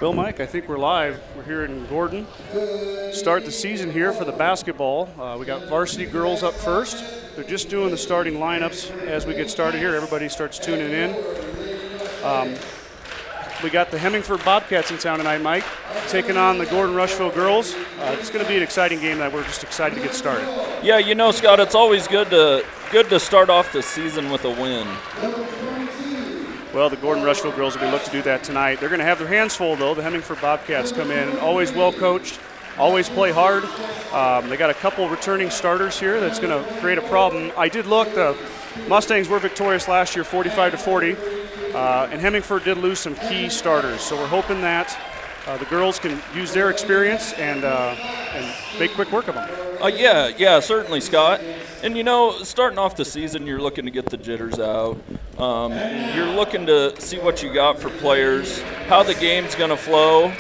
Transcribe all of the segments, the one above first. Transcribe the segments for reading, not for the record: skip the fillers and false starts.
Well, Mike, I think we're live. We're here in Gordon. Start the season here for the basketball. We got varsity girls up first. They're just doing the starting lineups as we get started here. Everybody starts tuning in. We got the Hemingford Bobcats in town tonight, Mike, taking on the Gordon-Rushville girls. It's going to be an exciting game that we're just excited to get started. Yeah, you know, Scott, it's always good to start off the season with a win. Well, the Gordon-Rushville girls will be looking to do that tonight. They're going to have their hands full, though. The Hemingford Bobcats come in, always well coached, always play hard. They got a couple returning starters here that's going to create a problem. I did look. The Mustangs were victorious last year, 45-40, and Hemmingford did lose some key starters. So we're hoping that the girls can use their experience and make quick work of them. Yeah, certainly, Scott. And, you know, starting off the season, you're looking to get the jitters out. You're looking to see what you got for players, how the game's going to flow,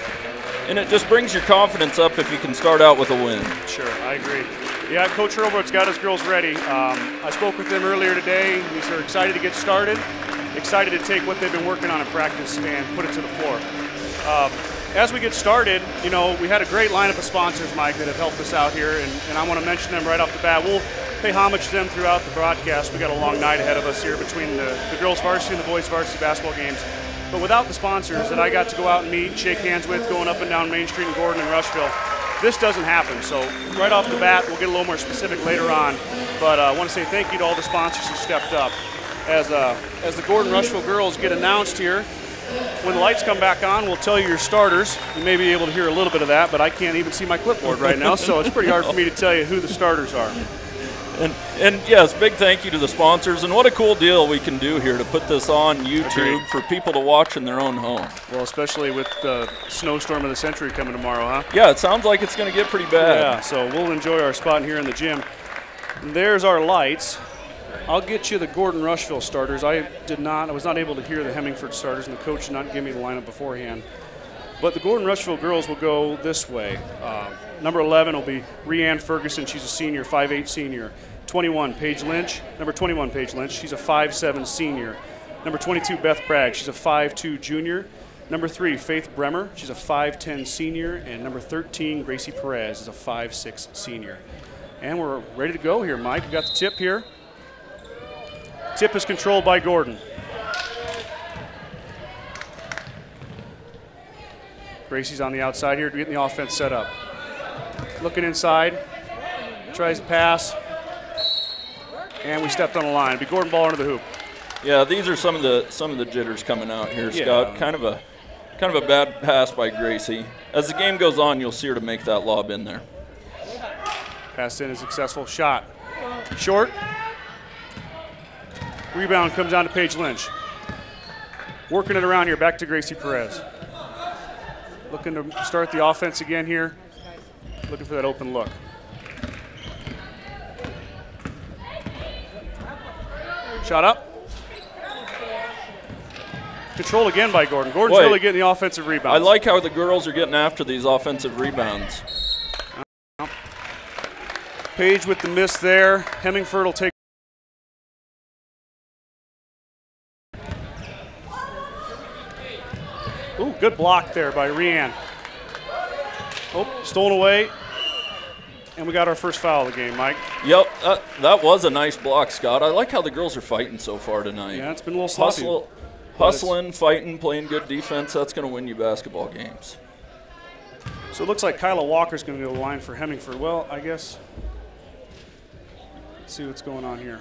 and it just brings your confidence up if you can start out with a win. Sure, I agree. Yeah, Coach Hurlbert's got his girls ready. I spoke with them earlier today. They're excited to get started, excited to take what they've been working on in practice and put it to the floor. As we get started, you know, we had a great lineup of sponsors, Mike, that have helped us out here, and I want to mention them right off the bat. We'll pay homage to them throughout the broadcast. We got a long night ahead of us here between the girls' varsity and the boys' varsity basketball games. But without the sponsors that I got to go out and meet, shake hands with, going up and down Main Street in Gordon and Rushville, this doesn't happen. So right off the bat, we'll get a little more specific later on. But I want to say thank you to all the sponsors who stepped up. As the Gordon-Rushville girls get announced here, when the lights come back on, we'll tell you your starters. You may be able to hear a little bit of that, but I can't even see my clipboard right now, so it's pretty hard for me to tell you who the starters are. And yes, big thank you to the sponsors, and what a cool deal we can do here to put this on YouTube Agreed. for people to watch in their own home. Well, especially with the snowstorm of the century coming tomorrow, huh? Yeah, it sounds like it's going to get pretty bad. Yeah, so we'll enjoy our spot here in the gym. And there's our lights. I'll get you the Gordon-Rushville starters. I was not able to hear the Hemmingford starters, and the coach did not give me the lineup beforehand. But the Gordon-Rushville girls will go this way. Number 11 will be Rhiann Ferguson. She's a senior, 5'8" senior. 21, Paige Lynch. Number 21, Paige Lynch. She's a 5'7" senior. Number 22, Beth Bragg. She's a 5'2" junior. Number 3, Faith Bremer. She's a 5'10" senior. And number 13, Gracie Perez, is a 5'6" senior. And we're ready to go here, Mike. We've got the tip here. Tip is controlled by Gordon. Gracie's on the outside here, getting the offense set up. Looking inside, tries to pass, and we stepped on the line. It'll be Gordon ball under the hoop. Yeah, these are some of the jitters coming out here, Scott. Yeah. Kind of a bad pass by Gracie. As the game goes on, you'll see her to make that lob in there. Pass in a successful shot. Short. Rebound comes down to Paige Lynch. Working it around here, back to Gracie Perez. Looking to start the offense again here. Looking for that open look. Shot up. Control again by Gordon. Gordon's really getting the offensive rebound. I like how the girls are getting after these offensive rebounds. Paige with the miss there. Hemingford will take. Ooh, good block there by Rhiann. Oh, stolen away. And we got our first foul of the game, Mike. Yep, that was a nice block, Scott. I like how the girls are fighting so far tonight. Yeah, it's been a little sloppy. Hustling, fighting, playing good defense, that's going to win you basketball games. So it looks like Kyla Walker's going to go to the line for Hemmingford. Well, I guess, let's see what's going on here.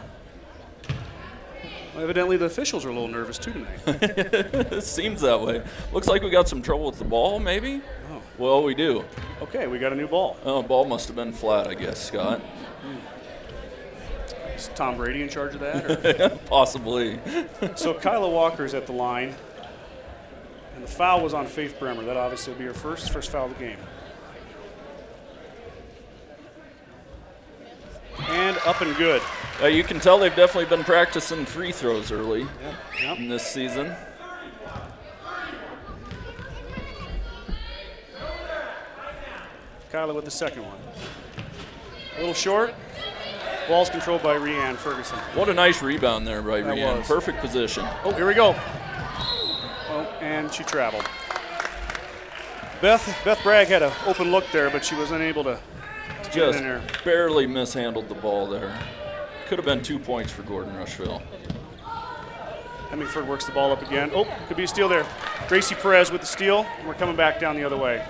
Well, evidently the officials are a little nervous too tonight. It seems that way. Looks like we got some trouble with the ball, maybe? Oh. Well, we do. Okay, we got a new ball. Oh, ball must have been flat, I guess, Scott. Is Tom Brady in charge of that? Or? Possibly. So Kyla Walker's at the line. And the foul was on Faith Bremer. That obviously will be her first foul of the game. And up and good. You can tell they've definitely been practicing free throws early in this season. Kyla with the second one. A little short. Ball's controlled by Rhiann Ferguson. What a nice rebound there by Rhiann. Was. Perfect position. Oh, here we go. Oh, and she traveled. Beth Bragg had an open look there, but she was unable to get Just in there. barely mishandled the ball there. Could have been 2 points for Gordon-Rushville. Hemingford works the ball up again. Oh, could be a steal there. Gracie Perez with the steal, and we're coming back down the other way.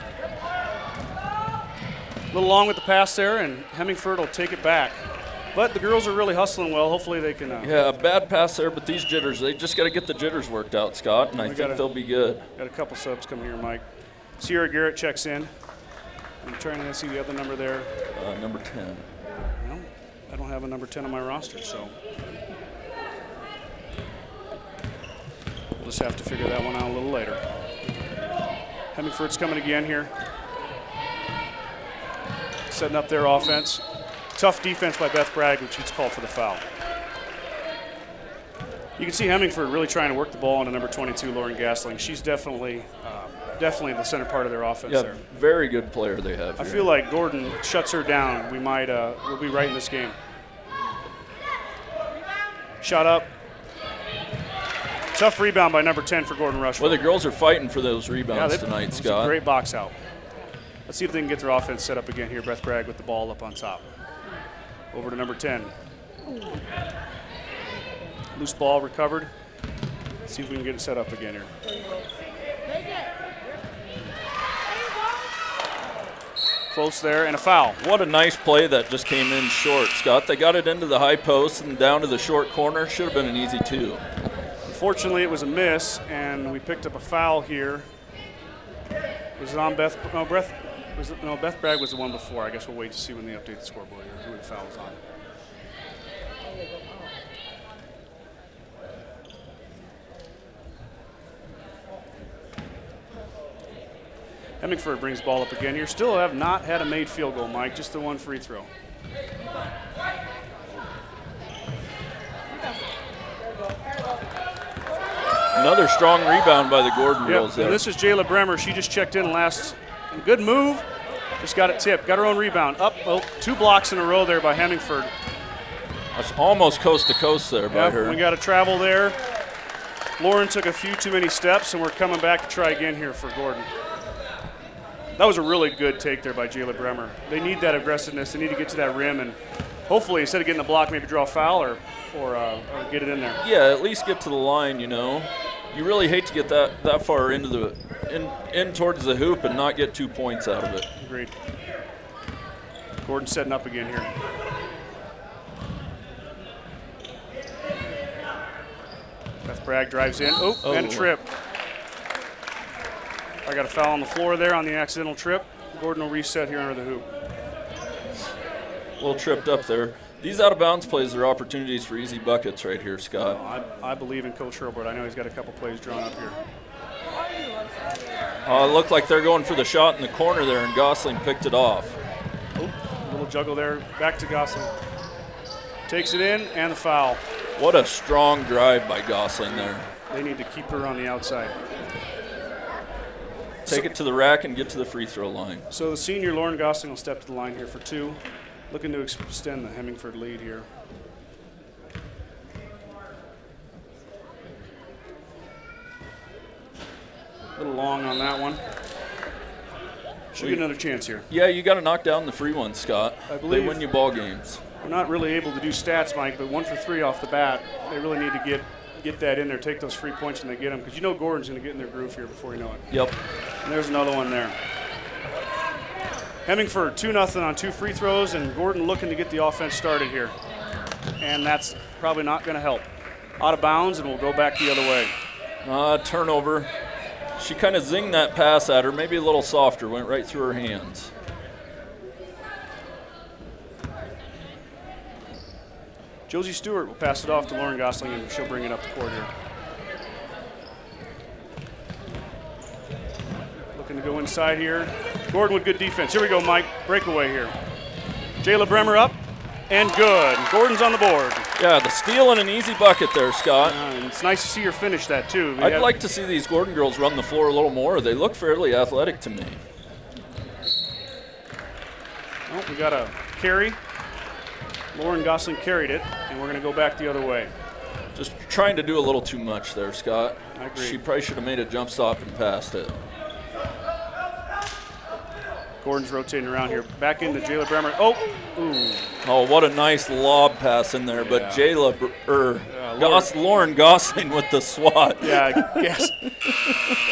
A little long with the pass there, and Hemingford will take it back. But the girls are really hustling well. Hopefully they can. Yeah, a bad pass there, but these jitters, they just got to get the jitters worked out, Scott, and I think they'll be good. Got a couple subs coming here, Mike. Sierra Garrett checks in. I'm trying to see the other number there. Number 10. No, I don't have a number 10 on my roster, so we'll just have to figure that one out a little later. Hemingford's coming again here. Setting up their offense. Tough defense by Beth Bragg, which she's called for the foul. You can see Hemingford really trying to work the ball into number 22, Lauren Gasling. She's definitely the center part of their offense there. Very good player they have here. I feel like Gordon shuts her down. We'll be right in this game. Shot up. Tough rebound by number 10 for Gordon-Rushville. Well, the girls are fighting for those rebounds tonight, Scott. A great box out. Let's see if they can get their offense set up again here. Beth Bragg with the ball up on top. Over to number 10. Loose ball recovered. Let's see if we can get it set up again here. Close there, and a foul. What a nice play that just came in short, Scott. They got it into the high post and down to the short corner. Should have been an easy 2. Unfortunately, it was a miss, and we picked up a foul here. Was it on Beth? No, Beth Bragg was the one before. I guess we'll wait to see when they update the scoreboard here, who the foul was on. Hemingford brings ball up again here. Still have not had a made field goal, Mike, just the one free throw. Another strong rebound by the Gordon girls there. And this is Jayla Bremer. She just checked in last. Good move. Just got it tipped. Got her own rebound. Up, 2 blocks in a row there by Hemingford. That's almost coast to coast there by her. We got to travel there. Lauren took a few too many steps, and we're coming back to try again here for Gordon. That was a really good take there by Jayla Bremer. They need that aggressiveness. They need to get to that rim, and hopefully instead of getting the block, maybe draw a foul or get it in there. Yeah, at least get to the line, you know. You really hate to get that far into the in towards the hoop and not get 2 points out of it. Agreed. Gordon setting up again here. Beth Bragg drives in. And a trip. I got a foul on the floor there on the accidental trip. Gordon will reset here under the hoop. A little tripped up there. These out-of-bounds plays are opportunities for easy buckets right here, Scott. I believe in Coach Hurlburt. I know he's got a couple plays drawn up here. It looked like they're going for the shot in the corner there, and Gosling picked it off. A little juggle there. Back to Gosling. Takes it in, and the foul. What a strong drive by Gosling there. They need to keep her on the outside. Take it to the rack and get to the free throw line. So the senior Lauren Gosling will step to the line here for 2. Looking to extend the Hemingford lead here. A little long on that one. Should get another chance here. Yeah, you got to knock down the free ones, Scott. I believe they win you ball games. We're not really able to do stats, Mike, but 1 for 3 off the bat. They really need to get that in there, take those free points when they get them, because you know Gordon's going to get in their groove here before you know it. Yep. And there's another one there. Hemingford 2-0 on 2 free throws, and Gordon looking to get the offense started here. And that's probably not going to help. Out of bounds, and we'll go back the other way. Turnover. She kind of zinged that pass at her, maybe a little softer, went right through her hands. Josie Stewart will pass it off to Lauren Gosling, and she'll bring it up the court here. Looking to go inside here. Gordon with good defense. Here we go, Mike. Breakaway here. Jayla Bremer up, and good. Gordon's on the board. Yeah, the steal and an easy bucket there, Scott. And it's nice to see her finish that, too. I'd like to see these Gordon girls run the floor a little more. They look fairly athletic to me. Oh, we got a carry. Lauren Gosling carried it, and we're going to go back the other way. Just trying to do a little too much there, Scott. I agree. She probably should have made a jump stop and passed it. Gordon's rotating around here. Back into Jayla Bremer. Oh, ooh. Oh, what a nice lob pass in there. But Lauren Gosling with the swat. Yeah, yes.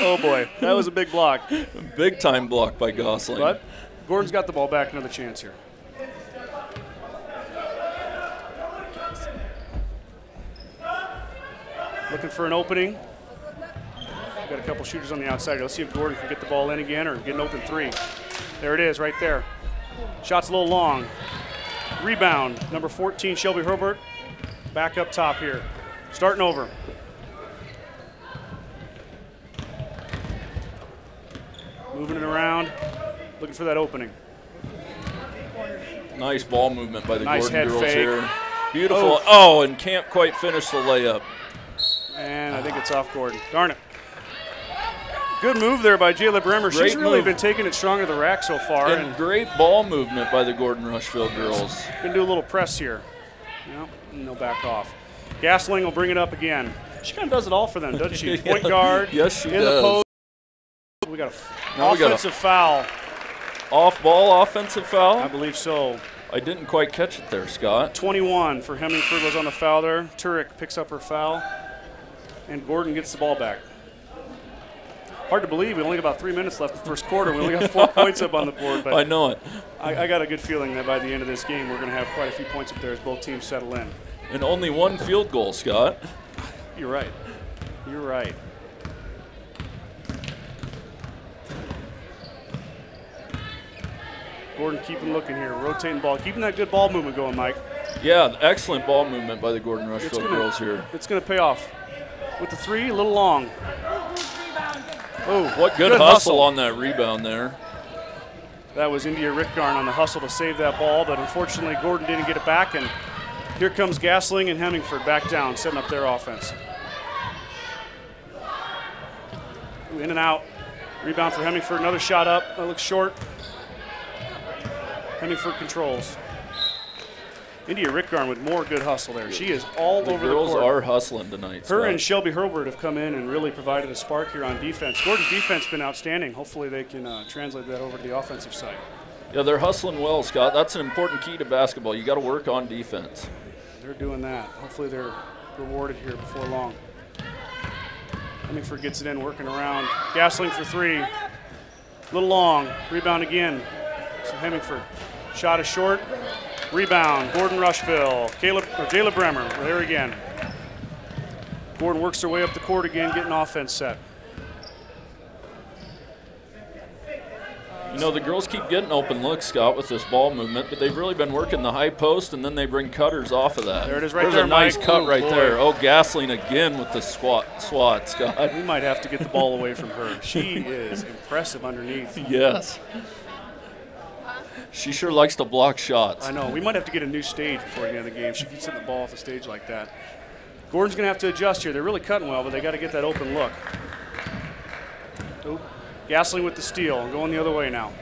Oh, boy. That was a big block. Big time block by Gosling. But Gordon's got the ball back. Another chance here. Looking for an opening. Got a couple shooters on the outside. Let's see if Gordon can get the ball in again or get an open three. There it is right there. Shot's a little long. Rebound, number 14, Shelby Herbert. Back up top here. Starting over. Moving it around. Looking for that opening. Nice ball movement by the nice Gordon head girls fake. here. Beautiful. Oh, and can't quite finish the layup. And I think it's off Gordon. Darn it. Good move there by Jayla Bremer. She's really been taking it strong to the rack so far. And great ball movement by the Gordon-Rushville girls. Going to do a little press here. Yep, and they'll back off. Gasling will bring it up again. She kind of does it all for them, doesn't she? Point guard. Yes, she in does. The post. We got an offensive foul. Off-ball offensive foul? I believe so. I didn't quite catch it there, Scott. 21 for Hemingford was on the foul there. Turek picks up her foul. And Gordon gets the ball back. Hard to believe. We only got about 3 minutes left in the first quarter. We only got 4 points up on the board. But I know it. I got a good feeling that by the end of this game, we're going to have quite a few points up there as both teams settle in. And only one field goal, Scott. You're right. You're right. Gordon keeping looking here, rotating ball, keeping that good ball movement going, Mike. Yeah, excellent ball movement by the Gordon-Rushville girls here. It's going to pay off. With the three, a little long. Oh, what good hustle on that rebound there. That was India Rickgarn on the hustle to save that ball, but unfortunately Gordon didn't get it back, and here comes Gasling and Hemingford back down, setting up their offense. Ooh, in and out. Rebound for Hemingford, another shot up. That looks short. Hemingford controls. India Rickgarn with more good hustle there. She is all over the court. The girls are hustling tonight. Her and Shelby Herbert have come in and really provided a spark here on defense. Gordon's defense has been outstanding. Hopefully they can translate that over to the offensive side. Yeah, they're hustling well, Scott. That's an important key to basketball. You got to work on defense. They're doing that. Hopefully they're rewarded here before long. Hemingford gets it in, working around. Gasling for three. A little long. Rebound again. So Hemingford. Shot is short. Rebound, Gordon-Rushville. Jayla Bremer, there again. Gordon works their way up the court again, getting offense set. You know, the girls keep getting open looks, Scott, with this ball movement, but they've really been working the high post, and then they bring cutters off of that. There it is right there, there, Mike. There's a nice cut right there. Oh, Gasling again with the swat, Scott. We might have to get the ball away from her. She is impressive underneath. Yes. She sure likes to block shots. I know. We might have to get a new stage before the end of the game. She keeps hitting the ball off the stage like that. Gordon's going to have to adjust here. They're really cutting well, but they got to get that open look. Oh, Gasling with the steal, going the other way now.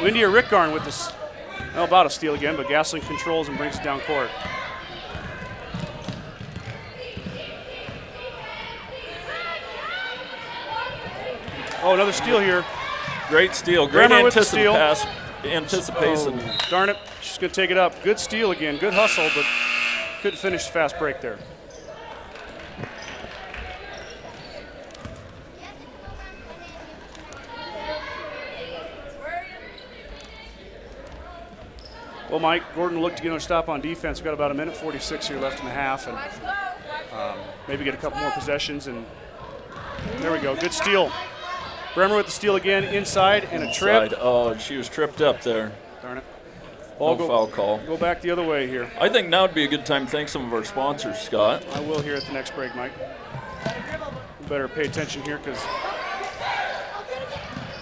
India Rickgarn with this, well, about a steal again, but Gasling controls and brings it down court. Oh, another steal here. Great steal. Great anticipation. Oh, darn it. She's going to take it up. Good steal again. Good hustle, but couldn't finish the fast break there. Well, Mike, Gordon looked to get another stop on defense. We've got about 1:46 here left in the half, and maybe get a couple more possessions. And there we go. Good steal. Bremer with the steal again, inside, and a trip. Oh, she was tripped up there. Darn it. No foul call. Go back the other way here. I think now would be a good time to thank some of our sponsors, Scott. I will here at the next break, Mike. We better pay attention here because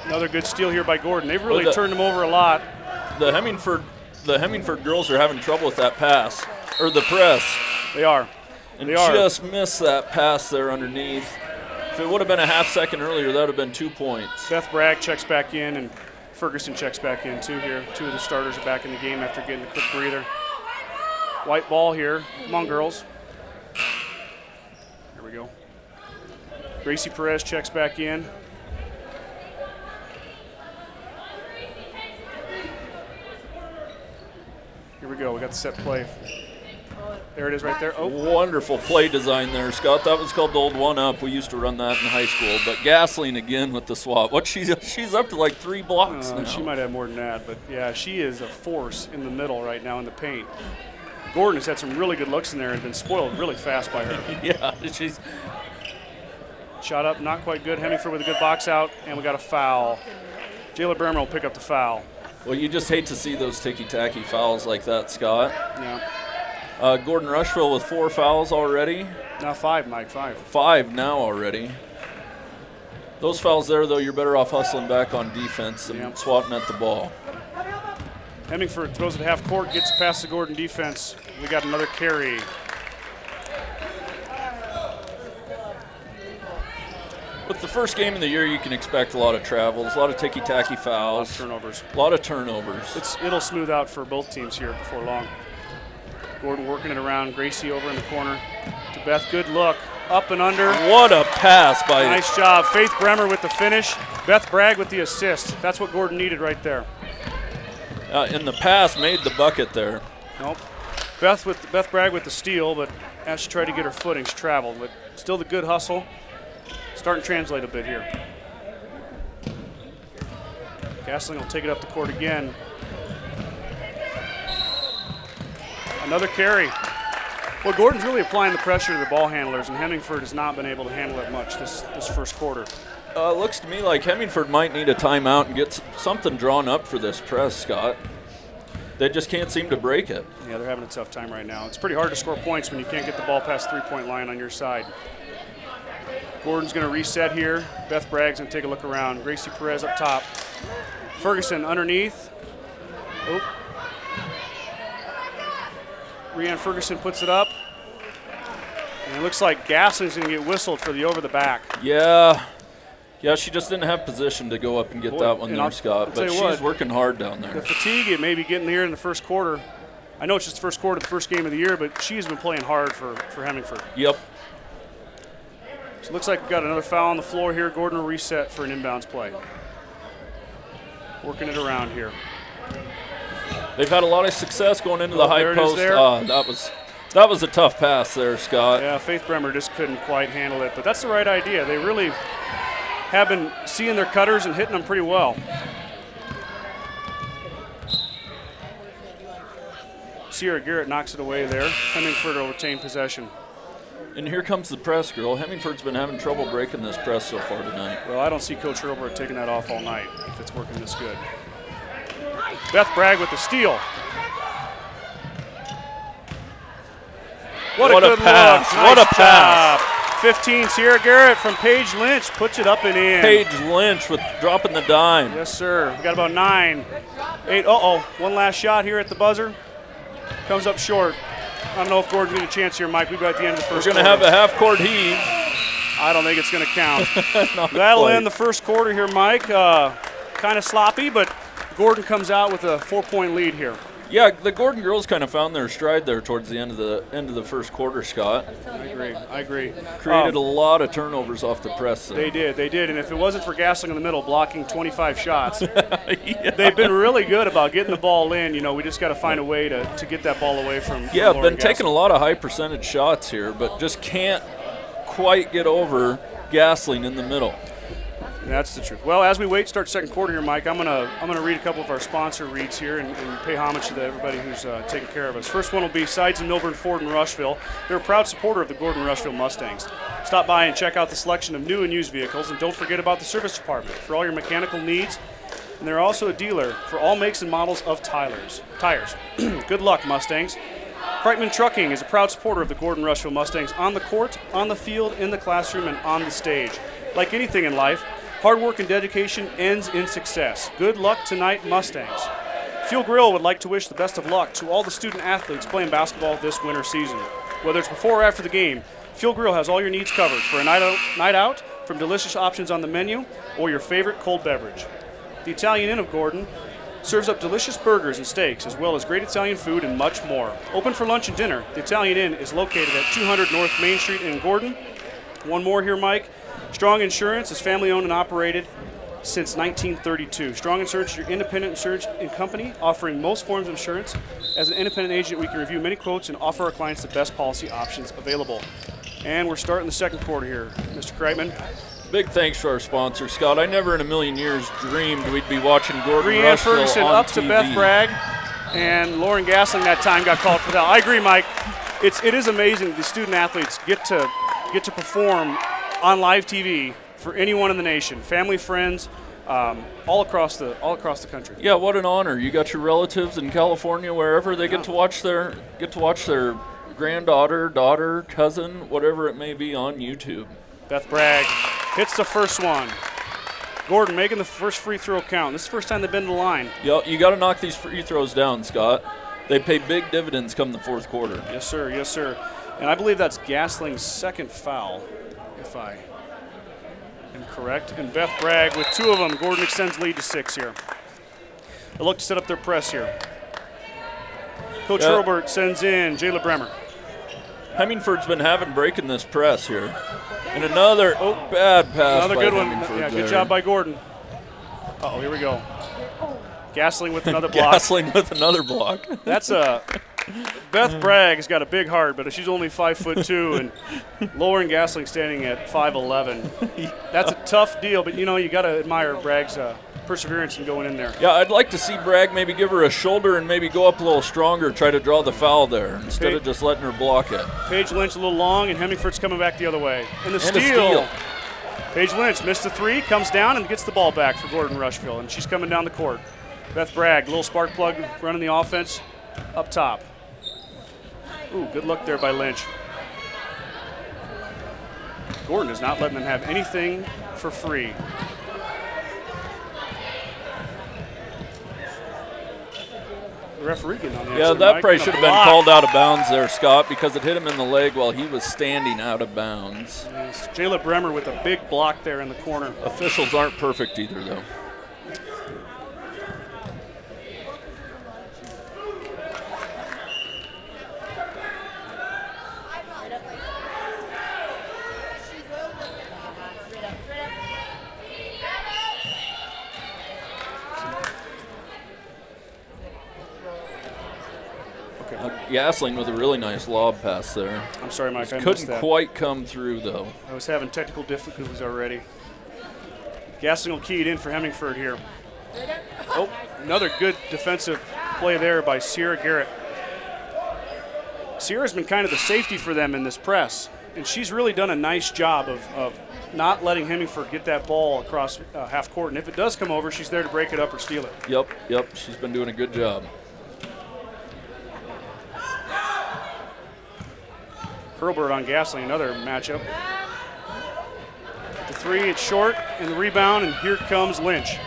another good steal here by Gordon. They've really turned him over a lot. The Hemingford girls are having trouble with that pass, or the press. They are. And just missed that pass there underneath. If it would have been a half second earlier, that would have been 2 points. Beth Bragg checks back in, and Ferguson checks back in too here. Two of the starters are back in the game after getting a quick breather. White ball here. Come on, girls. Here we go. Gracie Perez checks back in. Here we go. We got the set play. There it is right there. Oh. Wonderful play design there, Scott. That was called the old one-up. We used to run that in high school. But Gasoline again with the swap. She's up to like 3 blocks now. She might have more than that. But, yeah, she is a force in the middle right now in the paint. Gordon has had some really good looks in there and been spoiled really fast by her. Yeah, she's... Shot up, not quite good. Hemingford with a good box out, and we got a foul. Jayla Berman will pick up the foul. Well, you just hate to see those ticky-tacky fouls like that, Scott. Yeah. Gordon-Rushville with 4 fouls already. Now 5, Mike, 5. 5 now already. Those fouls there, though, you're better off hustling back on defense and swatting at the ball. Hemingford throws it half court, gets past the Gordon defense. We got another carry. With the first game of the year, you can expect a lot of travels, a lot of ticky-tacky fouls. A lot of turnovers. A lot of turnovers. It'll smooth out for both teams here before long. Gordon working it around. Gracie over in the corner to Beth. Good look. Up and under. What a pass by... Nice job. Faith Bremer with the finish. Beth Bragg with the assist. That's what Gordon needed right there. And the pass made the bucket there. Nope. Beth Bragg with the steal, but as she tried to get her footing, she traveled. But still the good hustle. Starting to translate a bit here. Gasoline will take it up the court again. Another carry. Well, Gordon's really applying the pressure to the ball handlers, and Hemingford has not been able to handle it much this first quarter. Looks to me like Hemingford might need a timeout and get something drawn up for this press, Scott. They just can't seem to break it. Yeah, they're having a tough time right now. It's pretty hard to score points when you can't get the ball past the 3-point line on your side. Gordon's going to reset here. Beth Bragg's going to take a look around. Gracie Perez up top. Ferguson underneath. Oh. Rhiann Ferguson puts it up. And it looks like Gaslin's going to get whistled for the over the back. Yeah. Yeah, she just didn't have position to go up and get that one there, Scott. But she's working hard down there. The fatigue, it may be getting here in the first quarter. I know it's just the first quarter, the first game of the year, but she's been playing hard for Hemingford. Yep. So it looks like we've got another foul on the floor here. Gordon will reset for an inbounds play. Working it around here. They've had a lot of success going into the high post. That was a tough pass there, Scott. Yeah, Faith Bremer just couldn't quite handle it, but that's the right idea. They really have been seeing their cutters and hitting them pretty well. Sierra Garrett knocks it away there. Hemingford will retain possession. And here comes the press girl. Hemingford's been having trouble breaking this press so far tonight. Well, I don't see Coach Hurlburt taking that off all night if it's working this good. Beth Bragg with the steal. What a good pass. Look. What a pass. 15, Sierra Garrett from Paige Lynch puts it up and in. Paige Lynch with dropping the dime. Yes, sir. We got about 9, 8. One last shot here at the buzzer. Comes up short. I don't know if Gordon's getting a chance here, Mike. We've got at the end of the first quarter. We're going to have a half-court heave. I don't think it's going to count. That'll end the first quarter here, Mike. Kind of sloppy, but Gordon comes out with a 4-point lead here. Yeah, the Gordon girls kind of found their stride there towards the end of the first quarter, Scott. I agree. Created a lot of turnovers off the press. They did. And if it wasn't for Gasling in the middle blocking 25 shots, they've been really good about getting the ball in. You know, we just got to find a way to get that ball away from Yeah, been taking a lot of high percentage shots here, but just can't quite get over Gasling in the middle. That's the truth. Well, as we wait, start second quarter here, Mike, I'm gonna read a couple of our sponsor reads here and pay homage to everybody who's taking care of us. First one will be Sides in Milburn, Ford, and Rushville. They're a proud supporter of the Gordon-Rushville Mustangs. Stop by and check out the selection of new and used vehicles, and don't forget about the service department for all your mechanical needs. And they're also a dealer for all makes and models of tires. Good luck, Mustangs. Kreitman Trucking is a proud supporter of the Gordon-Rushville Mustangs on the court, on the field, in the classroom, and on the stage. Like anything in life, hard work and dedication ends in success. Good luck tonight, Mustangs. Fuel Grill would like to wish the best of luck to all the student athletes playing basketball this winter season. Whether it's before or after the game, Fuel Grill has all your needs covered for a night out, from delicious options on the menu, or your favorite cold beverage. The Italian Inn of Gordon serves up delicious burgers and steaks, as well as great Italian food and much more. Open for lunch and dinner, the Italian Inn is located at 200 North Main Street in Gordon. One more here, Mike. Strong Insurance is family-owned and operated. since 1932. Strong Insurance is your independent insurance company offering most forms of insurance. As an independent agent, we can review many quotes and offer our clients the best policy options available. And we're starting the second quarter here. Mr. Kreitman. Big thanks to our sponsor, Scott. I never in a million years dreamed we'd be watching Gordon-Rushville Ferguson on up TV. to Beth Bragg, and Lauren Gasling that time got called for that. I agree, Mike. It is amazing the student athletes get to perform on live TV for anyone in the nation, family, friends, all across the country. Yeah, what an honor! You got your relatives in California, wherever they get to watch their granddaughter, daughter, cousin, whatever it may be, on YouTube. Beth Bragg hits the first one. Gordon making the first free throw count. This is the first time they've been to the line. Yeah, you got to knock these free throws down, Scott. They pay big dividends come the fourth quarter. Yes, sir. Yes, sir. And I believe that's Gasling's second foul, if I am correct. And Beth Bragg with 2 of them. Gordon extends lead to 6 here. They look to set up their press here. Coach Hurlburt sends in Jayla Bremer. Hemingford's been having breaking this press here. And another bad pass. Another good one. Hemingford Yeah, there. good job by Gordon. Uh-oh, here we go. Gasling with another block. Gasling with another block. That's Beth Bragg's got a big heart, but she's only 5'2", and Lauren Gasling standing at 5'11". That's a tough deal, but you know you got to admire Bragg's perseverance in going in there. Yeah, I'd like to see Bragg maybe give her a shoulder and maybe go up a little stronger, try to draw the foul there instead of just letting her block it. Paige Lynch a little long, and Hemingford's coming back the other way. And the steal. Paige Lynch missed the 3, comes down and gets the ball back for Gordon-Rushville, and she's coming down the court. Beth Bragg, little spark plug running the offense up top. Ooh, good look there by Lynch. Gordon is not letting them have anything for free. The referee getting on the Yeah, action, that Mike, probably and a should have been block. called out of bounds there, Scott, because it hit him in the leg while he was standing out of bounds. Yes, Jayla Bremer with a big block there in the corner. Officials aren't perfect either, though. Gasling with a really nice lob pass there. I'm sorry, Mike, I missed Couldn't that. quite come through, though. I was having technical difficulties already. Gasling will key it in for Hemmingford here. Oh, another good defensive play there by Sierra Garrett. Sierra's been kind of the safety for them in this press, and she's really done a nice job of not letting Hemmingford get that ball across half court. And if it does come over, she's there to break it up or steal it. Yep, she's been doing a good job. Hurlburt on Gasling, another matchup. The 3, it's short, and the rebound, and here comes Lynch,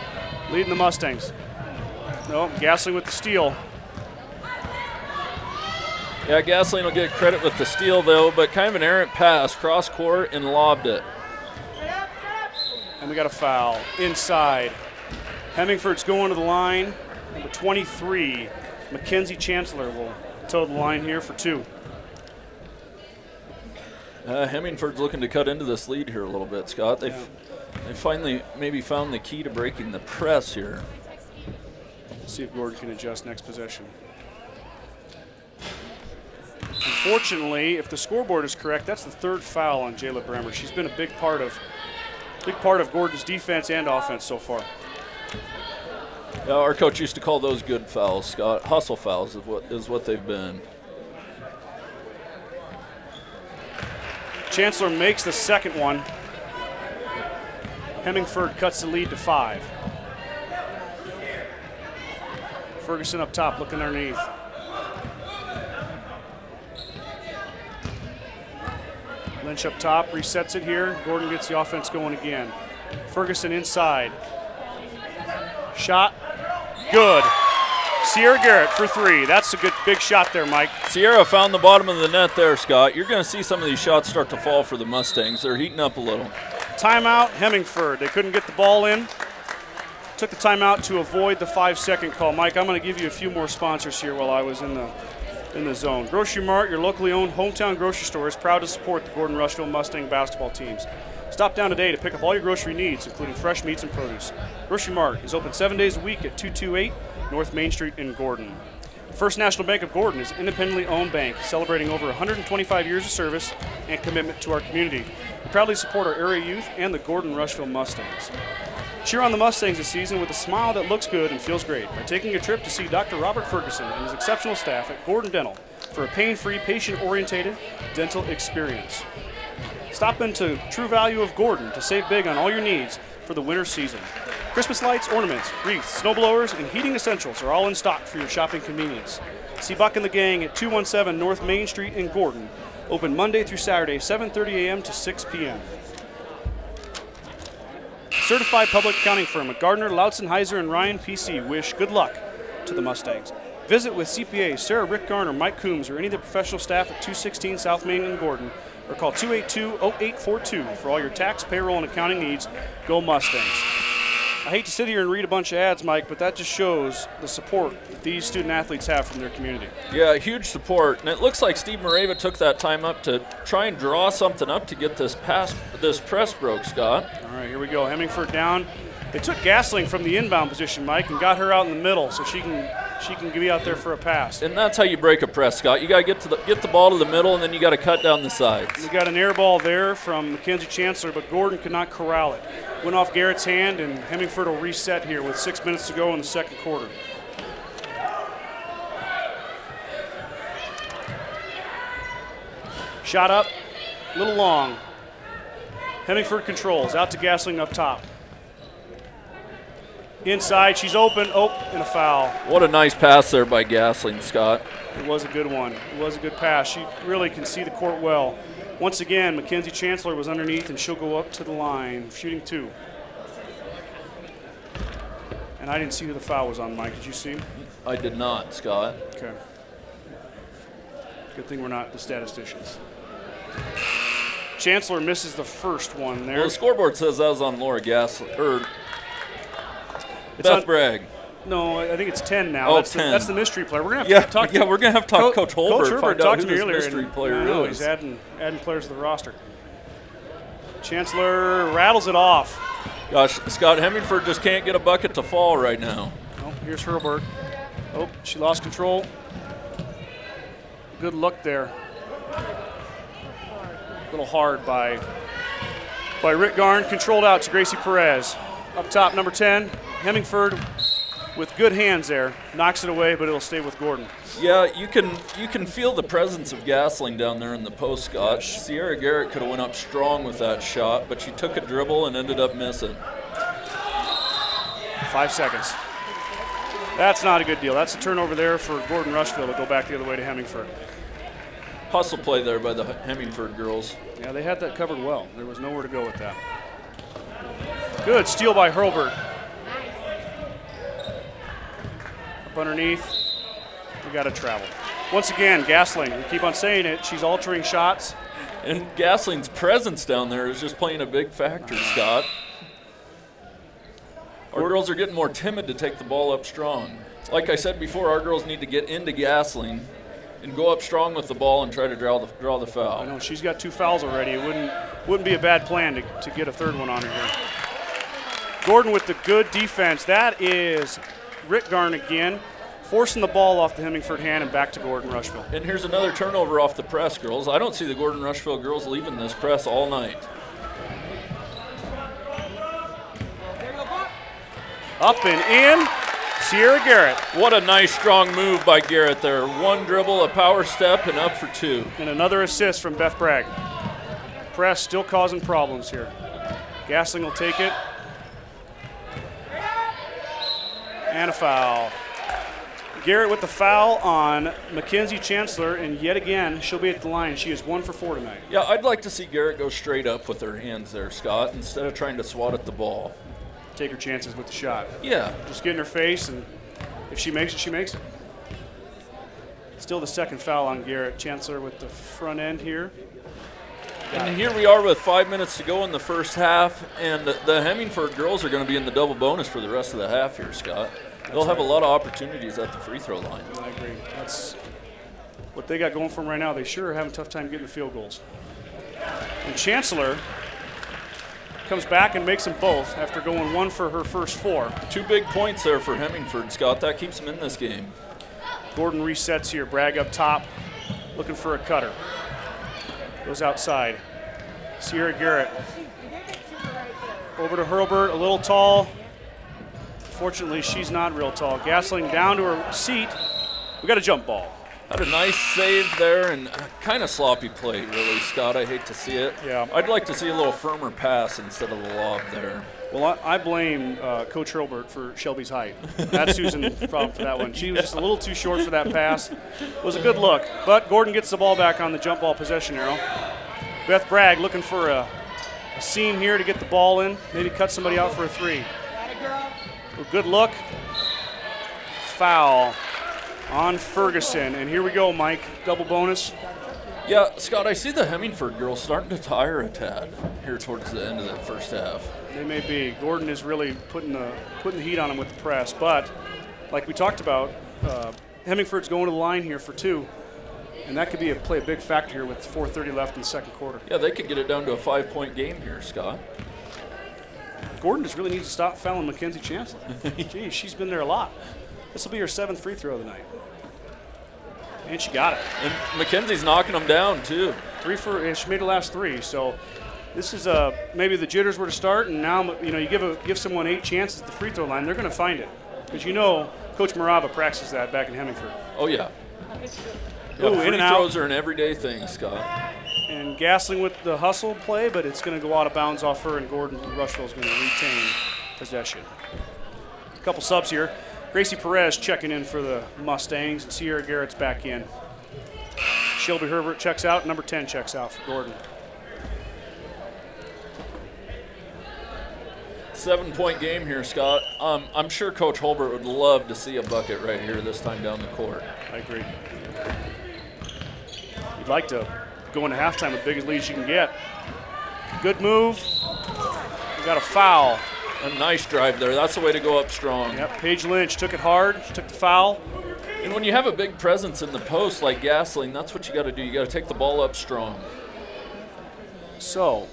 leading the Mustangs. No, Gasling with the steal. Yeah, Gasling will get credit with the steal, though, but kind of an errant pass, cross court, and lobbed it. And we got a foul inside. Hemmingford's going to the line. Number 23, Mackenzie Chancellor will toe the line here for 2. Hemmingford's looking to cut into this lead here a little bit, Scott. They finally maybe found the key to breaking the press here. Let's see if Gordon can adjust next possession. Unfortunately, if the scoreboard is correct, that's the 3rd foul on Jayla Bremer. She's been a big part of Gordon's defense and offense so far. Yeah, our coach used to call those good fouls, Scott. Hustle fouls is what they've been. Chancellor makes the second one. Hemmingford cuts the lead to 5. Ferguson up top, looking underneath. Lynch up top, resets it here. Gordon gets the offense going again. Ferguson inside. Shot, good. Sierra Garrett for 3. That's a good big shot there, Mike. Sierra found the bottom of the net there, Scott. You're going to see some of these shots start to fall for the Mustangs. They're heating up a little. Timeout, Hemmingford. They couldn't get the ball in. Took the timeout to avoid the 5-second call. Mike, I'm going to give you a few more sponsors here while I was in the in the zone. Grocery Mart, your locally owned hometown grocery store, is proud to support the Gordon-Rushville Mustang basketball teams. Stop down today to pick up all your grocery needs, including fresh meats and produce. Grocery Mart is open 7 days a week at 228 North Main Street in Gordon. The First National Bank of Gordon is an independently owned bank celebrating over 125 years of service and commitment to our community. We proudly support our area youth and the Gordon-Rushville Mustangs. Cheer on the Mustangs this season with a smile that looks good and feels great by taking a trip to see Dr. Robert Ferguson and his exceptional staff at Gordon Dental for a pain-free, patient-oriented dental experience. Stop into True Value of Gordon to save big on all your needs for the winter season. Christmas lights, ornaments, wreaths, snowblowers, and heating essentials are all in stock for your shopping convenience. See Buck and the gang at 217 North Main Street in Gordon. Open Monday through Saturday, 7:30 a.m. to 6 p.m. Certified public accounting firm at Gardner, Lautzenheiser, and Ryan PC wish good luck to the Mustangs. Visit with CPAs Sarah, Rick Garner, Mike Coombs, or any of the professional staff at 216 South Main in Gordon, or call 282-0842 for all your tax, payroll, and accounting needs. Go Mustangs. I hate to sit here and read a bunch of ads, Mike, but that just shows the support that these student-athletes have from their community. Yeah, huge support. And it looks like Steve Moreva took that time up to try and draw something up to get this press broke, Scott. All right, here we go. Hemingford down. They took Gasling from the inbound position, Mike, and got her out in the middle so she can be out there for a pass. And that's how you break a press, Scott. You got to get the ball to the middle, and then you got to cut down the sides. We got an air ball there from Mackenzie Chancellor, but Gordon could not corral it. Went off Garrett's hand, and Hemingford will reset here with 6 minutes to go in the second quarter. Shot up, a little long. Hemingford controls, out to Gasling up top. Inside, she's open, and a foul. What a nice pass there by Gasling, Scott. It was a good one. It was a good pass. She really can see the court well. Once again, Mackenzie Chancellor was underneath, and she'll go up to the line, shooting two. And I didn't see who the foul was on, Mike. Did you see? I did not, Scott. Okay. Good thing we're not the statisticians. Chancellor misses the first one there. Well, the scoreboard says that was on Laura Gasling, or Beth Bragg. No, I think it's 10 now. Oh, that's 10. That's the mystery player. We're gonna have to talk. Yeah, we're gonna have to talk to Coach Holbert. Coach Holbert talked to me earlier. Mystery player I know, he's adding players to the roster. Chancellor rattles it off. Gosh, Scott, Hemmingford just can't get a bucket to fall right now. Oh, here's Herbert. Oh, she lost control. Good look there. A little hard by Rick Garn. Controlled out to Gracie Perez. Up top, number 10, Hemingford with good hands there. Knocks it away, but it'll stay with Gordon. Yeah, you can feel the presence of Gasling down there in the post, Scott. Sierra Garrett could have went up strong with that shot, but she took a dribble and ended up missing. 5 seconds. That's not a good deal. That's a turnover there for Gordon-Rushville to go back the other way to Hemingford. Hustle play there by the Hemmingford girls. Yeah, they had that covered well. There was nowhere to go with that. Good steal by Hurlbert. Up underneath. We got to travel. Once again, Gasling, we keep on saying it, she's altering shots. And Gasling's presence down there is just playing a big factor, Scott. Our girls are getting more timid to take the ball up strong. Like I said before, our girls need to get into Gasling and go up strong with the ball and try to draw the foul. I know, she's got 2 fouls already. It wouldn't be a bad plan to get a third one on her here. Gordon with the good defense. That is Rick Garn again, forcing the ball off the Hemingford hand and back to Gordon-Rushville. And here's another turnover off the press, girls. I don't see the Gordon-Rushville girls leaving this press all night. Up and in, Sierra Garrett. What a nice strong move by Garrett there. 1 dribble, a power step, and up for 2. And another assist from Beth Bragg. Press still causing problems here. Gasling will take it. And a foul. Garrett with the foul on Mackenzie Chancellor, and yet again, she'll be at the line. She is 1 for 4 tonight. Yeah, I'd like to see Garrett go straight up with her hands there, Scott, instead of trying to swat at the ball. Take her chances with the shot. Yeah. Just get in her face, and if she makes it, she makes it. Still the second foul on Garrett. Chancellor with the front end here. And here we are with 5 minutes to go in the first half, and the Hemmingford girls are going to be in the double bonus for the rest of the half here, Scott. They'll have a lot of opportunities at the free throw line. I agree. what they got going for them right now, they sure are having a tough time getting the field goals. And Chancellor comes back and makes them both after going 1 for her first 4. 2 big points there for Hemmingford, Scott. That keeps them in this game. Gordon resets here. Bragg up top, looking for a cutter. Goes outside. Sierra Garrett. Over to Hurlburt, a little tall. Fortunately, she's not real tall. Gasling down to her seat. We got a jump ball. Had a nice save there and kind of sloppy play, really, Scott. I hate to see it. Yeah. I'd like to see a little firmer pass instead of the lob there. Well, I blame Coach Hurlburt for Shelby's height. That's Susan's problem for that one. She was just a little too short for that pass. It was a good look, but Gordon gets the ball back on the jump ball possession arrow. Beth Bragg looking for a seam here to get the ball in, maybe cut somebody out for a 3. A good look. Foul on Ferguson, and here we go, Mike. Double bonus. Yeah, Scott, I see the Hemingford girls starting to tire a tad here towards the end of that first half. They may be. Gordon is really putting the heat on them with the press, but like we talked about, Hemingford's going to the line here for 2, and that could play a big factor here with 4:30 left in the second quarter. Yeah, they could get it down to a 5-point game here, Scott. Gordon just really needs to stop fouling Mackenzie Chancellor. Geez, she's been there a lot. This will be her 7th free throw of the night. And she got it. And Mackenzie's knocking them down, too. 3 for, she made the last 3. So this is maybe the jitters were to start, and now you give someone 8 chances at the free throw line, they're going to find it. Because Coach Morava practiced that back in Hemmingford. Oh, yeah. Ooh, free throws are an everyday thing, Scott. And Gasling with the hustle play, but it's going to go out of bounds off her, and Gordon-Rushville is going to retain possession. A couple subs here. Gracie Perez checking in for the Mustangs, and Sierra Garrett's back in. Shelby Herbert checks out. Number 10 checks out for Gordon. 7-point game here, Scott. I'm sure Coach Holbert would love to see a bucket right here this time down the court. I agree. You'd like to go into halftime with the biggest lead you can get. Good move. We got a foul. A nice drive there. That's the way to go up strong. Yep, Paige Lynch took it hard. She took the foul. And when you have a big presence in the post like Gasling, that's what you got to do. You got to take the ball up strong. So,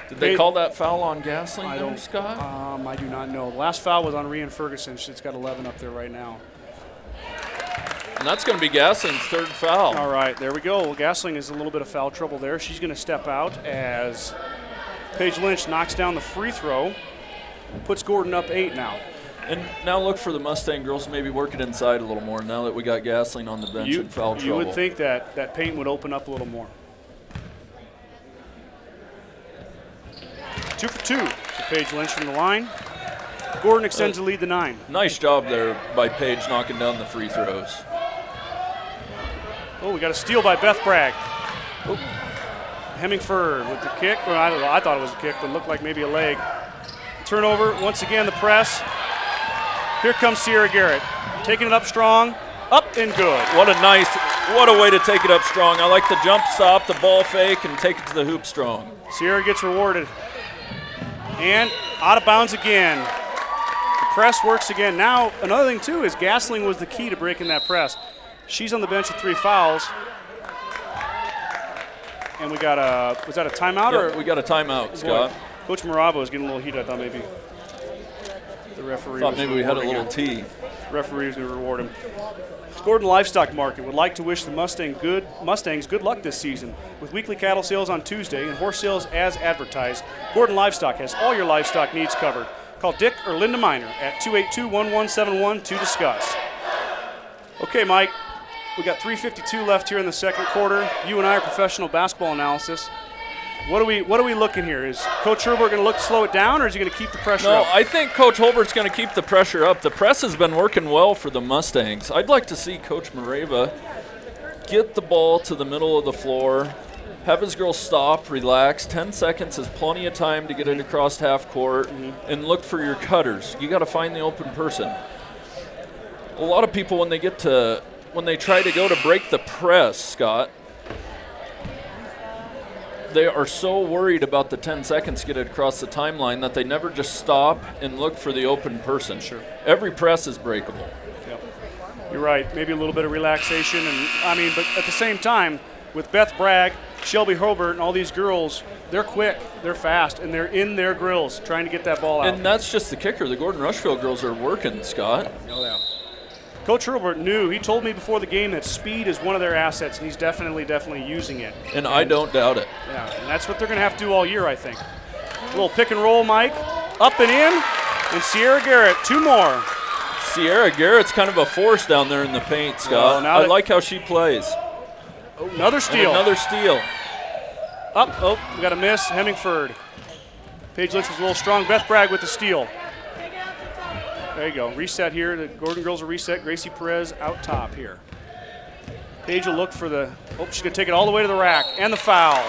did they call that foul on Gasling, Scott? I do not know. The last foul was on Rian Ferguson. She's got 11 up there right now. And that's going to be Gasling's 3rd foul. All right, there we go. Well, Gasling is a little bit of foul trouble there. She's going to step out as Paige Lynch knocks down the free throw, puts Gordon up 8 now. And now look for the Mustang girls to maybe work it inside a little more now that we got Gasling on the bench in foul trouble. You would think that paint would open up a little more. 2 for 2 for Paige Lynch from the line. Gordon extends the lead to 9. Nice job there by Paige knocking down the free throws. Oh, we got a steal by Beth Bragg. Oh. Hemingford with the kick. Well, I don't know. I thought it was a kick, but it looked like maybe a leg. Turnover. Once again, the press. Here comes Sierra Garrett. Taking it up strong. Up and good. What a way to take it up strong. I like the jump stop, the ball fake, and take it to the hoop strong. Sierra gets rewarded. And out of bounds again. The press works again. Now, another thing, too, is Gasling was the key to breaking that press. She's on the bench with 3 fouls. And we got was that a timeout? Yep, we got a timeout, Scott. Coach Morava was getting a little heated. I thought maybe the referee thought maybe we had a little tea. Referee was going to reward him. Gordon Livestock Market would like to wish the Mustangs good luck this season. With weekly cattle sales on Tuesday and horse sales as advertised, Gordon Livestock has all your livestock needs covered. Call Dick or Linda Miner at 282-1171 to discuss. Okay, Mike. We got 3:52 left here in the second quarter. You and I are professional basketball analysis. What are we looking here? Is Coach Herbert going to look to slow it down, or is he going to keep the pressure up? No, I think Coach Holbert's going to keep the pressure up. The press has been working well for the Mustangs. I'd like to see Coach Morava get the ball to the middle of the floor, have his girls stop, relax. 10 seconds is plenty of time to get it across half court, and look for your cutters. You got to find the open person. A lot of people, when they try to go to break the press, Scott, they are so worried about the 10 seconds to get it across the timeline that they never just stop and look for the open person. Sure. Every press is breakable. Yep. You're right. Maybe a little bit of relaxation, but at the same time, with Beth Bragg, Shelby Hobart, and all these girls, they're quick, they're fast, and they're in their grills trying to get that ball out. And that's just the kicker. The Gordon-Rushville girls are working, Scott. No doubt. Coach Hobart knew. He told me before the game that speed is one of their assets, and he's definitely using it. And I don't doubt it. Yeah, and that's what they're going to have to do all year, I think. A little pick and roll, Mike. Up and in, and Sierra Garrett, 2 more. Sierra Garrett's kind of a force down there in the paint, Scott. Well, I like how she plays. Oh, another steal. And another steal. Up, we got a miss. Hemingford. Paige Lynch was a little strong. Beth Bragg with the steal. There you go. Reset here. The Gordon girls will reset. Gracie Perez out top here. Paige will look for the, she's going to take it all the way to the rack. And the foul.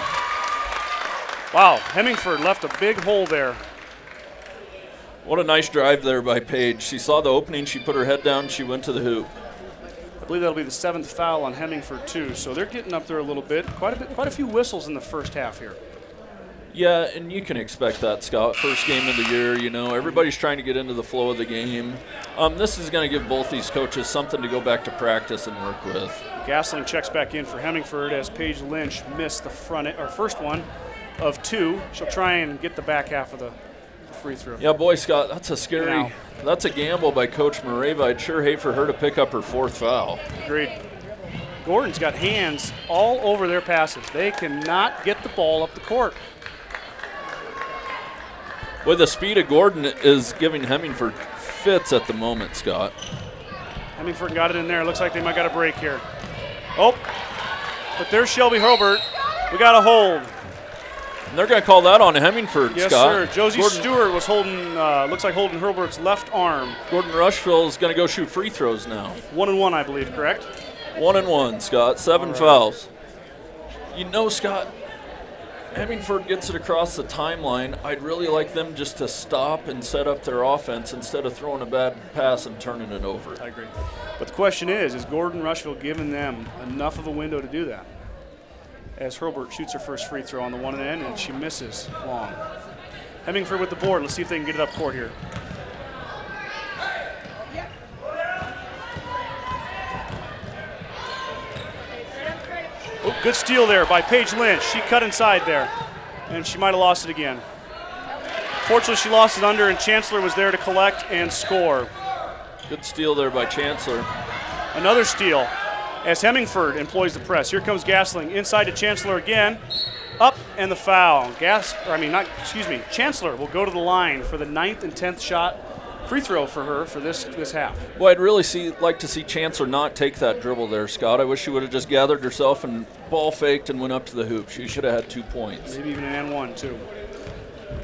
Wow, Hemingford left a big hole there. What a nice drive there by Paige. She saw the opening, she put her head down, she went to the hoop. I believe that'll be the 7th foul on Hemingford too, so they're getting up there a little bit. Quite a few whistles in the first half here. Yeah, and you can expect that, Scott. First game of the year, you know, everybody's trying to get into the flow of the game. This is going to give both these coaches something to go back to practice and work with. Gasling checks back in for Hemingford as Paige Lynch missed the first one of 2. She'll try and get the back half of the free throw. Yeah, boy, Scott, that's a gamble by Coach Mareva. I'd sure hate for her to pick up her 4th foul. Agreed. Gordon's got hands all over their passes. They cannot get the ball up the court. Well, the speed of Gordon is giving Hemingford fits at the moment, Scott. Hemingford got it in there. Looks like they might got a break here. Oh, but there's Shelby Hobart. We got a hold. And they're going to call that on Hemingford, yes, Scott. Yes, sir. Josie Stewart was holding, looks like holding Herbert's left arm. Gordon-Rushville is going to go shoot free throws now. 1-1, I believe, correct? 1-1, Scott. 7 fouls. You know, Scott, Hemingford gets it across the timeline. I'd really like them just to stop and set up their offense instead of throwing a bad pass and turning it over. I agree. But the question is Gordon-Rushville giving them enough of a window to do that? As Herbert shoots her first free throw on the one end, and she misses long. Hemingford with the board. Let's see if they can get it up court here. Oh, good steal there by Paige Lynch. She cut inside there, and she might have lost it again. Fortunately, she lost it under, and Chancellor was there to collect and score. Good steal there by Chancellor. Another steal as Hemingford employs the press. Here comes Gasling inside to Chancellor again. Up and the foul. Chancellor will go to the line for the 9th and 10th shot free throw for her for this half. Well, I'd really like to see Chancellor not take that dribble there, Scott. I wish she would have just gathered herself and ball faked and went up to the hoop. She should have had 2 points. Maybe even an N1 too.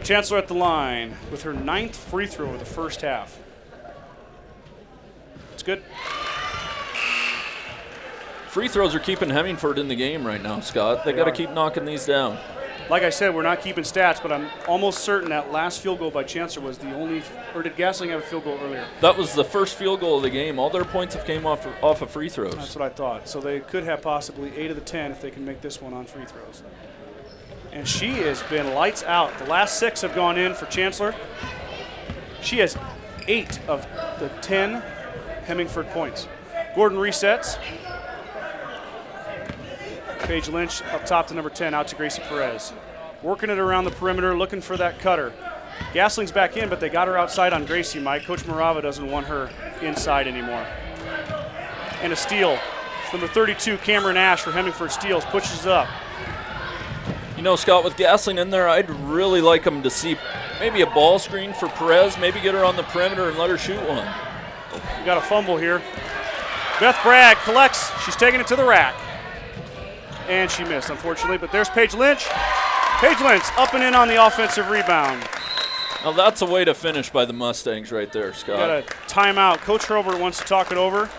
Chancellor at the line with her 9th free throw of the first half. It's good. Free throws are keeping Hemingford in the game right now, Scott. They got to keep knocking these down. Like I said, we're not keeping stats, but I'm almost certain that last field goal by Chancellor was the only, or did Gasling have a field goal earlier? That was the first field goal of the game. All their points have came off of free throws. That's what I thought. So they could have possibly 8 of the 10 if they can make this one on free throws. And she has been lights out. The last 6 have gone in for Chancellor. She has 8 of the 10 Hemingford points. Gordon resets. Paige Lynch up top to number 10, out to Gracie Perez. Working it around the perimeter, looking for that cutter. Gasling's back in, but they got her outside on Gracie, Mike. Coach Morava doesn't want her inside anymore. And a steal from the 32, Cameron Ash for Hemingford steals, pushes up. You know, Scott, with Gasling in there, I'd really like them to see maybe a ball screen for Perez, maybe get her on the perimeter and let her shoot one. We got a fumble here. Beth Bragg collects. She's taking it to the rack. And she missed, unfortunately, but there's Paige Lynch. Paige Lynch up and in on the offensive rebound. Now that's a way to finish by the Mustangs right there, Scott. Got a timeout. Coach Herbert wants to talk it over.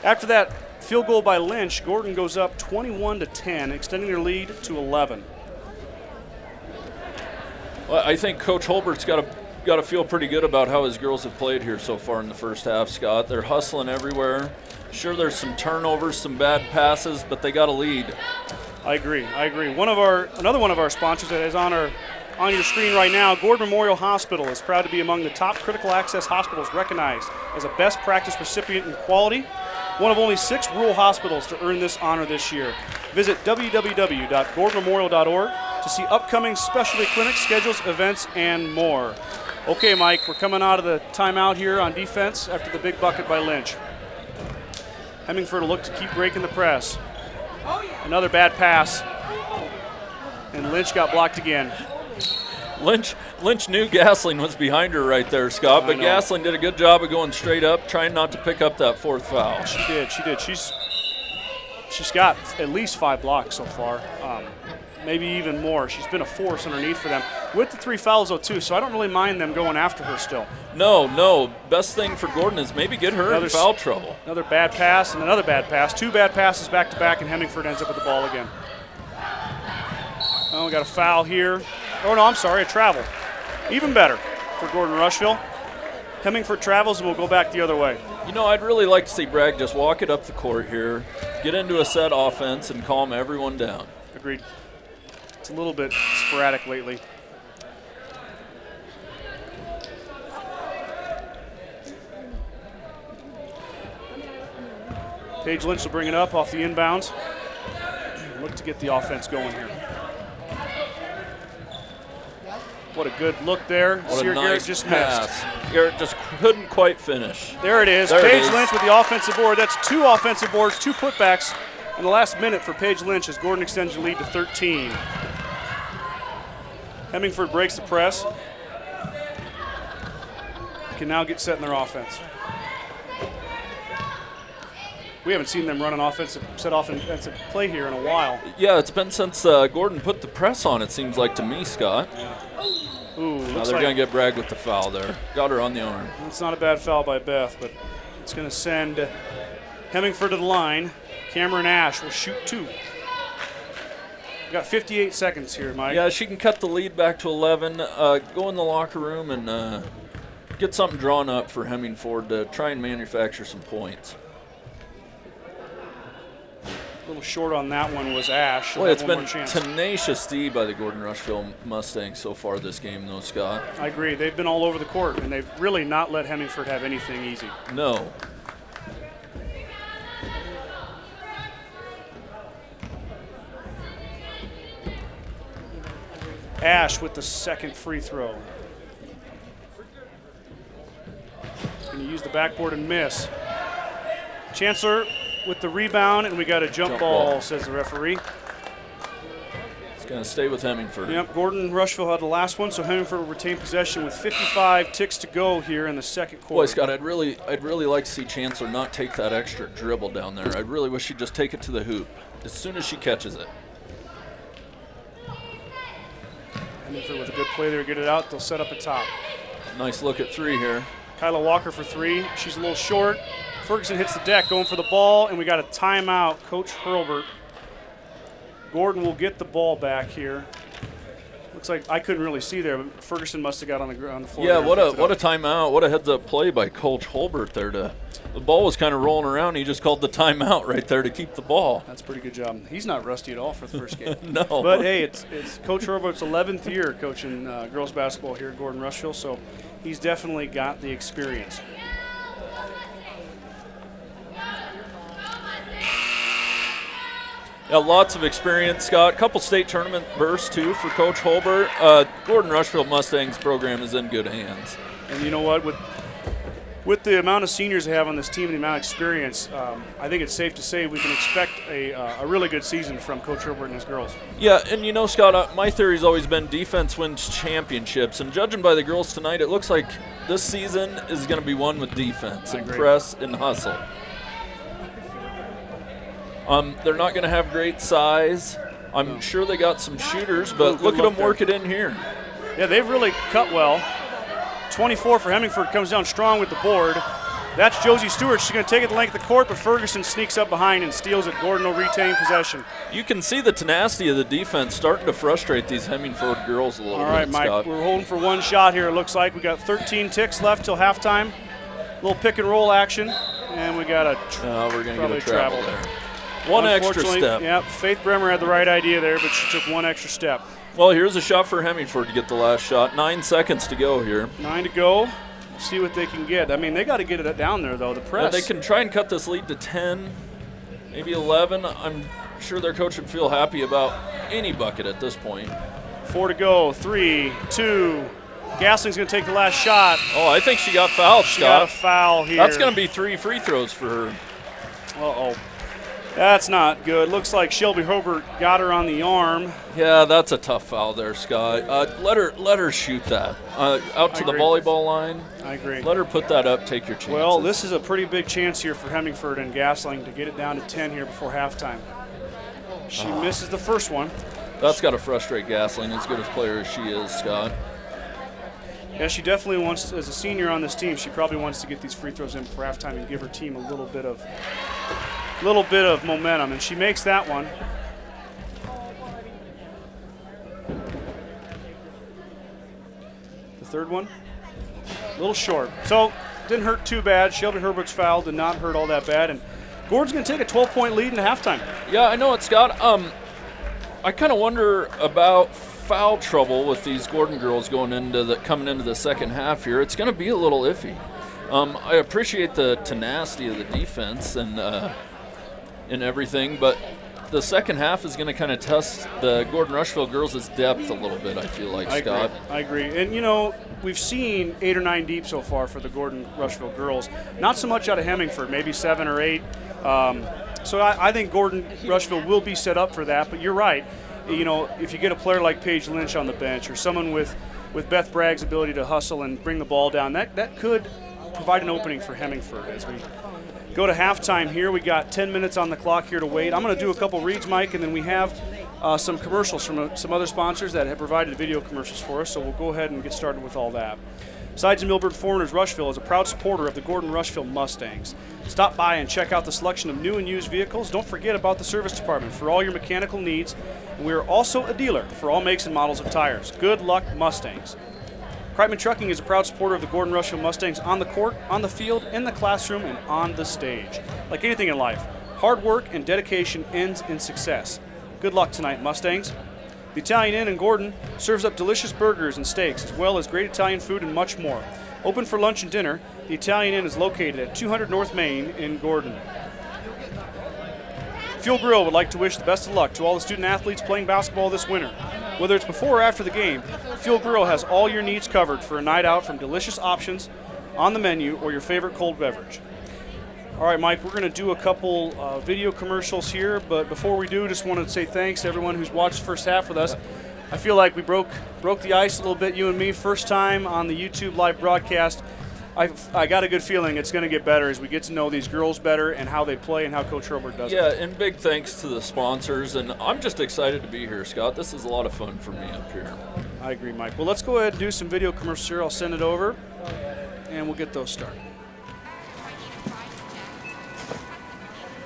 After that field goal by Lynch, Gordon goes up 21-10, extending their lead to 11. Well, I think Coach Holbert's got to feel pretty good about how his girls have played here so far in the first half, Scott. They're hustling everywhere. Sure, there's some turnovers, some bad passes, but they got a lead. I agree. Another one of our sponsors that is on your screen right now, Gordon Memorial Hospital, is proud to be among the top critical access hospitals recognized as a best practice recipient in quality. one of only 6 rural hospitals to earn this honor this year. Visit www.gordonmemorial.org to see upcoming specialty clinics, schedules, events, and more. Okay, Mike, we're coming out of the timeout here on defense after the big bucket by Lynch. Hemingford will look to keep breaking the press. Another bad pass. And Lynch got blocked again. Lynch knew Gasling was behind her right there, Scott, but Gasling did a good job of going straight up, trying not to pick up that 4th foul. She did. She's got at least 5 blocks so far, maybe even more. She's been a force underneath for them. With the 3 fouls, though, too, so I don't really mind them going after her still. No. Best thing for Gordon is maybe get her in foul trouble. Another bad pass and another bad pass. 2 bad passes back-to-back, and Hemingford ends up with the ball again. Oh, we got a foul here. Oh, no, I'm sorry, a travel. Even better for Gordon-Rushville. Hemingford travels, and we'll go back the other way. You know, I'd really like to see Bragg just walk it up the court here, get into a set offense, and calm everyone down. Agreed. It's a little bit sporadic lately. Paige Lynch will bring it up off the inbounds. Look to get the offense going here. What a good look there. What a nice Garrett just pass. missed. Garrett just couldn't quite finish. There it is. Paige Lynch with the offensive board. That's 2 offensive boards, 2 putbacks in the last minute for Paige Lynch as Gordon extends the lead to 13. Hemingford breaks the press. Can now get set in their offense. We haven't seen them run an offensive play here in a while. Yeah, it's been since Gordon put the press on, it seems like to me, Scott. Yeah. Ooh, now they're going to get Bragg with the foul there. Got her on the arm. It's not a bad foul by Beth, but it's going to send Hemingford to the line. Cameron Ash will shoot 2. We've got 58 seconds here, Mike. Yeah, she can cut the lead back to 11, go in the locker room and get something drawn up for Hemingford to try and manufacture some points. A little short on that one was Ash. Well, it's been tenacious D by the Gordon-Rushville Mustangs so far this game, though, Scott. I agree. They've been all over the court, and they've really not let Hemingford have anything easy. No. Ash with the 2nd free throw. Going to use the backboard and miss. Chancellor with the rebound, and we got a jump ball, says the referee. It's going to stay with Hemingford. Yep, Gordon-Rushville had the last one, so Hemingford will retain possession with 55 ticks to go here in the 2nd quarter. Boy, Scott, I'd really like to see Chancellor not take that extra dribble down there. I really wish she'd just take it to the hoop as soon as she catches it. Hemingford with a good play there, get it out. They'll set up a top. Nice look at 3 here. Kyla Walker for 3. She's a little short. Ferguson hits the deck, going for the ball, and we got a timeout. Coach Hurlbert. Gordon will get the ball back here. Looks like I couldn't really see there, but Ferguson must have got on the floor. Yeah, what a timeout. What a heads-up play by Coach Hurlbert there. The ball was kind of rolling around. He just called the timeout right there to keep the ball. That's a pretty good job. He's not rusty at all for the first game. No. But, hey, it's Coach Hurlbert's 11th year coaching girls basketball here at Gordon-Rushville, so he's definitely got the experience. Yeah, lots of experience, Scott. A couple state tournament bursts, too, for Coach Hurlbert. Gordon-Rushville Mustangs program is in good hands. And you know what? With the amount of seniors they have on this team and the amount of experience, I think it's safe to say we can expect a really good season from Coach Hurlbert and his girls. Yeah, and you know, Scott, my theory's always been defense wins championships. And judging by the girls tonight, it looks like this season is going to be won with defense and press and hustle. They're not going to have great size. I'm sure they got some shooters, but look at them work it in here. Yeah, they've really cut well. 24 for Hemingford comes down strong with the board. That's Josie Stewart. She's going to take it the length of the court, but Ferguson sneaks up behind and steals it. Gordon will retain possession. You can see the tenacity of the defense starting to frustrate these Hemingford girls a little bit. All right, Mike, we're holding for one shot here, it looks like. We got 13 ticks left till halftime. A little pick and roll action, and we got we're going to get a travel there. One extra step. Yep, Faith Bremer had the right idea there, but she took one extra step. Well, here's a shot for Hemingford to get the last shot. 9 seconds to go here. 9 to go. see what they can get. I mean, they got to get it down there, though. The press. Yeah, they can try and cut this lead to 10, maybe 11. I'm sure their coach would feel happy about any bucket at this point. 4 to go. 3, 2. Gasling's going to take the last shot. Oh, I think she got fouled, Scott. She got a foul here. That's going to be 3 free throws for her. Uh-oh. That's not good. Looks like Shelby Hobart got her on the arm. Yeah, that's a tough foul there, Scott. Let her shoot that out to the volleyball line. I agree. Let her put that up. Take your chances. Well, this is a pretty big chance here for Hemingford and Gasling to get it down to 10 here before halftime. She misses the first one. That's got to frustrate Gasling, as good a player as she is, Scott. Yeah, she definitely wants, as a senior on this team, she probably wants to get these free throws in before halftime and give her team a little bit of momentum, and she makes that one. The third one, a little short. So, didn't hurt too bad. Shelby Herbert's foul did not hurt all that bad, and Gordon's going to take a 12-point lead in halftime. Yeah, I know it, Scott. I kind of wonder about foul trouble with these Gordon girls coming into the second half here. It's going to be a little iffy. I appreciate the tenacity of the defense and everything, but the second half is going to kind of test the Gordon-Rushville girls' depth a little bit, I feel like, Scott. I agree. And, you know, we've seen 8 or 9 deep so far for the Gordon-Rushville girls. Not so much out of Hemmingford, maybe 7 or 8. So I think Gordon-Rushville will be set up for that, but you're right. You know, if you get a player like Paige Lynch on the bench or someone with Beth Bragg's ability to hustle and bring the ball down, that could provide an opening for Hemmingford as we go to halftime here. We got 10 minutes on the clock here to wait. I'm going to do a couple reads, Mike, and then we have some commercials from some other sponsors that have provided video commercials for us, so we'll go ahead and get started with all that. Sides and Millburn Foreigners Rushville is a proud supporter of the Gordon-Rushville Mustangs. Stop by and check out the selection of new and used vehicles. Don't forget about the service department for all your mechanical needs. And we are also a dealer for all makes and models of tires. Good luck, Mustangs. Kreitman Trucking is a proud supporter of the Gordon-Rushville Mustangs on the court, on the field, in the classroom, and on the stage. Like anything in life, hard work and dedication ends in success. Good luck tonight, Mustangs. The Italian Inn in Gordon serves up delicious burgers and steaks, as well as great Italian food and much more. Open for lunch and dinner, the Italian Inn is located at 200 North Main in Gordon. Fuel Grill would like to wish the best of luck to all the student athletes playing basketball this winter. Whether it's before or after the game, Fuel Grill has all your needs covered for a night out, from delicious options on the menu or your favorite cold beverage. All right, Mike, we're going to do a couple video commercials here, but before we do, just want to say thanks to everyone who's watched the first half with us. I feel like we broke the ice a little bit, you and me, first time on the YouTube live broadcast. I got a good feeling it's going to get better as we get to know these girls better and how they play and how Coach Herbert does it. Yeah, and big thanks to the sponsors, and I'm just excited to be here, Scott. This is a lot of fun for me up here. I agree, Mike. Well, let's go ahead and do some video commercials here. I'll send it over, and we'll get those started.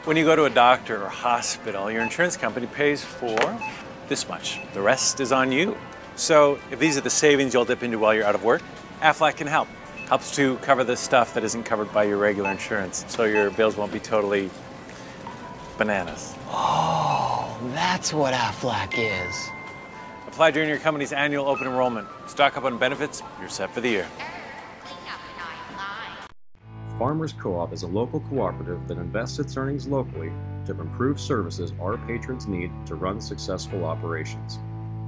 When you go to a doctor or hospital, your insurance company pays for this much. The rest is on you. So if these are the savings you'll dip into while you're out of work, Aflac can help. Helps to cover the stuff that isn't covered by your regular insurance, so your bills won't be totally bananas. Oh, that's what Aflac is. Apply during your company's annual open enrollment. Stock up on benefits, you're set for the year. Farmers Co-op is a local cooperative that invests its earnings locally to improve services our patrons need to run successful operations.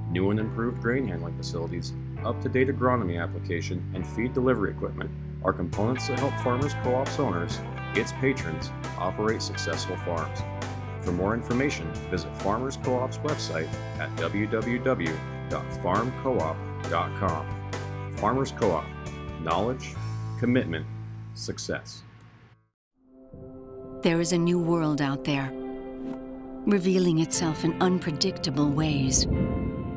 New and improved grain handling facilities, up-to-date agronomy application, and feed delivery equipment are components that help Farmers Co-op's owners, its patrons, operate successful farms. For more information, visit Farmers Co-op's website at www.farmcoop.com. Farmers Co-op. Knowledge, commitment, success. There is a new world out there, revealing itself in unpredictable ways.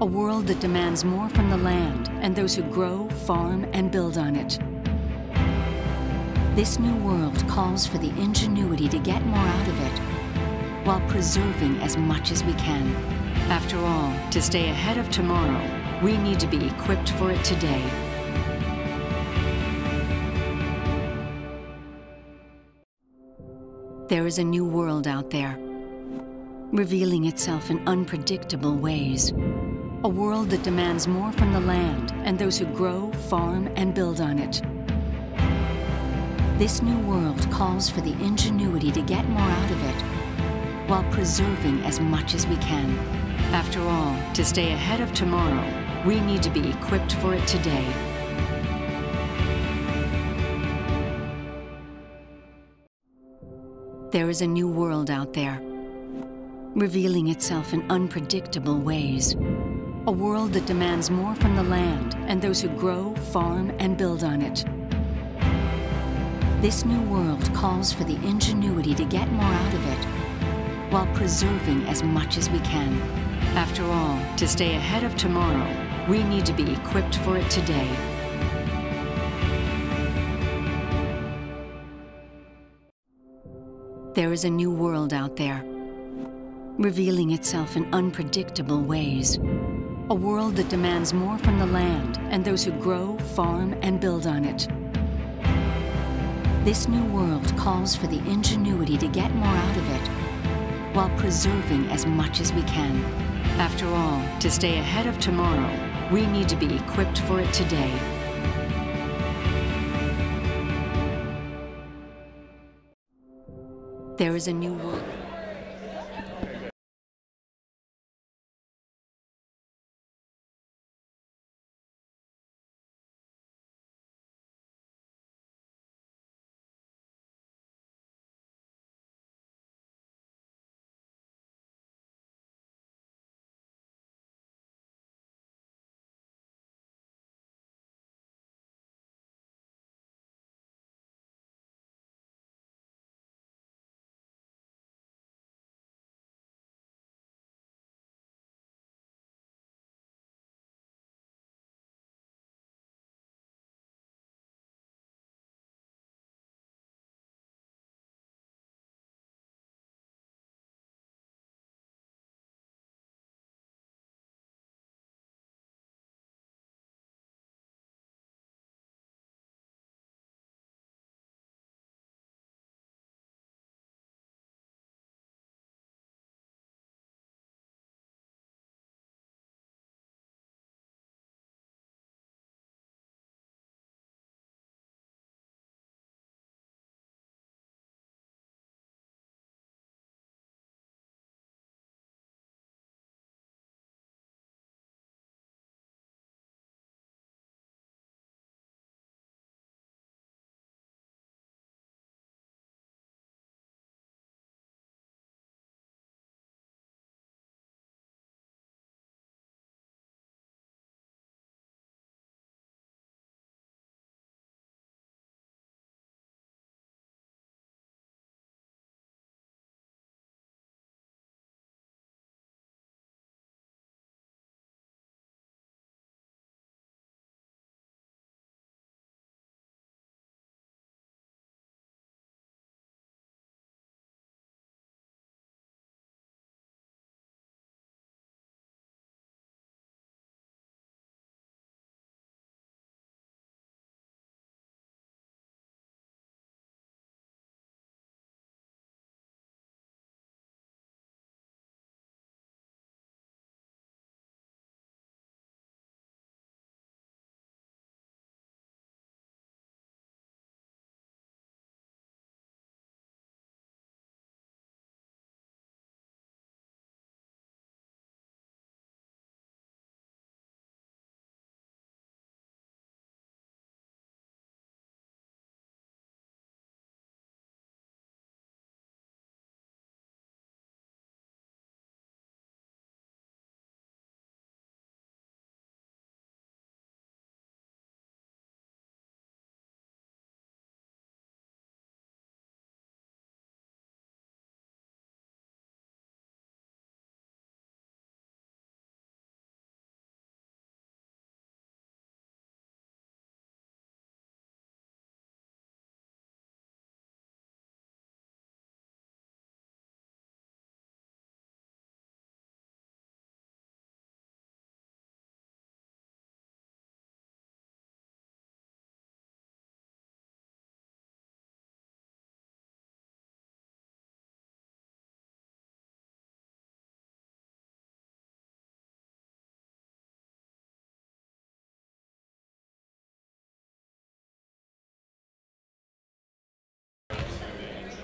A world that demands more from the land and those who grow, farm, and build on it. This new world calls for the ingenuity to get more out of it, while preserving as much as we can. After all, to stay ahead of tomorrow, we need to be equipped for it today. There is a new world out there, revealing itself in unpredictable ways. A world that demands more from the land and those who grow, farm, and build on it. This new world calls for the ingenuity to get more out of it, while preserving as much as we can. After all, to stay ahead of tomorrow, we need to be equipped for it today. There is a new world out there, revealing itself in unpredictable ways. A world that demands more from the land and those who grow, farm, and build on it. This new world calls for the ingenuity to get more out of it, while preserving as much as we can. After all, to stay ahead of tomorrow, we need to be equipped for it today. There is a new world out there, revealing itself in unpredictable ways. A world that demands more from the land and those who grow, farm, and build on it. This new world calls for the ingenuity to get more out of it, while preserving as much as we can. After all, to stay ahead of tomorrow, we need to be equipped for it today. There is a new world.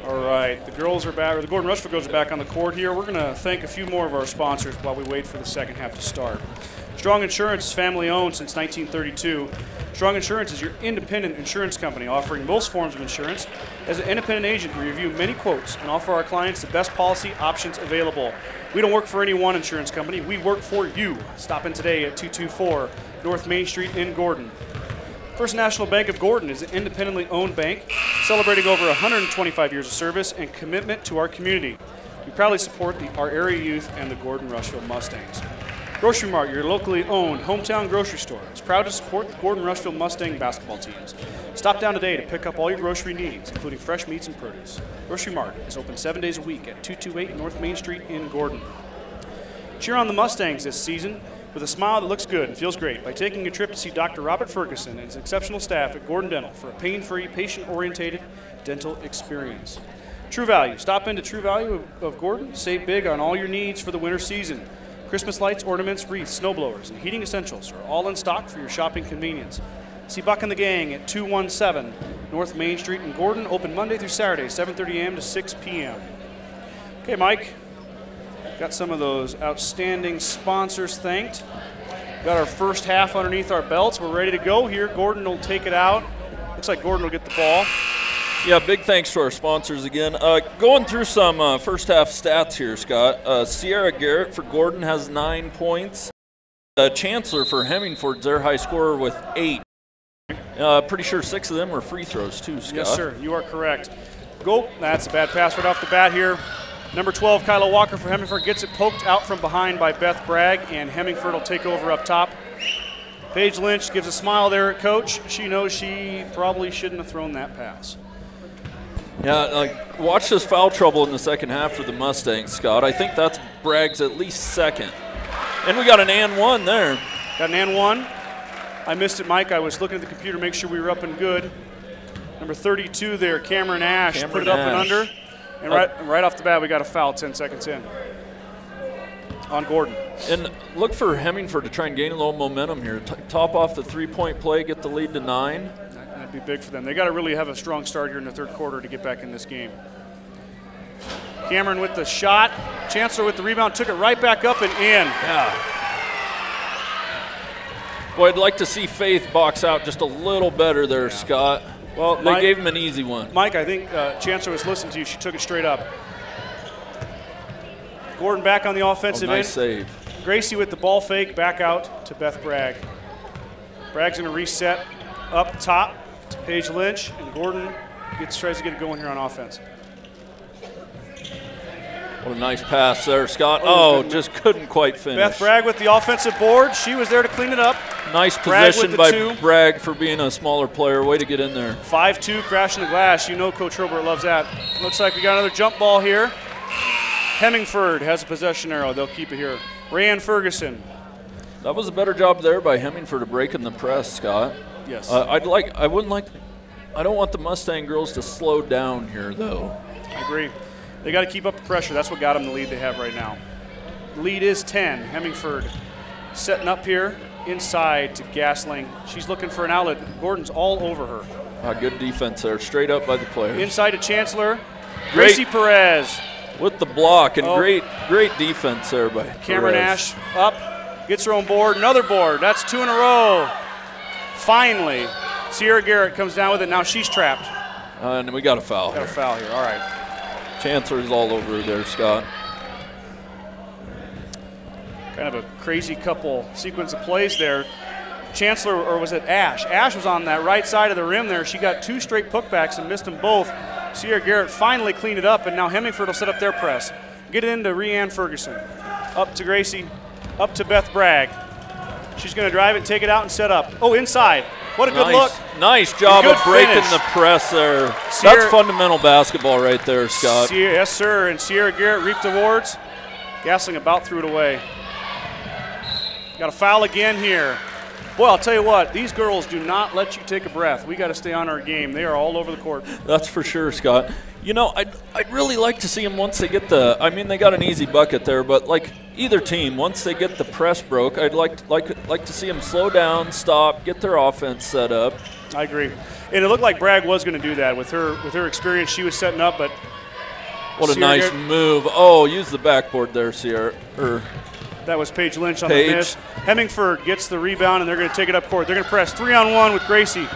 All right, the girls are back, or the Gordon-Rushville girls are back on the court here. We're going to thank a few more of our sponsors while we wait for the second half to start. Strong Insurance is family owned since 1932. Strong Insurance is your independent insurance company offering most forms of insurance. As an independent agent, we review many quotes and offer our clients the best policy options available. We don't work for any one insurance company. We work for you. Stop in today at 224 North Main Street in Gordon. First National Bank of Gordon is an independently owned bank celebrating over 125 years of service and commitment to our community. We proudly support our area youth and the Gordon-Rushville Mustangs. Grocery Mart, your locally owned hometown grocery store, is proud to support the Gordon-Rushville Mustang basketball teams. Stop down today to pick up all your grocery needs, including fresh meats and produce. Grocery Mart is open 7 days a week at 228 North Main Street in Gordon. Cheer on the Mustangs this season with a smile that looks good and feels great by taking a trip to see Dr. Robert Ferguson and his exceptional staff at Gordon Dental for a pain-free, patient-oriented dental experience. True Value. Stop into True Value of Gordon. Save big on all your needs for the winter season. Christmas lights, ornaments, wreaths, snowblowers, and heating essentials are all in stock for your shopping convenience. See Buck and the Gang at 217 North Main Street in Gordon. Open Monday through Saturday, 7:30 a.m. to 6 p.m. Okay, Mike. Got some of those outstanding sponsors thanked. Got our first half underneath our belts. We're ready to go here. Gordon will take it out. Looks like Gordon will get the ball. Yeah, big thanks to our sponsors again. Going through some first half stats here, Scott. Sierra Garrett for Gordon has 9 points. Chancellor for Hemmingford's their high scorer with 8. Pretty sure 6 of them were free throws too, Scott. Yes, sir. You are correct. Go. That's a bad pass right off the bat here. Number 12, Kyla Walker for Hemmingford gets it poked out from behind by Beth Bragg, and Hemmingford will take over up top. Paige Lynch gives a smile there at Coach. She knows she probably shouldn't have thrown that pass. Yeah, watch this foul trouble in the second half for the Mustangs, Scott. I think that's Bragg's at least second. And we got an and one there. Got an and one. I missed it, Mike. I was looking at the computer to make sure we were up and good. Number 32 there, Cameron Ash, put it up and under. And right off the bat, we got a foul 10 seconds in on Gordon. And look for Hemmingford to try and gain a little momentum here. Top off the three-point play, get the lead to 9. That'd be big for them. They got to really have a strong start here in the third quarter to get back in this game. Cameron with the shot. Chancellor with the rebound, took it right back up and in. Yeah. Boy, I'd like to see Faith box out just a little better there, Scott. Well, they gave him an easy one. Mike, I think Chancellor was listening to you. She took it straight up. Gordon back on the offensive end. Nice save. Gracie with the ball fake, back out to Beth Bragg. Bragg's going to reset up top to Paige Lynch, and Gordon tries to get it going here on offense. What a nice pass there, Scott. Oh, just couldn't quite finish. Beth Bragg with the offensive board. She was there to clean it up. Nice position by Bragg for being a smaller player. Way to get in there. 5-2, crashing the glass. You know Coach Robert loves that. Looks like we got another jump ball here. Hemmingford has a possession arrow. They'll keep it here. Rayanne Ferguson. That was a better job there by Hemmingford of breaking the press, Scott. Yes. I don't want the Mustang girls to slow down here, though. I agree. They got to keep up the pressure. That's what got them the lead they have right now. Lead is 10. Hemmingford setting up here inside to Gasling. She's looking for an outlet. Gordon's all over her. Good defense there, straight up by the players. Inside to Chancellor. Gracie Perez. With the block, and great defense there by Cameron Perez. Ash up, gets her own board, another board. That's 2 in a row. Finally, Sierra Garrett comes down with it. Now she's trapped. And we got a foul. Got a foul here, all right. Chancellor's all over there, Scott. Kind of a crazy couple sequence of plays there. Chancellor, or was it Ash? Ash was on that right side of the rim there. She got 2 straight putbacks and missed them both. Sierra Garrett finally cleaned it up, and now Hemmingford will set up their press. Get it into Rayanne Ferguson. Up to Gracie, up to Beth Bragg. She's going to drive it, take it out, and set up. Oh, inside. What a good look. Nice job of breaking the press there. That's fundamental basketball right there, Scott. Yes, sir, and Sierra Garrett reaped awards. Gasling about threw it away. Got a foul again here. Boy, I'll tell you what, these girls do not let you take a breath. We got to stay on our game. They are all over the court. That's for sure, Scott. You know, I'd really like to see them once they get they got an easy bucket there, but either team, once they get the press broke, I'd like to see them slow down, stop, get their offense set up. I agree. And it looked like Bragg was going to do that with her experience. She was setting up, but what a nice move. Oh, use the backboard there, Sierra. That was Paige Lynch on the miss. Hemingford gets the rebound, and they're going to take it up court. They're going to press 3-on-1 with Gracie.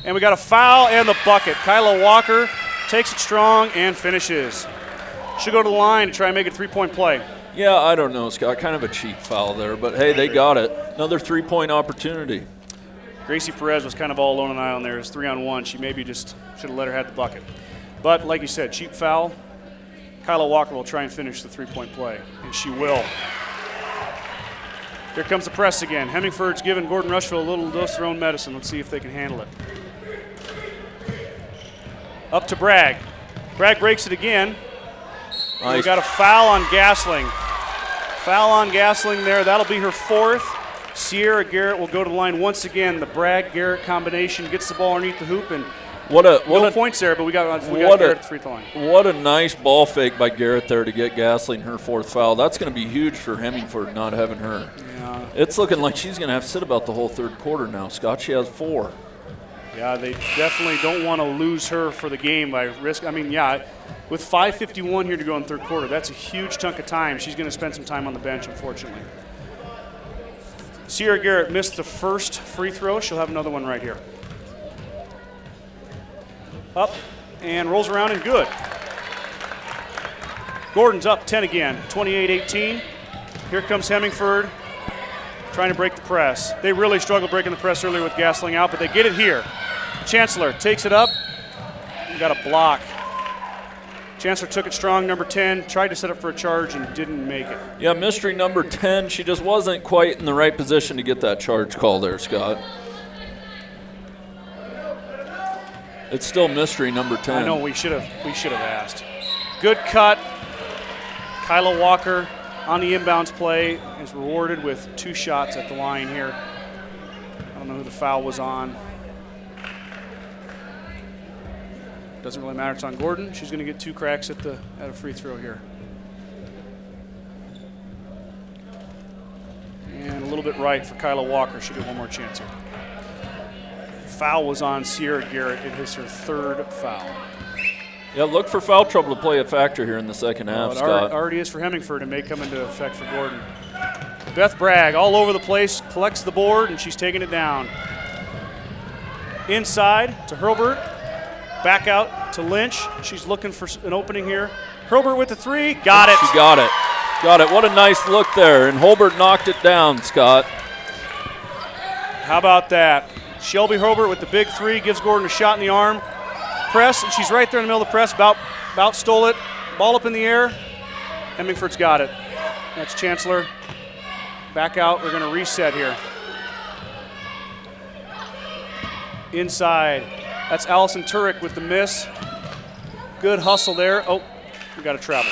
And we got a foul and the bucket. Kyla Walker takes it strong and finishes. She'll go to the line to try and make it a 3-point play. Yeah, I don't know, Scott. Kind of a cheap foul there, but hey, they got it. Another 3-point opportunity. Gracie Perez was kind of all alone on the island there. It was 3-on-1. She maybe just should have let her have the bucket. But like you said, cheap foul. Kyla Walker will try and finish the 3-point play, and she will. Here comes the press again. Hemingford's giving Gordon-Rushville a little dose of their own medicine. Let's see if they can handle it. Up to Bragg. Bragg breaks it again. Nice. We got a foul on Gasling. Foul on Gasling there. That'll be her 4th. Sierra Garrett will go to the line once again. The Bragg-Garrett combination gets the ball underneath the hoop, and no points there, but we got Garrett at the free throw line. What a nice ball fake by Garrett there to get Gasling her 4th foul. That's going to be huge for Hemingford not having her. Yeah. It's looking like she's going to have to sit about the whole 3rd quarter now, Scott. She has 4. Yeah, they definitely don't want to lose her for the game by risk. I mean, yeah, with 5:51 here to go in the 3rd quarter, that's a huge chunk of time. She's going to spend some time on the bench, unfortunately. Sierra Garrett missed the 1st free throw. She'll have another one right here. Up and rolls around and good. Gordon's up 10 again, 28-18. Here comes Hemingford trying to break the press. They really struggled breaking the press earlier with Gasling out, but they get it here. Chancellor takes it up. Got a block. Chancellor took it strong, number 10, tried to set up for a charge and didn't make it. Yeah, mystery number 10, she just wasn't quite in the right position to get that charge call there, Scott. It's still mystery number 10. I know, we should have asked. Good cut. Kyla Walker on the inbounds play is rewarded with 2 shots at the line here. I don't know who the foul was on. Doesn't really matter. It's on Gordon. She's going to get 2 cracks at a free throw here. And a little bit right for Kyla Walker. She'll get one more chance here. Foul was on Sierra Garrett. It is her 3rd foul. Yeah, look for foul trouble to play a factor here in the second half, Scott. It already is for Hemingford and may come into effect for Gordon. Beth Bragg all over the place, collects the board, and she's taking it down. Inside to Hurlbert. Back out to Lynch. She's looking for an opening here. Hurlbert with the 3. Got it. She got it. Got it. What a nice look there. And Hurlbert knocked it down, Scott. How about that? Shelby Hurlbert with the big 3 gives Gordon a shot in the arm. Press, and she's right there in the middle of the press. About stole it. Ball up in the air. Hemingford's got it. That's Chancellor. Back out. We're going to reset here. Inside. That's Allison Turek with the miss. Good hustle there. Oh, we got a travel.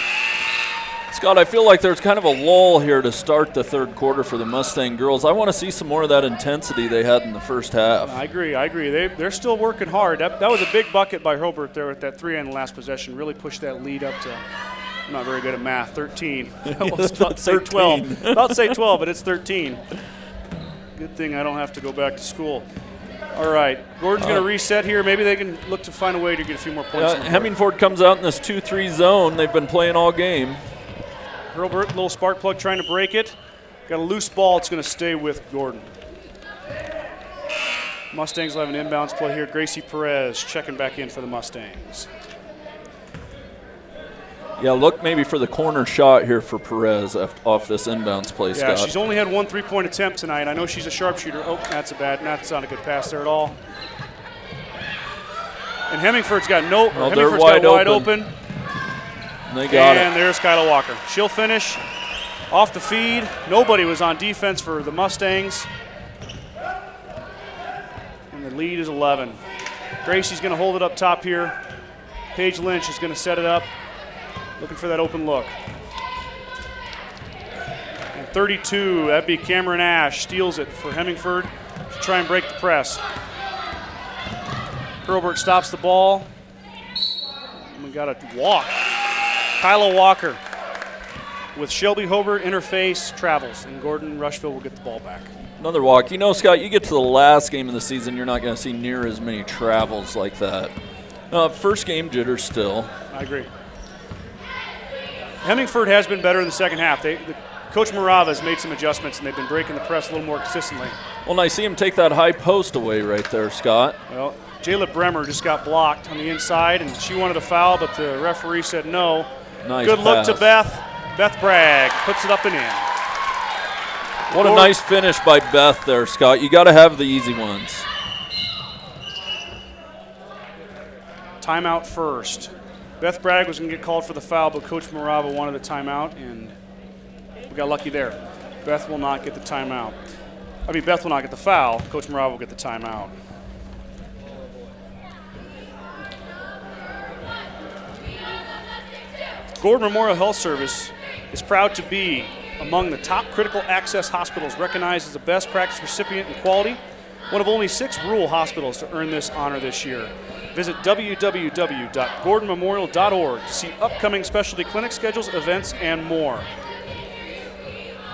Scott, I feel like there's kind of a lull here to start the 3rd quarter for the Mustang girls. I want to see some more of that intensity they had in the first half. I agree. They're still working hard. That was a big bucket by Hurlbert there with that 3 on the last possession. Really pushed that lead up to, I'm not very good at math, 13. I was about to say 12. About to say 12, but it's 13. Good thing I don't have to go back to school. All right, Gordon's going to reset here. Maybe they can look to find a way to get a few more points. Hemingford comes out in this 2-3 zone. They've been playing all game. Hurlbert, little spark plug trying to break it. Got a loose ball. It's going to stay with Gordon. Mustangs will have an inbounds play here. Gracie Perez checking back in for the Mustangs. Yeah, look maybe for the corner shot here for Perez off this inbounds play, Scott. Yeah, she's only had 1 3-point attempt tonight. I know she's a sharpshooter. Oh, that's not a good pass there at all. And Hemingford's got Hemingford's got wide open. And they got it. And there's Kyla Walker. She'll finish off the feed. Nobody was on defense for the Mustangs. And the lead is 11. Gracie's going to hold it up top here. Paige Lynch is going to set it up. Looking for that open look. And 32, that'd be Cameron Ash, steals it for Hemingford to try and break the press. Hurlbert stops the ball. And we got a walk. Kyla Walker with Shelby Hobart interface travels, and Gordon-Rushville will get the ball back. Another walk. You know, Scott, you get to the last game of the season, you're not going to see near as many travels like that. First game jitters still. I agree. Hemmingford has been better in the second half. Coach Morava has made some adjustments, and they've been breaking the press a little more consistently. Well, and I see him take that high post away right there, Scott. Well, Jayla Bremer just got blocked on the inside, and she wanted a foul, but the referee said no. Nice Good look pass. to Beth. Beth Bragg puts it up and in. What a nice finish by Beth there, Scott. You got to have the easy ones. Timeout first. Beth Bragg was going to get called for the foul, but Coach Morava wanted a timeout, and we got lucky there. Beth will not get the timeout. Beth will not get the foul. Coach Morava will get the timeout. Gordon Memorial Health Service is proud to be among the top critical access hospitals recognized as the best practice recipient in quality, one of only 6 rural hospitals to earn this honor this year. Visit www.gordonmemorial.org to see upcoming specialty clinic schedules, events, and more.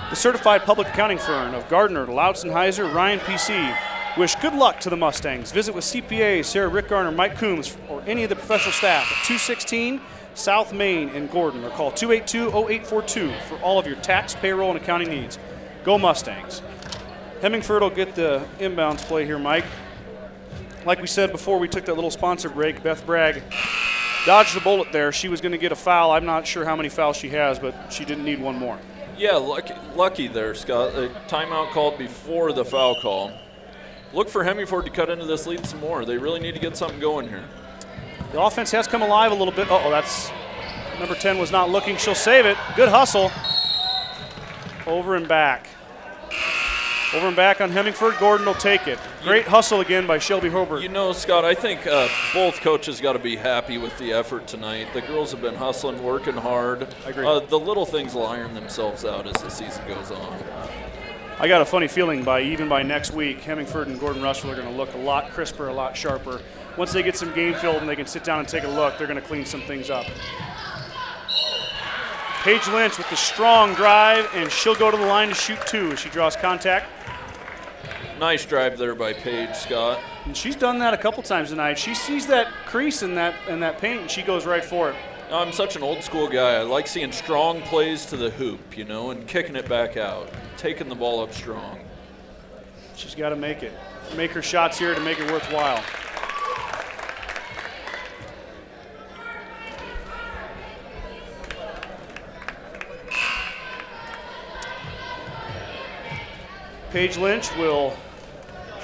The certified public accounting firm of Gardner, Loudson-Heiser, Ryan PC wish good luck to the Mustangs. Visit with CPAs Sarah Rick Garner, Mike Coombs, or any of the professional staff at 216 South Main in Gordon, or call 282-0842 for all of your tax, payroll, and accounting needs. Go Mustangs. Hemmingford will get the inbounds play here, Mike. Like we said before we took that little sponsor break, Beth Bragg dodged the bullet there. She was going to get a foul. I'm not sure how many fouls she has, but she didn't need one more. Yeah, lucky there, Scott. A timeout called before the foul call. Look for Hemingford to cut into this lead some more. They really need to get something going here. The offense has come alive a little bit. That's number 10 was not looking. She'll save it. Good hustle. Over and back. Over and back on Hemmingford. Gordon will take it. Great hustle again by Shelby Hobart. You know, Scott, I think both coaches got to be happy with the effort tonight. The girls have been hustling, working hard. I agree. The little things will iron themselves out as the season goes on. I got a funny feeling even by next week, Hemmingford and Gordon-Rushville are going to look a lot crisper, a lot sharper. Once they get some game film and they can sit down and take a look, they're going to clean some things up. Paige Lynch with the strong drive, and she'll go to the line to shoot 2 as she draws contact. Nice drive there by Paige, Scott. And she's done that a couple times tonight. She sees that crease in that paint, and she goes right for it. I'm such an old school guy. I like seeing strong plays to the hoop, you know, and kicking it back out, taking the ball up strong. She's got to make her shots here to make it worthwhile. Paige Lynch will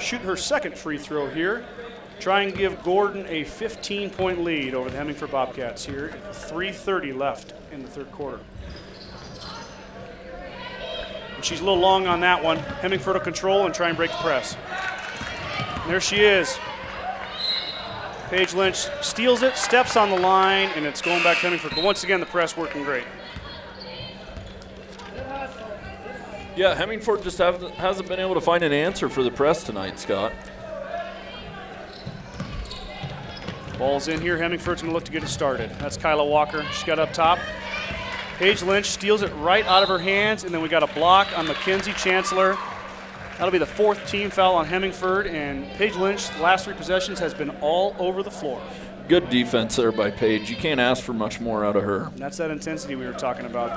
shoot her second free throw here. Try and give Gordon a 15-point lead over the Hemingford Bobcats here. 3:30 left in the third quarter. And she's a little long on that one. Hemingford will control and try and break the press. And there she is. Paige Lynch steals it, steps on the line, and it's going back to Hemingford. But once again, the press working great. Yeah, Hemmingford just hasn't been able to find an answer for the press tonight, Scott. Ball's in here. Hemmingford's going to look to get it started. That's Kyla Walker. She's got up top. Paige Lynch steals it right out of her hands, and then we got a block on Mackenzie Chancellor. That'll be the 4th team foul on Hemmingford, and Paige Lynch, the last 3 possessions, has been all over the floor. Good defense there by Paige. You can't ask for much more out of her. And that's that intensity we were talking about.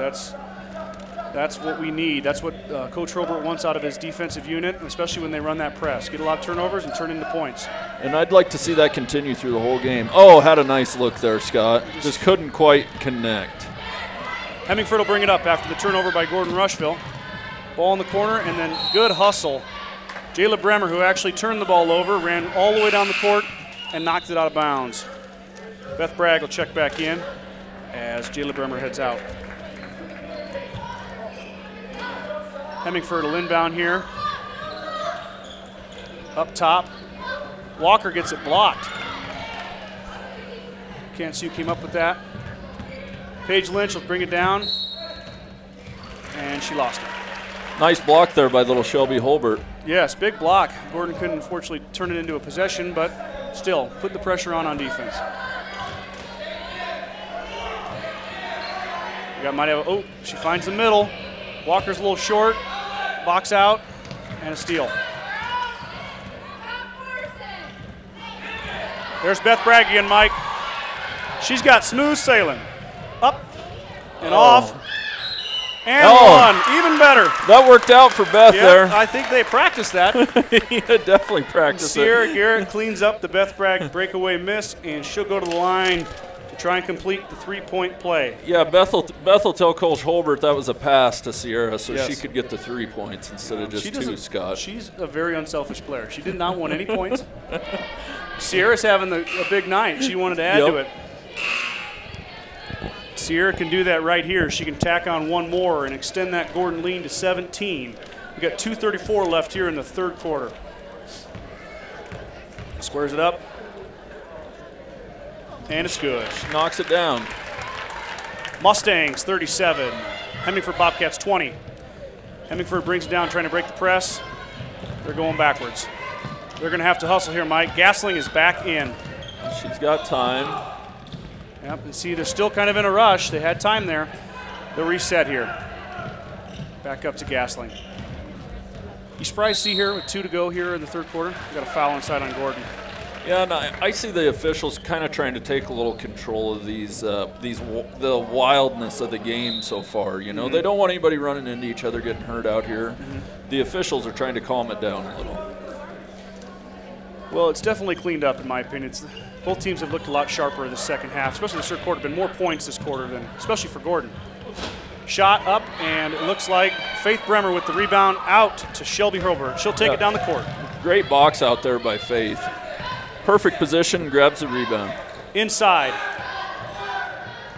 That's what we need. That's what Coach Hobart wants out of his defensive unit, especially when they run that press. Get a lot of turnovers and turn into points. And I'd like to see that continue through the whole game. Oh, had a nice look there, Scott. Just couldn't quite connect. Hemmingford will bring it up after the turnover by Gordon-Rushville. Ball in the corner, and then good hustle. Jayla Bremer, who actually turned the ball over, ran all the way down the court and knocked it out of bounds. Beth Bragg will check back in as Jayla Bremer heads out. Hemmingford will inbound here. Up top. Walker gets it blocked. Can't see who came up with that. Paige Lynch will bring it down. And she lost it. Nice block there by little Shelby Holbert. Yes, big block. Gordon couldn't unfortunately turn it into a possession, but still, put the pressure on defense. Might have, oh, she finds the middle. Walker's a little short. Box out, and a steal. There's Beth Bragg again, Mike. She's got smooth sailing. Up and off. And one, even better. That worked out for Beth there. I think they practiced that. Yeah, definitely practiced it. Sierra Garrett cleans up the Beth Bragg breakaway miss, and she'll go to the line to try and complete the three-point play. Yeah, Beth will tell Coach Holbert that was a pass to Sierra so Yes. she could get the 3 points instead of just 2, Scott. She's a very unselfish player. She did not want any points. Sierra's having a big night. She wanted to add to it. Sierra can do that right here. She can tack on one more and extend that Gordon lead to 17. We've got 2:34 left here in the third quarter. Squares it up. And it's good. She knocks it down. Mustangs 37. Hemingford Bobcats 20. Hemingford brings it down trying to break the press. They're going backwards. They're going to have to hustle here, Mike. Gasling is back in. She's got time. Yep, and see, they're still kind of in a rush. They had time there. They'll reset here. Back up to Gasling. You surprised to see here with 2 to go here in the third quarter? We got a foul inside on Gordon. Yeah, and I see the officials kind of trying to take a little control of the wildness of the game so far. You know, they don't want anybody running into each other, getting hurt out here. The officials are trying to calm it down a little. Well, it's definitely cleaned up in my opinion. Both teams have looked a lot sharper in the second half, especially the third quarter. Been more points this quarter than, especially for Gordon. Shot up, and it looks like Faith Bremer with the rebound out to Shelby Hurlburt. She'll take it down the court. Great box out there by Faith. Perfect position, grabs the rebound. Inside.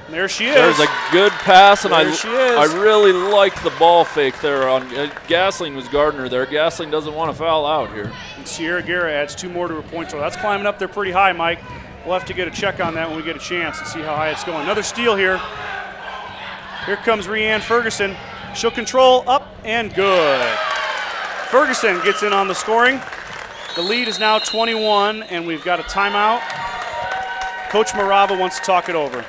There she is. There's a good pass, and There she is. I really like the ball fake there. On Gasling was Gardner there. Gasling doesn't want to foul out here. And Sierra Guerra adds 2 more to her point total. That's climbing up there pretty high, Mike. We'll have to get a check on that when we get a chance and see how high it's going. Another steal here. Here comes Rhiann Ferguson. She'll control up and good. Ferguson gets in on the scoring. The lead is now 21, and we've got a timeout. Coach Marava wants to talk it over.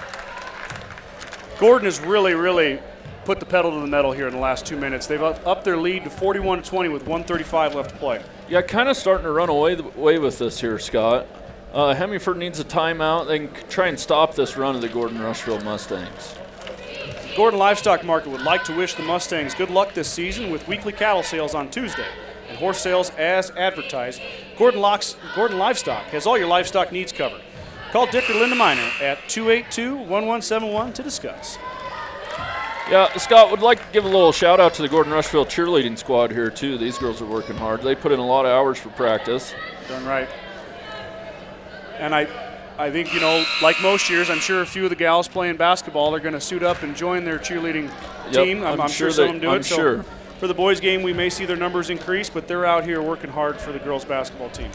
Gordon has really put the pedal to the metal here in the last 2 minutes. They've upped their lead to 41-20 with 1:35 left to play. Yeah, kind of starting to run away with this here, Scott. Hemingford needs a timeout. They can try and stop this run of the Gordon-Rushville Mustangs. Gordon Livestock Market would like to wish the Mustangs good luck this season with weekly cattle sales on Tuesday and horse sales as advertised. Gordon Livestock has all your livestock needs covered. Call Dick or Linda Miner at 282-1171 to discuss. Yeah, Scott, would like to give a little shout out to the Gordon-Rushville cheerleading squad here too. These girls are working hard. They put in a lot of hours for practice. Done right. And I think, you know, like most years, I'm sure a few of the gals playing basketball are going to suit up and join their cheerleading team. I'm sure some of them do it. Sure. For the boys' game, we may see their numbers increase, but they're out here working hard for the girls' basketball team.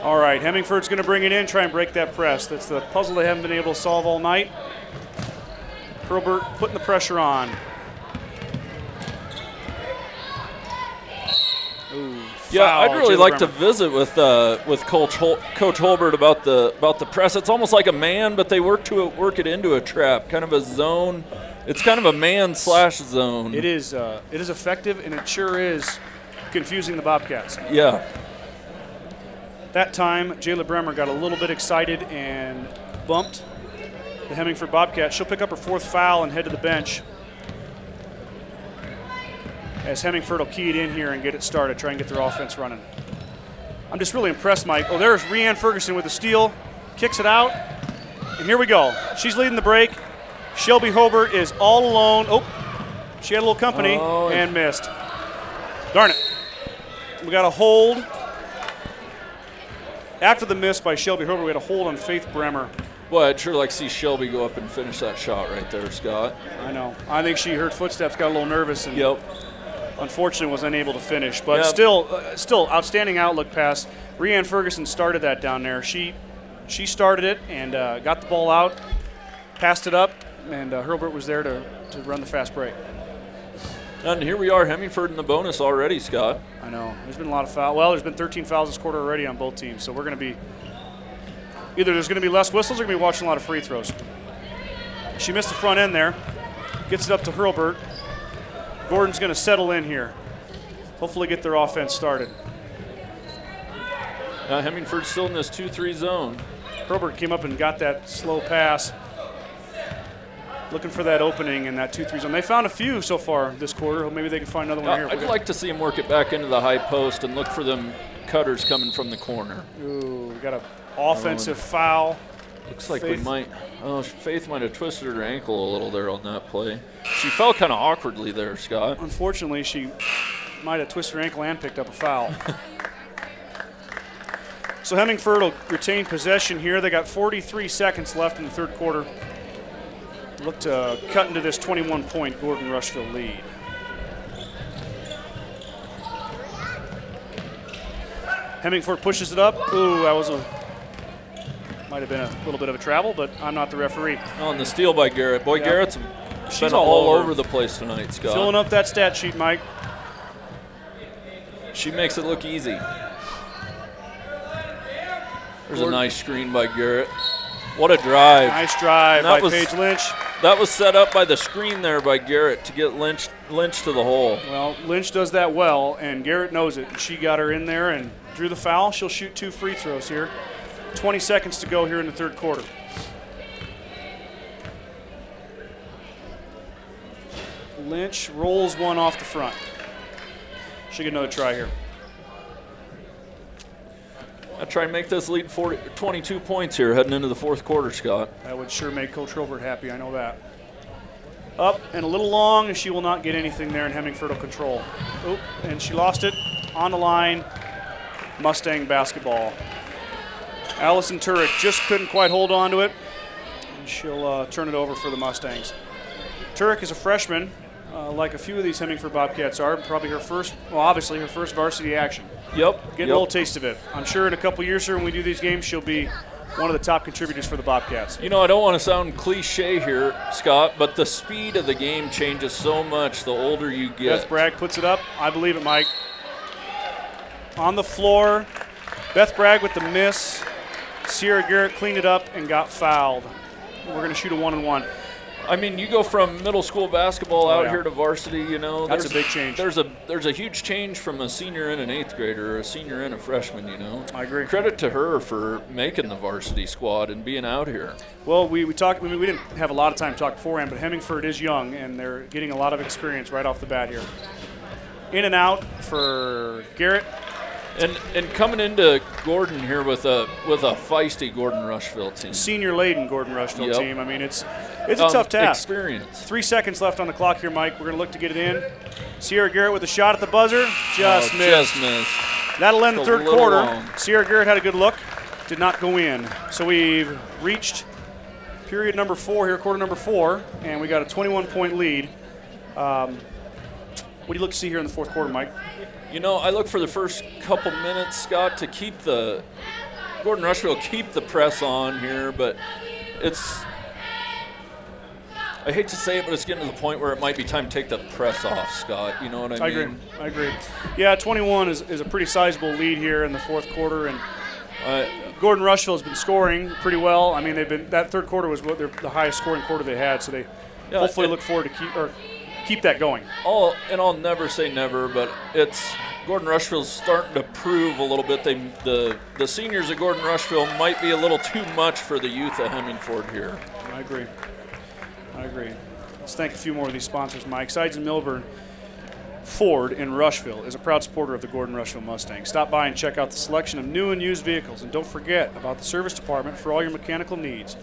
All right, Hemingford's going to bring it in, try and break that press. That's the puzzle they haven't been able to solve all night. Hurlburt putting the pressure on. Ooh, yeah, foul. I'd really Jayla like to Bremer. visit with Coach Holbert about the press. It's almost like a man, but they work it into a trap, kind of a zone. It's kind of a man/zone. It is effective, and it sure is confusing the Bobcats. Yeah. That time, Jayla Bremer got a little bit excited and bumped the Hemingford Bobcats. She'll pick up her 4th foul and head to the bench as Hemingford will key it in here and get it started, try and get their offense running. I'm just really impressed, Mike. Oh, there's Rhiann Ferguson with the steal, kicks it out, and here we go. She's leading the break. Shelby Hobart is all alone. Oh, she had a little company and missed. Darn it. We got a hold. After the miss by Shelby Hobart, we had a hold on Faith Bremer. Boy, I'd sure like to see Shelby go up and finish that shot right there, Scott. I know. I think she heard footsteps, got a little nervous, and unfortunately was unable to finish. But still outstanding outlook pass. Rhiann Ferguson started that down there. She started it and got the ball out, passed it up, and Hurlburt was there to run the fast break. And here we are, Hemingford in the bonus already, Scott. I know. There's been a lot of fouls. Well, there's been 13 fouls this quarter already on both teams. So we're going to be either there's going to be less whistles or we're going to be watching a lot of free throws. She missed the front end there. Gets it up to Hurlburt. Gordon's going to settle in here. Hopefully get their offense started. Hemmingford's still in this 2-3 zone. Hurlburt came up and got that slow pass. Looking for that opening in that 2-3 zone. They found a few so far this quarter. Maybe they can find another one here. I'd like to see them work it back into the high post and look for them cutters coming from the corner. Ooh, we got an offensive foul. Looks like we might. Oh, Faith might have twisted her ankle a little there on that play. She fell kind of awkwardly there, Scott. Unfortunately, she might have twisted her ankle and picked up a foul. So Hemmingford will retain possession here. They got 43 seconds left in the third quarter. Look to cut into this 21-point Gordon-Rushville lead. Hemingford pushes it up. Ooh, that was might have been a little bit of a travel, but I'm not the referee. Oh, and the steal by Garrett. Boy, Garrett's been all over the place tonight, Scott. Filling up that stat sheet, Mike. She makes it look easy. There's a nice screen by Garrett. What a drive. Nice drive by Paige Lynch. That was set up by the screen there by Garrett to get Lynch to the hole. Well, Lynch does that well, and Garrett knows it. She got her in there and drew the foul. She'll shoot 2 free throws here. 20 seconds to go here in the third quarter. Lynch rolls one off the front. She'll get another try here. I try and make this lead 22 points here heading into the fourth quarter, Scott. That would sure make Coach Hurlburt happy, I know that. Up and a little long, and she will not get anything there, and Hemmingford will control. Oop, and she lost it on the line. Mustang basketball. Allison Turek just couldn't quite hold on to it, and she'll turn it over for the Mustangs. Turek is a freshman, like a few of these Hemingford Bobcats are. Probably her first, well, obviously her first varsity action. Getting a little taste of it. I'm sure in a couple years here when we do these games, she'll be one of the top contributors for the Bobcats. You know, I don't want to sound cliche here, Scott, but the speed of the game changes so much the older you get. Beth Bragg puts it up. I believe it, Mike. On the floor, Beth Bragg with the miss. Sierra Garrett cleaned it up and got fouled. We're going to shoot a 1-and-1. I mean, you go from middle school basketball out here to varsity, you know. That's a big change. There's a huge change from a senior and an 8th grader or a senior and a freshman, you know. I agree. Credit to her for making the varsity squad and being out here. Well, we talked. I mean, we didn't have a lot of time to talk beforehand, but Hemmingford is young, and they're getting a lot of experience right off the bat here. In and out for Garrett. And coming into Gordon here with a feisty Gordon-Rushville team. Senior-laden Gordon-Rushville team. I mean, it's a tough task. Experience. 3 seconds left on the clock here, Mike. We're going to look to get it in. Sierra Garrett with a shot at the buzzer. Just missed. That'll end the third quarter. Long. Sierra Garrett had a good look. Did not go in. So we've reached period number 4 here, quarter number 4, and we got a 21-point lead. What do you look to see here in the fourth quarter, Mike? You know, I look for the first couple minutes, Scott, to keep the Gordon-Rushville keep the press on here, but I hate to say it, but it's getting to the point where it might be time to take the press off, Scott. You know what I mean? I agree. Yeah, 21 is a pretty sizable lead here in the fourth quarter, and Gordon-Rushville has been scoring pretty well. I mean, that third quarter was the highest scoring quarter they had, so they hopefully look forward to keep that going. I'll never say never, but Gordon-Rushville's starting to prove a little bit. The seniors at Gordon-Rushville might be a little too much for the youth at Hemmingford here. I agree. Let's thank a few more of these sponsors, Mike. Sides and Milburn Ford in Rushville is a proud supporter of the Gordon-Rushville Mustangs. Stop by and check out the selection of new and used vehicles, and don't forget about the service department for all your mechanical needs.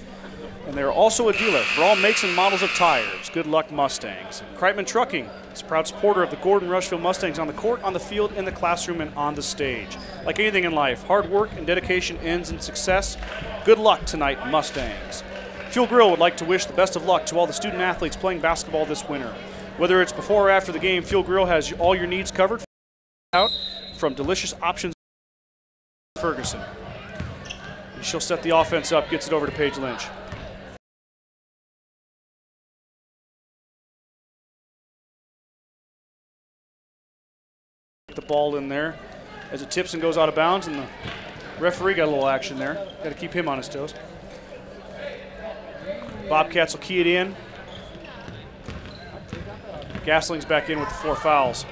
And they're also a dealer for all makes and models of tires. Good luck, Mustangs. And Kreitman Trucking is a proud supporter of the Gordon-Rushville Mustangs on the court, on the field, in the classroom, and on the stage. Like anything in life, hard work and dedication ends in success. Good luck tonight, Mustangs. Fuel Grill would like to wish the best of luck to all the student athletes playing basketball this winter. Whether it's before or after the game, Fuel Grill has all your needs covered out from delicious options. Ferguson. And she'll set the offense up, gets it over to Paige Lynch. The ball in there as it tips and goes out of bounds, and the referee got a little action there. Got to keep him on his toes. Bobcats will key it in. Gasling's back in with the 4 fouls.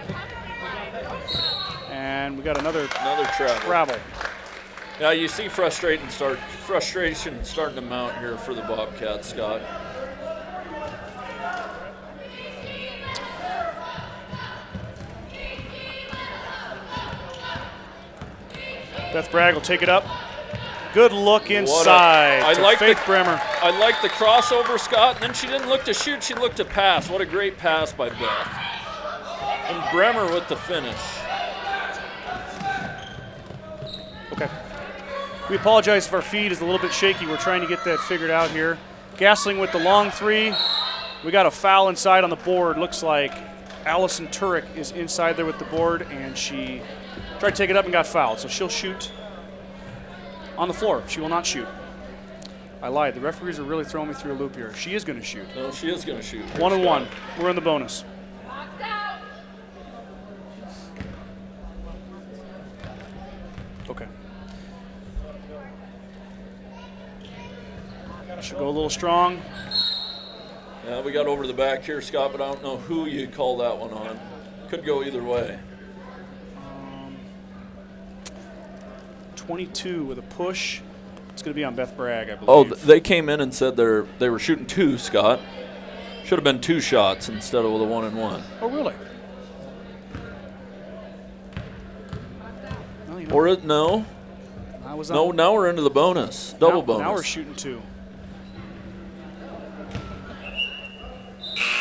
And we got another travel. Yeah, you see frustration starting to mount here for the Bobcats, Scott. Beth Bragg will take it up. Good look inside. I like Bremer. I like the crossover, Scott. And then she didn't look to shoot; she looked to pass. What a great pass by Beth. And Bremer with the finish. Okay. We apologize if our feed is a little bit shaky. We're trying to get that figured out here. Gasling with the long 3. We got a foul inside on the board. Looks like Allison Turek is inside there with the board, and she tried to take it up and got fouled. So she'll shoot on the floor. She will not shoot. I lied. The referees are really throwing me through a loop here. She is going to shoot. No, she is going to shoot. 1-1. We're in the bonus. Okay. She'll go a little strong. Yeah, we got over the back here, Scott, but I don't know who you call that one on. Could go either way. 22 with a push. It's going to be on Beth Bragg, I believe. Oh, they came in and said they were shooting 2, Scott. Should have been 2 shots instead of with a 1-and-1. Oh, really? Or no. No, now we're into the bonus. Double bonus. Now we're shooting 2.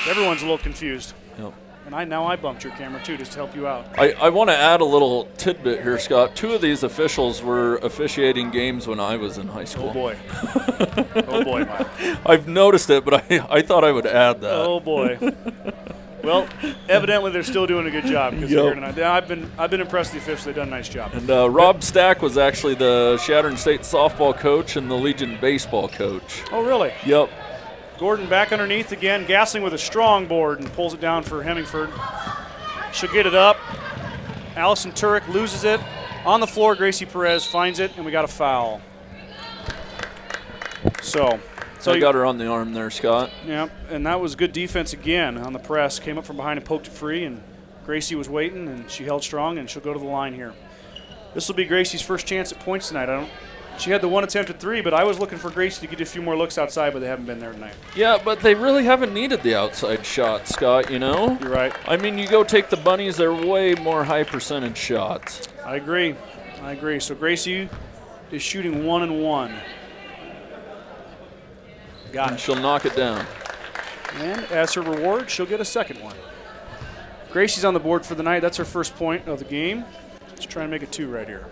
Everyone's a little confused. Yep. And now I bumped your camera too, just to help you out. I want to add a little tidbit here, Scott. 2 of these officials were officiating games when I was in high school. Oh boy. Oh boy, Mike. I've noticed it, but I thought I would add that. Oh boy. Well, evidently they're still doing a good job. Yep. Here tonight. I've been impressed with the officials. They've done a nice job. And Rob Stack was actually the Chadron State softball coach and the Legion baseball coach. Oh really? Yep. Gordon back underneath again. Gasling with a strong board and pulls it down for Hemingford. She'll get it up. Allison Turek loses it. On the floor, Gracie Perez finds it, and we got a foul. So I got her on the arm there, Scott. Yeah, and that was good defense again on the press. Came up from behind and poked it free, and Gracie was waiting, and she held strong, and she'll go to the line here. This will be Gracie's first chance at points tonight. She had the 1 attempt at 3, but I was looking for Gracie to get a few more looks outside, but they haven't been there tonight. Yeah, but they really haven't needed the outside shot, Scott, you know? You're right. I mean, you go take the bunnies, they're way more high percentage shots. I agree. So Gracie is shooting 1-and-1. Got it. She'll knock it down. And as her reward, she'll get a second one. Gracie's on the board for the night. That's her first point of the game. Let's try and make it 2 right here.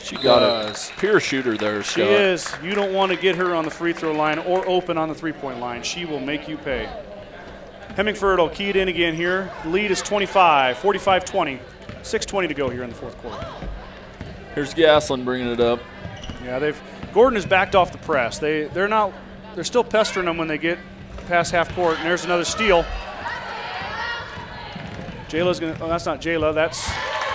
She got a pure shooter there, Scott. She is. You don't want to get her on the free throw line or open on the 3-point line. She will make you pay. Hemingford will key it in again here. The lead is 25, 45-20. 6:20 to go here in the 4th quarter. Here's Gaslin bringing it up. Yeah, Gordon has backed off the press. They're still pestering them when they get past half court. And there's another steal. Jayla's gonna. Oh, that's not Jayla. That's.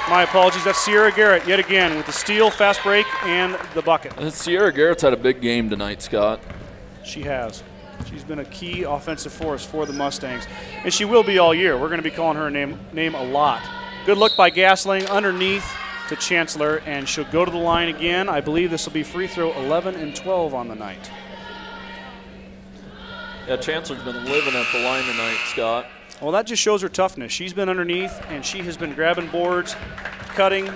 My apologies. That's Sierra Garrett yet again with the steal, fast break, and the bucket. Sierra Garrett's had a big game tonight, Scott. She has. She's been a key offensive force for the Mustangs, and she will be all year. We're going to be calling her name a lot. Good look by Gasling underneath to Chancellor, and she'll go to the line again. I believe this will be free throw 11 and 12 on the night. Yeah, Chancellor's been living at the line tonight, Scott. Well, that just shows her toughness. She's been underneath, and she has been grabbing boards, cutting,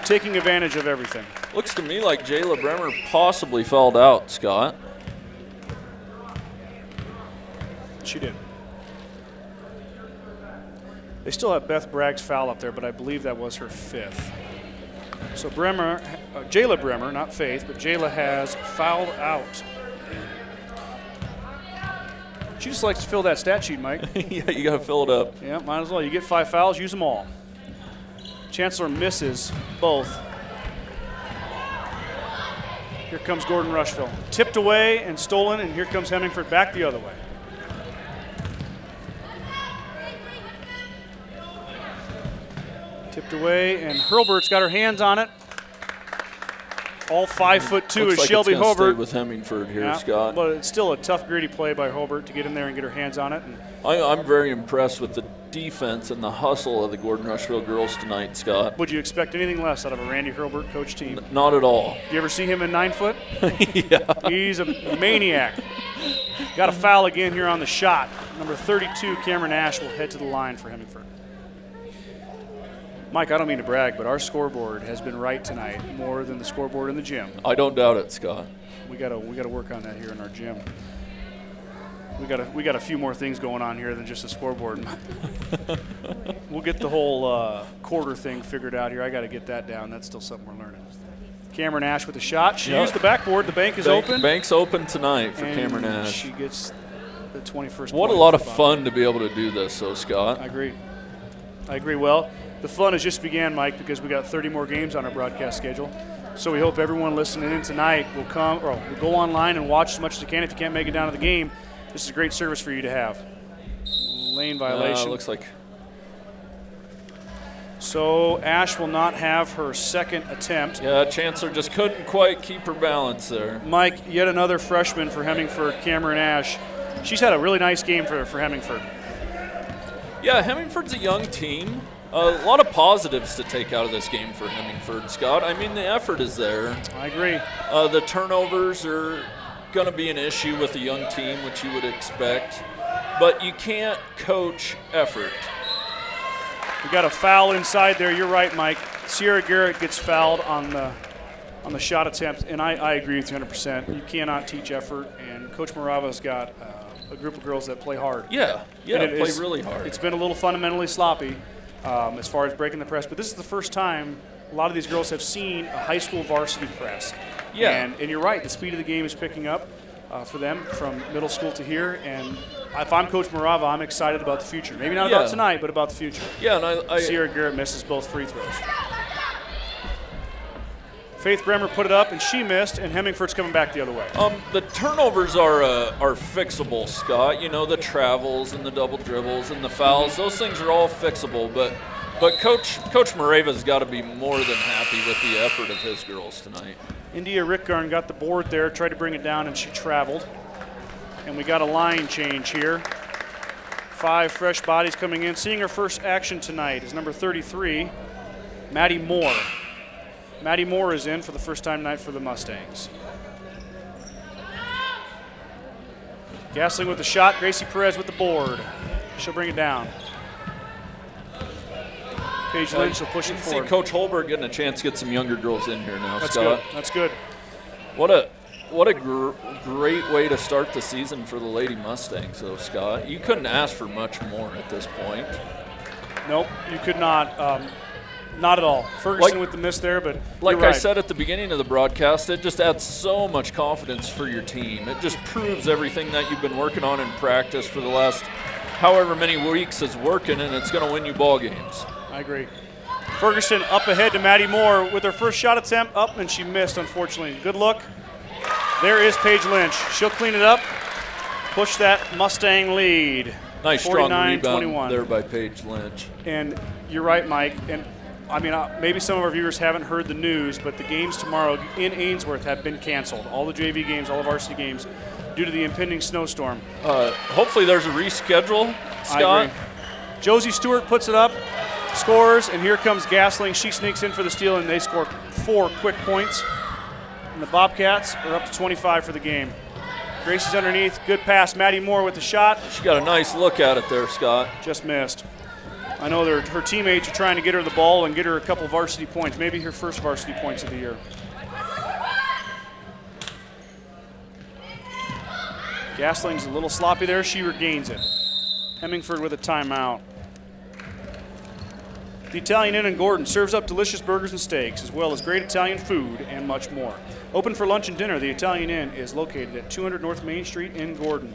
taking advantage of everything. Looks to me like Jayla Bremer possibly fouled out, Scott. She did. They still have Beth Bragg's foul up there, but I believe that was her 5th. So Jayla Bremer, not Faith, but Jayla has fouled out. She just likes to fill that stat sheet, Mike. Yeah, you got to fill it up. Yeah, might as well. You get 5 fouls, use them all. Chancellor misses both. Here comes Gordon-Rushville. Tipped away and stolen, and here comes Hemingford back the other way. Tipped away, and Hurlbert's got her hands on it. All 5'2" is like Shelby it's gonna Hobart. Stay with Hemingford here, Yeah, Scott. but it's still a tough, gritty play by Hobart to get in there and get her hands on it. And I'm very impressed with the defense and the hustle of the Gordon-Rushville girls tonight, Scott. would you expect anything less out of a Randy Hurlburt coach team? Not at all. You ever see him in 9 foot? Yeah. He's a maniac. Got a foul again here on the shot. Number 32, Cameron Ash, will head to the line for Hemingford. Mike, I don't mean to brag, but our scoreboard has been right tonight more than the scoreboard in the gym. I don't doubt it, Scott. We gotta work on that here in our gym. We got a few more things going on here than just a scoreboard. We'll get the whole quarter thing figured out here. I got to get that down. That's still something we're learning. Cameron Ash with a shot. She used the backboard. The bank is open. Bank's open tonight for and Cameron Ash. She gets the 21st. What a lot of fun to be able to do this, though, Scott. I agree. Well, the fun has just began, Mike, because we got 30 more games on our broadcast schedule. So we hope everyone listening in tonight will come or will go online and watch as much as you can. If you can't make it down to the game, this is a great service for you to have. Lane violation. Looks like. So Ash will not have her second attempt. Yeah, Chancellor just couldn't quite keep her balance there. Mike, yet another freshman for Hemingford, Cameron Ash. She's had a really nice game for Hemingford. Yeah, Hemingford's a young team. A lot of positives to take out of this game for Hemingford, Scott. I mean, the effort is there. I agree. The turnovers are going to be an issue with a young team, which you would expect. But you can't coach effort. We got a foul inside there. You're right, Mike. Sierra Garrett gets fouled on the shot attempt, and I agree with you 100%. You cannot teach effort, and Coach Morava's got a group of girls that play hard. Yeah, play really hard. It's been a little fundamentally sloppy as far as breaking the press, but this is the first time a lot of these girls have seen a high school varsity press. Yeah. And you're right, the speed of the game is picking up for them from middle school to here, and if I'm Coach Morava, I'm excited about the future. Maybe not about tonight, but about the future. Yeah, and Sierra Garrett misses both free throws. Faith Bremer put it up, and she missed, and Hemingford's coming back the other way. The turnovers are fixable, Scott. You know, the travels and the double dribbles and the fouls, those things are all fixable. But Coach Morava's got to be more than happy with the effort of his girls tonight. India Rickgarn got the board there, tried to bring it down, and she traveled. And we got a line change here. 5 fresh bodies coming in. Seeing her first action tonight is number 33, Maddie Moore. Maddie Moore is in for the first time tonight for the Mustangs. Gasling with the shot. Gracie Perez with the board. She'll bring it down. Paige Lynch will push it forward. See Coach Holberg getting a chance to get some younger girls in here now, That's Scott. good. That's good. What a great way to start the season for the Lady Mustangs, though, Scott. You couldn't ask for much more at this point. Nope, you could not. Not at all. Ferguson with the miss there, but like you're right. I said at the beginning of the broadcast, it just adds so much confidence for your team. It just proves everything that you've been working on in practice for the last however many weeks is working, and it's going to win you ball games. I agree. Ferguson up ahead to Maddie Moore with her first shot attempt up, and she missed, unfortunately. Good look. There is Paige Lynch. She'll clean it up, push that Mustang lead. Nice strong 49-21. rebound there by Paige Lynch. And you're right, Mike. And I mean, maybe some of our viewers haven't heard the news, but the games tomorrow in Ainsworth have been canceled. All the JV games, all the varsity games, due to the impending snowstorm. Hopefully there's a reschedule, Scott. I agree. Josie Stewart puts it up, scores, and here comes Gasling. She sneaks in for the steal, and they score 4 quick points. And the Bobcats are up to 25 for the game. Gracie's underneath. Good pass. Maddie Moore with the shot. She got a nice look at it there, Scott. Just missed. I know her teammates are trying to get her the ball and get her a couple varsity points, maybe her first varsity points of the year. Gasling's a little sloppy there. She regains it. Hemingford with a timeout. The Italian Inn in Gordon serves up delicious burgers and steaks, as well as great Italian food and much more. Open for lunch and dinner, the Italian Inn is located at 200 North Main Street in Gordon.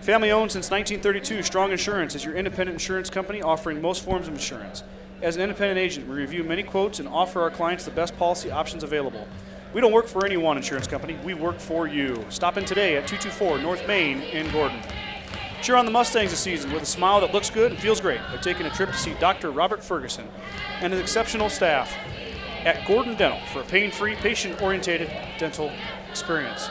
Family owned since 1932, Strong Insurance is your independent insurance company offering most forms of insurance. As an independent agent, we review many quotes and offer our clients the best policy options available. We don't work for any one insurance company, we work for you. Stop in today at 224 North Main in Gordon. Cheer on the Mustangs this season with a smile that looks good and feels great by taking a trip to see Dr. Robert Ferguson and his exceptional staff. at Gordon Dental for a pain-free, patient-oriented dental experience.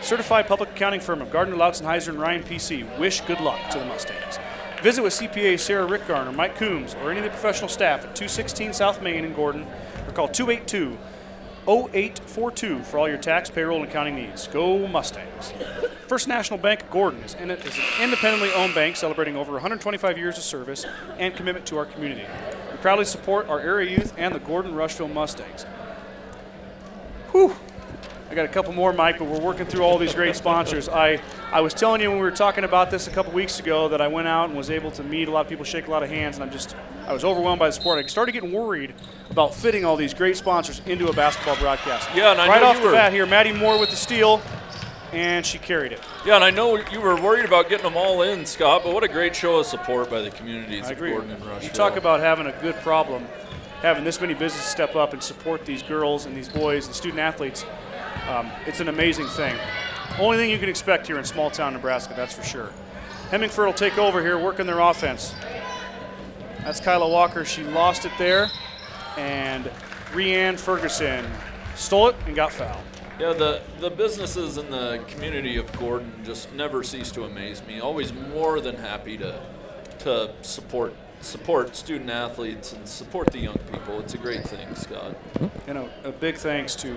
Certified public accounting firm of Gardner, Lautzenheiser, and Ryan PC wish good luck to the Mustangs. Visit with CPA Sarah Rickgarn or Mike Coombs or any of the professional staff at 216 South Main in Gordon, or call 282-0842 for all your tax, payroll, and accounting needs. Go Mustangs. First National Bank of Gordon is an independently owned bank celebrating over 125 years of service and commitment to our community. We proudly support our area youth and the Gordon-Rushville Mustangs. Whew. I got a couple more, Mike, but we're working through all these great sponsors. I was telling you when we were talking about this a couple weeks ago that I went out and was able to meet a lot of people, shake a lot of hands, and I was overwhelmed by the sport. I started getting worried about fitting all these great sponsors into a basketball broadcast. Yeah, and I right know off the bat here, Maddie Moore with the steal, and she carried it. Yeah, and I know you were worried about getting them all in, Scott, but what a great show of support by the communities of Gordon and Rushville. You talk about having a good problem, having this many businesses step up and support these girls and these boys and student athletes. It's an amazing thing. Only thing you can expect here in small town Nebraska, that's for sure. Hemingford will take over here, working their offense. That's Kyla Walker. She lost it there. And Rhiann Ferguson stole it and got fouled. Yeah, the businesses in the community of Gordon just never cease to amaze me. Always more than happy to support student athletes and support the young people. It's a great thing, Scott. And a big thanks to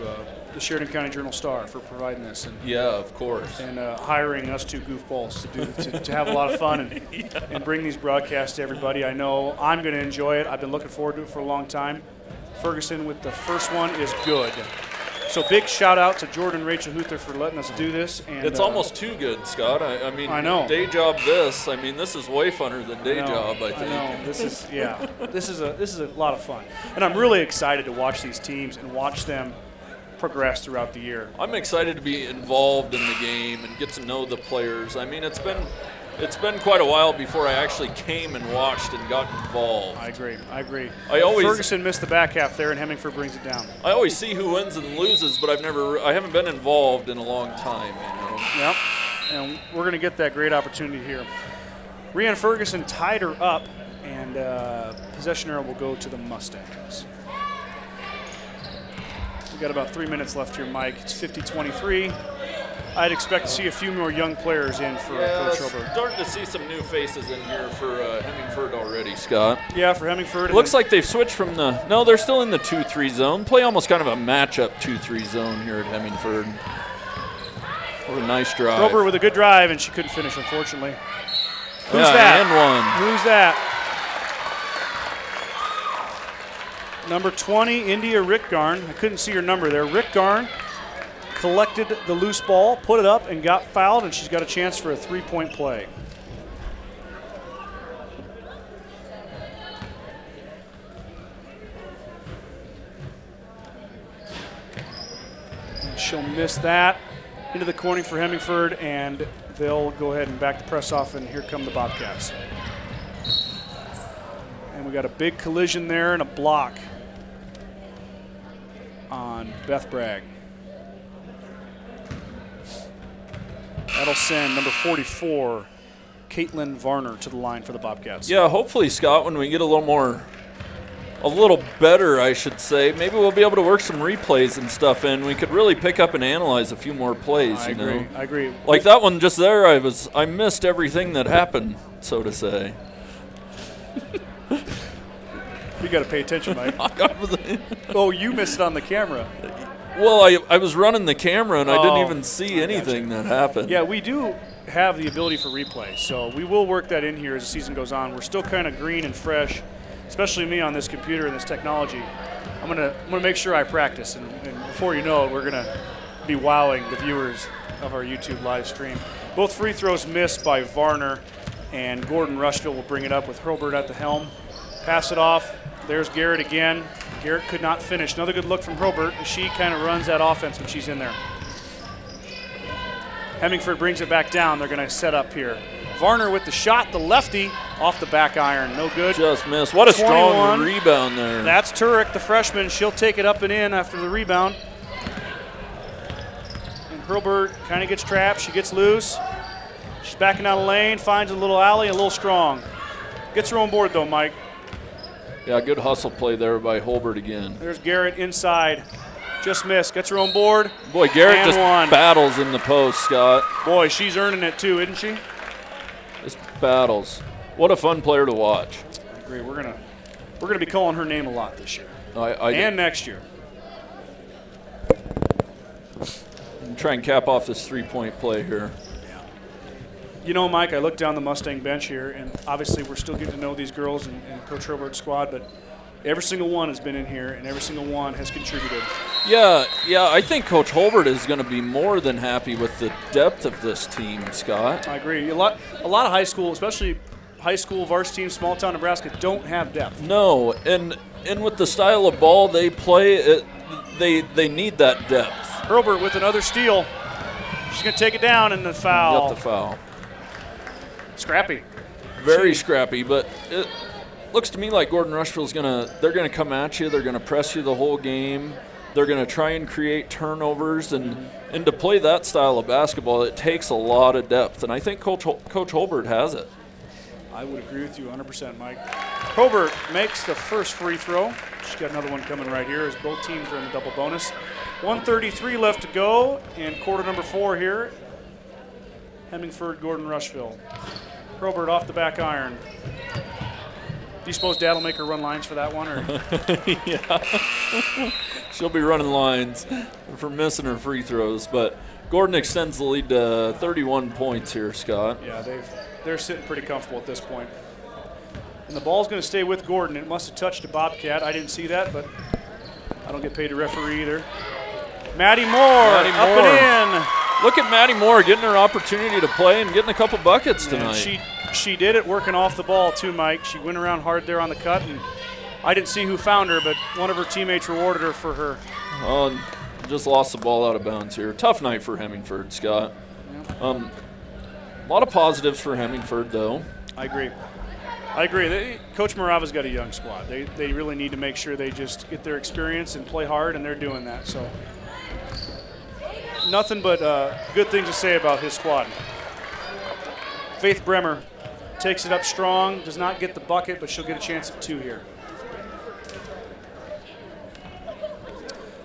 the Sheridan County Journal-Star for providing this. And, yeah, of course. And hiring us two goofballs to have a lot of fun and bring these broadcasts to everybody. I know I'm going to enjoy it. I've been looking forward to it for a long time. Ferguson with the first one is good. So big shout out to Jordan and Rachel Huther for letting us do this. And it's almost too good, Scott. I mean, I know. Day job this. I mean, this is way funner than day job, I think. I know. This is a lot of fun. And I'm really excited to watch these teams and watch them progress throughout the year. I'm excited to be involved in the game and get to know the players. I mean, it's been quite a while before I actually came and watched and got involved. I agree. Ferguson missed the back half there, and Hemingford brings it down. I always see who wins and loses, but I haven't been involved in a long time. Yep. And we're going to get that great opportunity here. Rhiann Ferguson tied her up, and possession arrow will go to the Mustangs. We've got about 3 minutes left here, Mike. It's 50-23. I'd expect to see a few more young players in for Coach Robert. Starting to see some new faces in here for Hemingford already, Scott. Yeah, for Hemingford. Looks like they've switched from no, they're still in the 2-3 zone. Play almost kind of a matchup 2-3 zone here at Hemingford. What a nice drive. Robert with a good drive, and she couldn't finish, unfortunately. Who's that? And one. Who's that? Number 20, India Rickgarn. I couldn't see her number there. Rickgarn collected the loose ball, put it up, and got fouled, and she's got a chance for a three-point play. And she'll miss that. Into the corner for Hemingford, and they'll go ahead and back the press off, and here come the Bobcats. And we got a big collision there and a block on Beth Bragg. That'll send number 44, Caitlin Varner, to the line for the Bobcats. Yeah, hopefully, Scott, when we get a little better, I should say, maybe we'll be able to work some replays and stuff in. We could really pick up and analyze a few more plays. I agree. Like that one just there, I missed everything that happened, so to say. You got to pay attention, Mike. Oh, you missed it on the camera. Well, I was running the camera, and I didn't even see anything that happened. Yeah, we do have the ability for replay, so we will work that in here as the season goes on. We're still kind of green and fresh, especially me on this computer and this technology. I'm gonna make sure I practice, and before you know it, we're gonna be wowing the viewers of our YouTube live stream. Both free throws missed by Varner, and Gordon-Rushville will bring it up with Hurlburt at the helm. Pass it off. There's Garrett again. Garrett could not finish. Another good look from Hurlburt. She kind of runs that offense when she's in there. Hemingford brings it back down. They're going to set up here. Varner with the shot, the lefty, off the back iron. No good. Just missed. What a strong rebound there. That's Turek, the freshman. She'll take it up and in after the rebound. And Hurlburt kind of gets trapped. She gets loose. She's backing out of the lane, finds a little alley, a little strong. Gets her on board, though, Mike. Yeah, good hustle play there by Holbert again. There's Garrett inside. Just missed. Gets her own board. Boy, Garrett and just battles in the post, Scott. Boy, she's earning it too, isn't she? Just battles. What a fun player to watch. I agree. We're gonna be calling her name a lot this year. And next year. Try and cap off this three-point play here. You know, Mike, I look down the Mustang bench here, and obviously we're still getting to know these girls and Coach Robert's squad, but every single one has been in here, and every single one has contributed. Yeah, I think Coach Holbert is going to be more than happy with the depth of this team, Scott. I agree. A lot of high school, especially high school varsity teams, small town Nebraska, don't have depth. No, and with the style of ball they play, they need that depth. Hurlbert with another steal. She's going to take it down, and the foul. Got the foul. Scrappy. Very scrappy, but it looks to me like Gordon-Rushville's they're gonna come at you. They're gonna press you the whole game. They're gonna try and create turnovers, and to play that style of basketball, it takes a lot of depth. And I think Coach Holbert has it. I would agree with you 100%, Mike. Holbert makes the first free throw. She's got another one coming right here as both teams are in the double bonus. 1:33 left to go in quarter number 4 here. Hemingford, Gordon-Rushville. Robert off the back iron. Do you suppose Dad will make her run lines for that one? Or? Yeah. She'll be running lines for missing her free throws. But Gordon extends the lead to 31 points here, Scott. Yeah, they're sitting pretty comfortable at this point. And the ball's going to stay with Gordon. It must have touched a Bobcat. I didn't see that, but I don't get paid to referee either. Maddie Moore up and in. Look at Maddie Moore getting her opportunity to play and getting a couple buckets tonight. And she did it working off the ball too, Mike. She went around hard there on the cut, and I didn't see who found her, but one of her teammates rewarded her for her. Oh, just lost the ball out of bounds here. Tough night for Hemmingford, Scott. Yeah. A lot of positives for Hemmingford, though. I agree. Coach Morava's got a young squad. They really need to make sure they just get their experience and play hard, and they're doing that. So nothing but good things to say about his squad. Faith Bremer takes it up strong, does not get the bucket, but she'll get a chance at 2 here.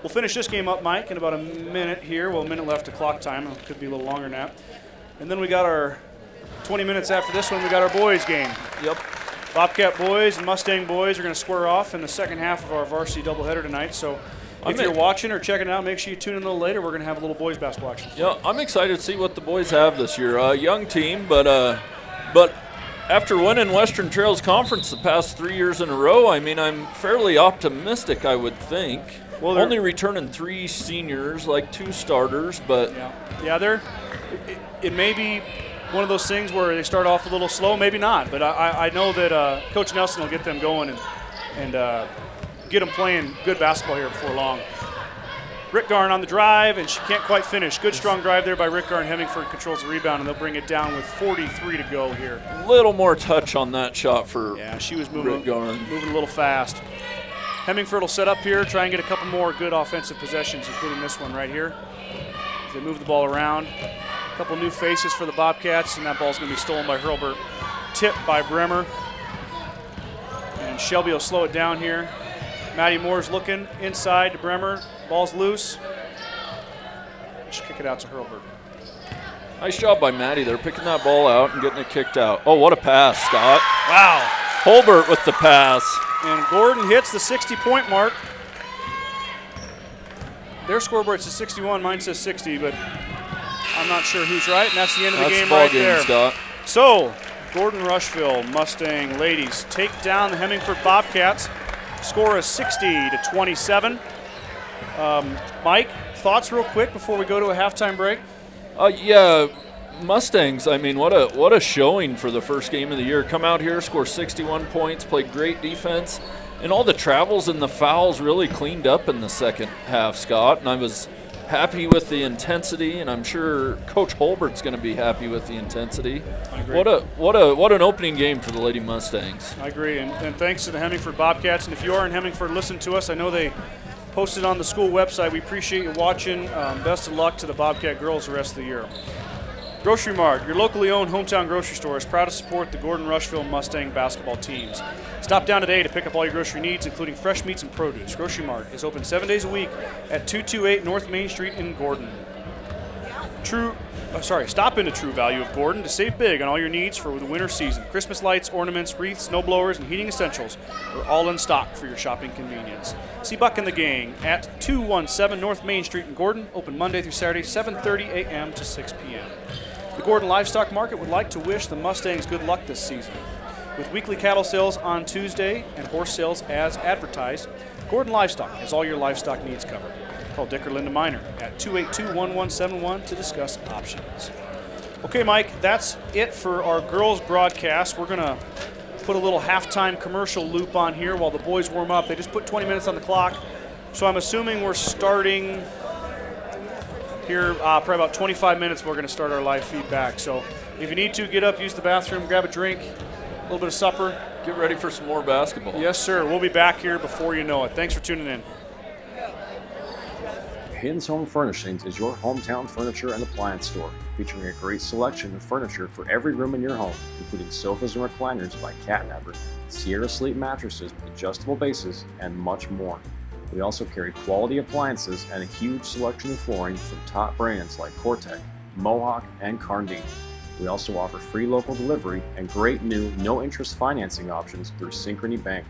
We'll finish this game up, Mike, in about a minute here. Well, a minute left to clock time. It could be a little longer than that. And then we got our 20 minutes after this one, we got our boys game. Yep. Bobcat boys and Mustang boys are going to square off in the second half of our varsity doubleheader tonight. So if you're watching or checking it out, make sure you tune in a little later. We're going to have a little boys basketball action. Yeah, I'm excited to see what the boys have this year. Young team, but after winning Western Trails Conference the past 3 years in a row, I mean, I'm fairly optimistic, I would think. Well, only returning 3 seniors, like 2 starters, but yeah, it may be one of those things where they start off a little slow, maybe not. But I know that Coach Nelson will get them going and get them playing good basketball here before long. Rick Garn on the drive, and she can't quite finish. Good strong drive there by Rick Garn. Hemingford controls the rebound, and they'll bring it down with 43 to go here. A little more touch on that shot for she was moving Rick Garn. Moving a little fast. Hemingford will set up here, try and get a couple more good offensive possessions, including this one right here. As they move the ball around. A couple new faces for the Bobcats, and that ball's going to be stolen by Hurlbert. Tipped by Bremer. And Shelby will slow it down here. Maddie Moore's looking inside to Bremer. Ball's loose. Just kick it out to Hurlbert. Nice job by Maddie there, picking that ball out and getting it kicked out. Oh, what a pass, Scott. Wow. Holbert with the pass. And Gordon hits the 60-point mark. Their scoreboard says 61, mine says 60, but I'm not sure who's right, and that's the end of the game right there. Scott. So, Gordon-Rushville Mustang ladies take down the Hemingford Bobcats. Score is 60-27. Mike, thoughts real quick before we go to a halftime break? Yeah, Mustangs, I mean, what a showing for the first game of the year. Come out here, score 61 points, play great defense, and all the travels and the fouls really cleaned up in the second half, Scott, and I was happy with the intensity, and I'm sure Coach Holbert's going to be happy with the intensity. I agree. What an opening game for the Lady Mustangs. I agree, and thanks to the Hemingford Bobcats. And if you are in Hemingford, listen to us. I know they posted on the school website. We appreciate you watching. Best of luck to the Bobcat girls the rest of the year. Grocery Mart, your locally owned hometown grocery store, is proud to support the Gordon-Rushville Mustang basketball teams. Stop down today to pick up all your grocery needs, including fresh meats and produce. Grocery Mart is open 7 days a week at 228 North Main Street in Gordon. Stop into True Value of Gordon to save big on all your needs for the winter season. Christmas lights, ornaments, wreaths, snow blowers, and heating essentials are all in stock for your shopping convenience. See Buck and the gang at 217 North Main Street in Gordon, open Monday through Saturday, 7:30 a.m. to 6 p.m. The Gordon Livestock Market would like to wish the Mustangs good luck this season. With weekly cattle sales on Tuesday and horse sales as advertised, Gordon Livestock has all your livestock needs covered. Call Dick or Linda Miner at 282-1171 to discuss options. Okay, Mike, that's it for our girls broadcast. We're going to put a little halftime commercial loop on here while the boys warm up. They just put 20 minutes on the clock, so I'm assuming we're starting here probably about 25 minutes. We're going to start our live feedback. So if you need to, get up, use the bathroom, grab a drink, a little bit of supper. Get ready for some more basketball. Yes, sir. We'll be back here before you know it. Thanks for tuning in. Hin's Home Furnishings is your hometown furniture and appliance store, featuring a great selection of furniture for every room in your home, including sofas and recliners by Catnapper, Sierra Sleep mattresses with adjustable bases, and much more. We also carry quality appliances and a huge selection of flooring from top brands like Cortec, Mohawk, and Carndine. We also offer free local delivery and great new no-interest financing options through Synchrony Bank.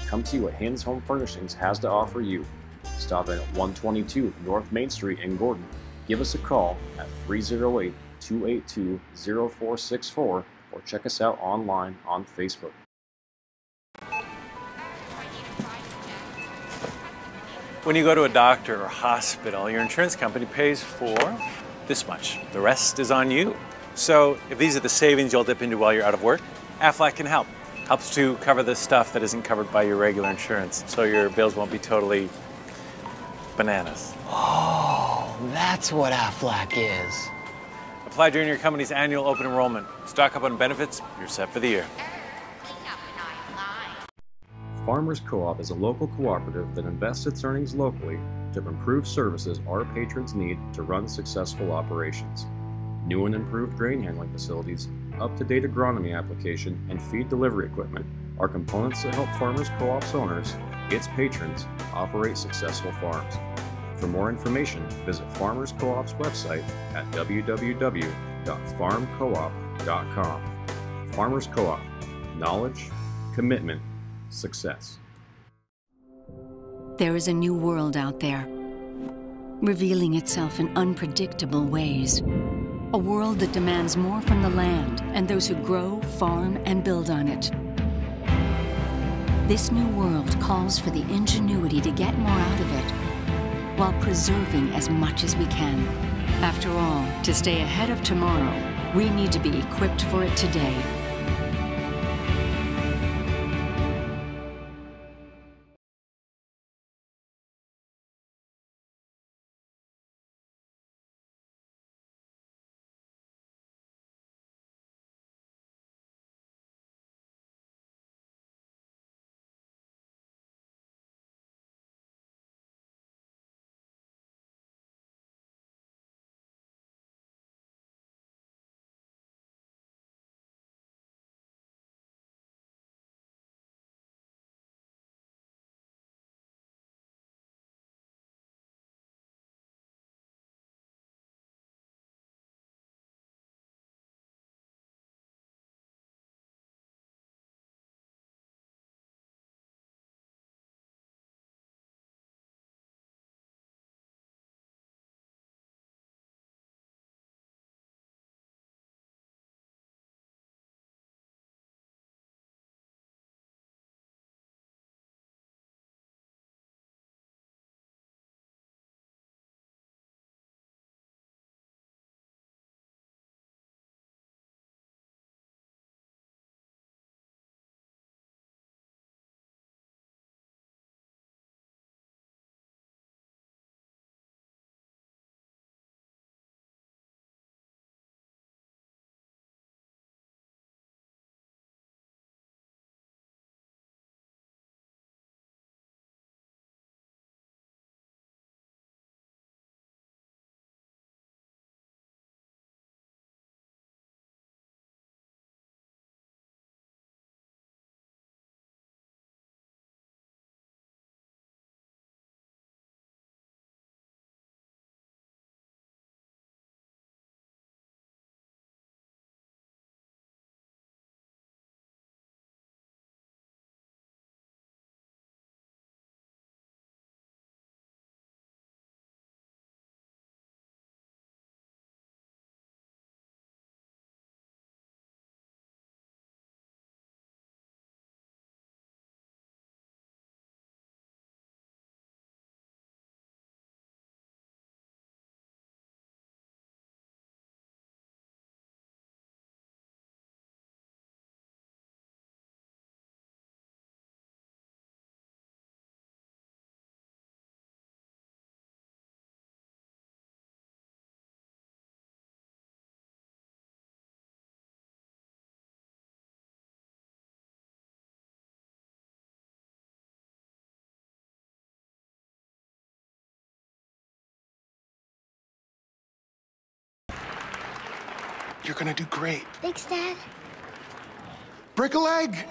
Come see what Hin's Home Furnishings has to offer you. Stop in at 122 North Main Street in Gordon. Give us a call at 308-282-0464 or check us out online on Facebook. When you go to a doctor or hospital, your insurance company pays for this much. The rest is on you. So if these are the savings you'll dip into while you're out of work, Aflac can help. Helps to cover the stuff that isn't covered by your regular insurance, so your bills won't be totally bananas. Oh, that's what Aflac is. Apply during your company's annual open enrollment. Stock up on benefits, you're set for the year. Farmers Co-op is a local cooperative that invests its earnings locally to improve services our patrons need to run successful operations. New and improved grain handling facilities, up-to-date agronomy application, and feed delivery equipment are components that help Farmers Co-op's owners, its patrons, operate successful farms. For more information, visit Farmers Co-op's website at www.farmcoop.com. Farmers Co-op. Knowledge, commitment, success. There is a new world out there, revealing itself in unpredictable ways. A world that demands more from the land and those who grow, farm, and build on it. This new world calls for the ingenuity to get more out of it, while preserving as much as we can. After all, to stay ahead of tomorrow, we need to be equipped for it today. You're gonna do great. Thanks, Dad. Break a leg!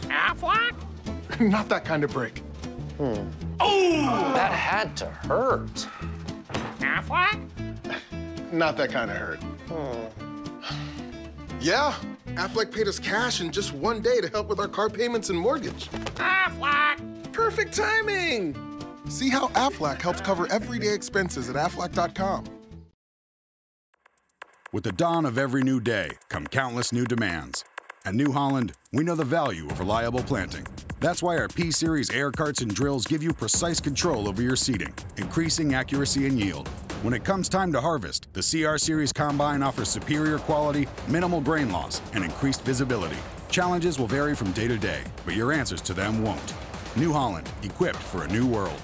Aflac? Not that kind of break. Oh! That had to hurt. Aflac? Not that kind of hurt. Yeah, Aflac paid us cash in just one day to help with our car payments and mortgage. Aflac! Perfect timing! See how Aflac helps cover everyday expenses at aflac.com. With the dawn of every new day come countless new demands. At New Holland, we know the value of reliable planting. That's why our P-Series air carts and drills give you precise control over your seeding, increasing accuracy and yield. When it comes time to harvest, the CR Series Combine offers superior quality, minimal grain loss, and increased visibility. Challenges will vary from day to day, but your answers to them won't. New Holland, equipped for a new world.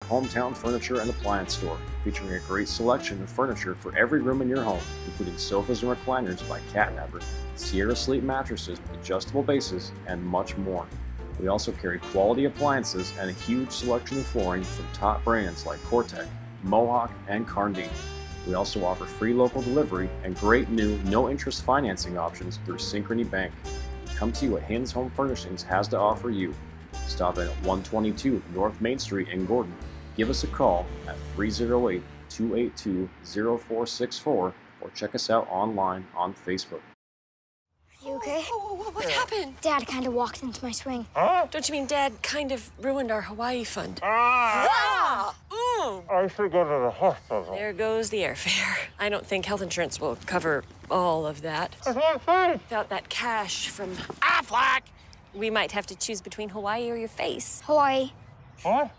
Hometown Furniture and Appliance Store, featuring a great selection of furniture for every room in your home, including sofas and recliners by Catnapper, Sierra Sleep mattresses with adjustable bases, and much more. We also carry quality appliances and a huge selection of flooring from top brands like Cortec, Mohawk, and Carndine. We also offer free local delivery and great new no-interest financing options through Synchrony Bank. Come see what Haynes Home Furnishings has to offer you. Stop in at 122 North Main Street in Gordon. Give us a call at 308-282-0464 or check us out online on Facebook. You okay? What happened? Dad kind of walked into my swing. Huh? Don't you mean Dad kind of ruined our Hawaii fund? I should go to the hospital. There goes the airfare. I don't think health insurance will cover all of that. That's not fair. Without that cash from Aflac! we might have to choose between Hawaii or your face. Hawaii. What?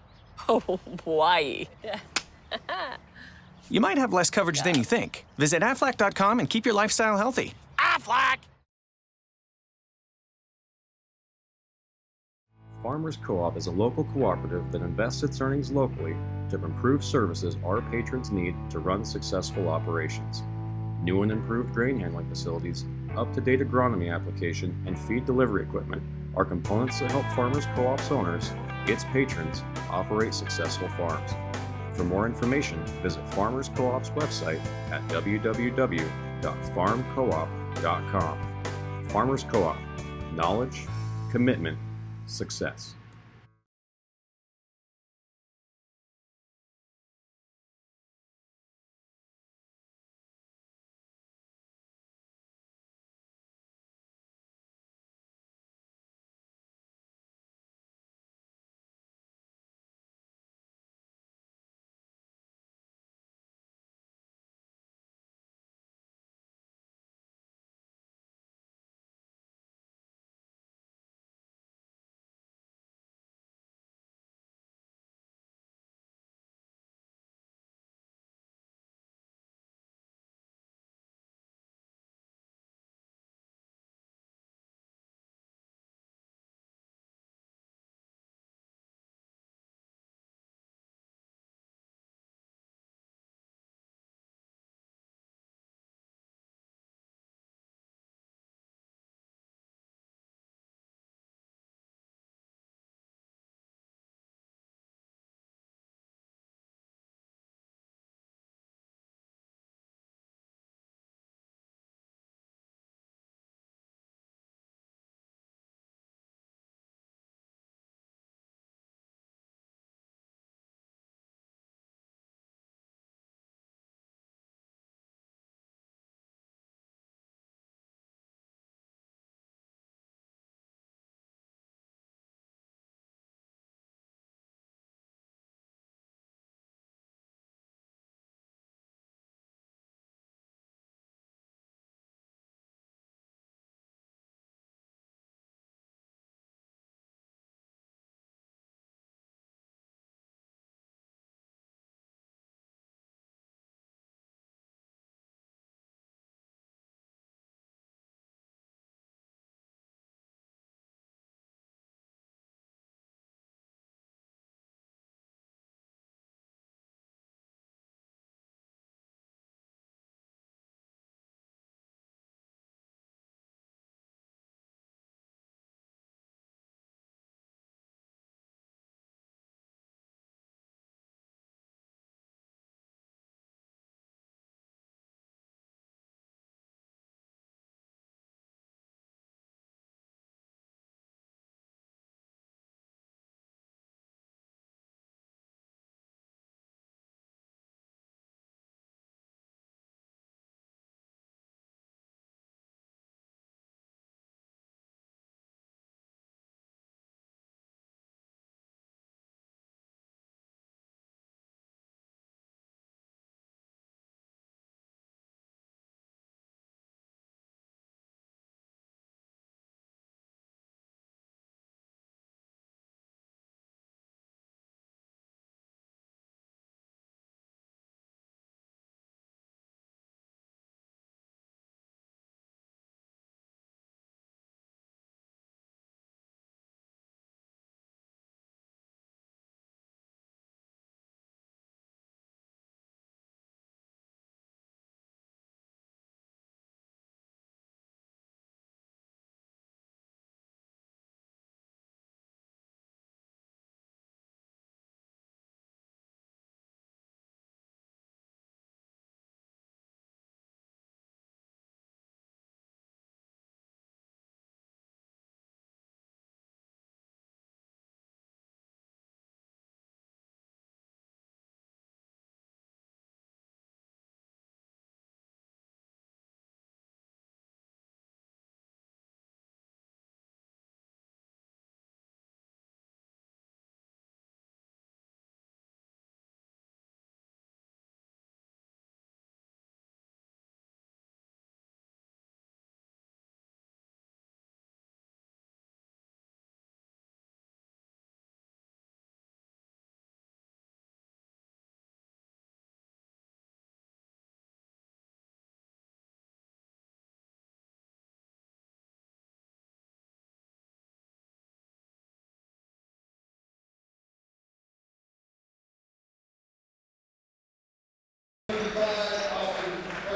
Oh, Hawaii. You might have less coverage than you think. Visit Aflac.com and keep your lifestyle healthy. Aflac! Farmers Co-op is a local cooperative that invests its earnings locally to improve services our patrons need to run successful operations. New and improved grain handling facilities, up-to-date agronomy application, and feed delivery equipment are components that help Farmers Co-op's owners, its patrons, operate successful farms. For more information, visit Farmers Co-op's website at www.farmcoop.com. Farmers Co-op. Knowledge, commitment, success.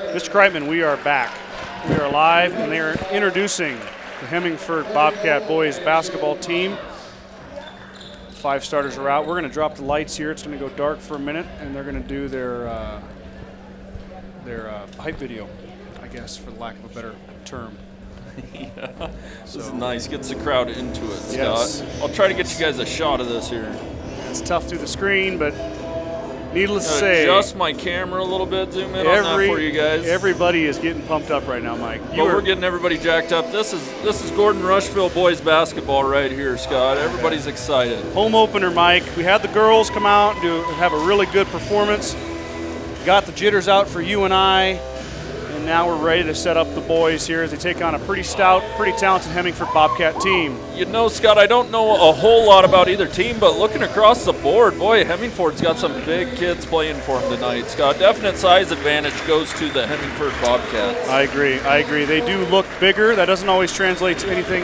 Mr. Kreitman, we are back. We are live, and they are introducing the Hemingford Bobcat boys basketball team. 5 starters are out. We're going to drop the lights here. It's going to go dark for a minute, and they're going to do their hype video, I guess, for lack of a better term. Yeah. This is nice. Gets the crowd into it, Scott. Yes. I'll try to get you guys a shot of this here. It's tough through the screen, but needless to say, adjust my camera a little bit, zoom in on that for you guys. Everybody is getting pumped up right now, Mike. We're getting everybody jacked up. This is Gordon-Rushville boys basketball right here, Scott. Everybody's excited. Home opener, Mike. We had the girls come out and have a really good performance. Got the jitters out for you and I. And now we're ready to set up the boys here as they take on a pretty stout, pretty talented Hemingford Bobcat team. You know, Scott, I don't know a whole lot about either team, but looking across the board, boy, Hemingford's got some big kids playing for him tonight, Scott. Definite size advantage goes to the Hemingford Bobcats. I agree. They do look bigger. That doesn't always translate to anything.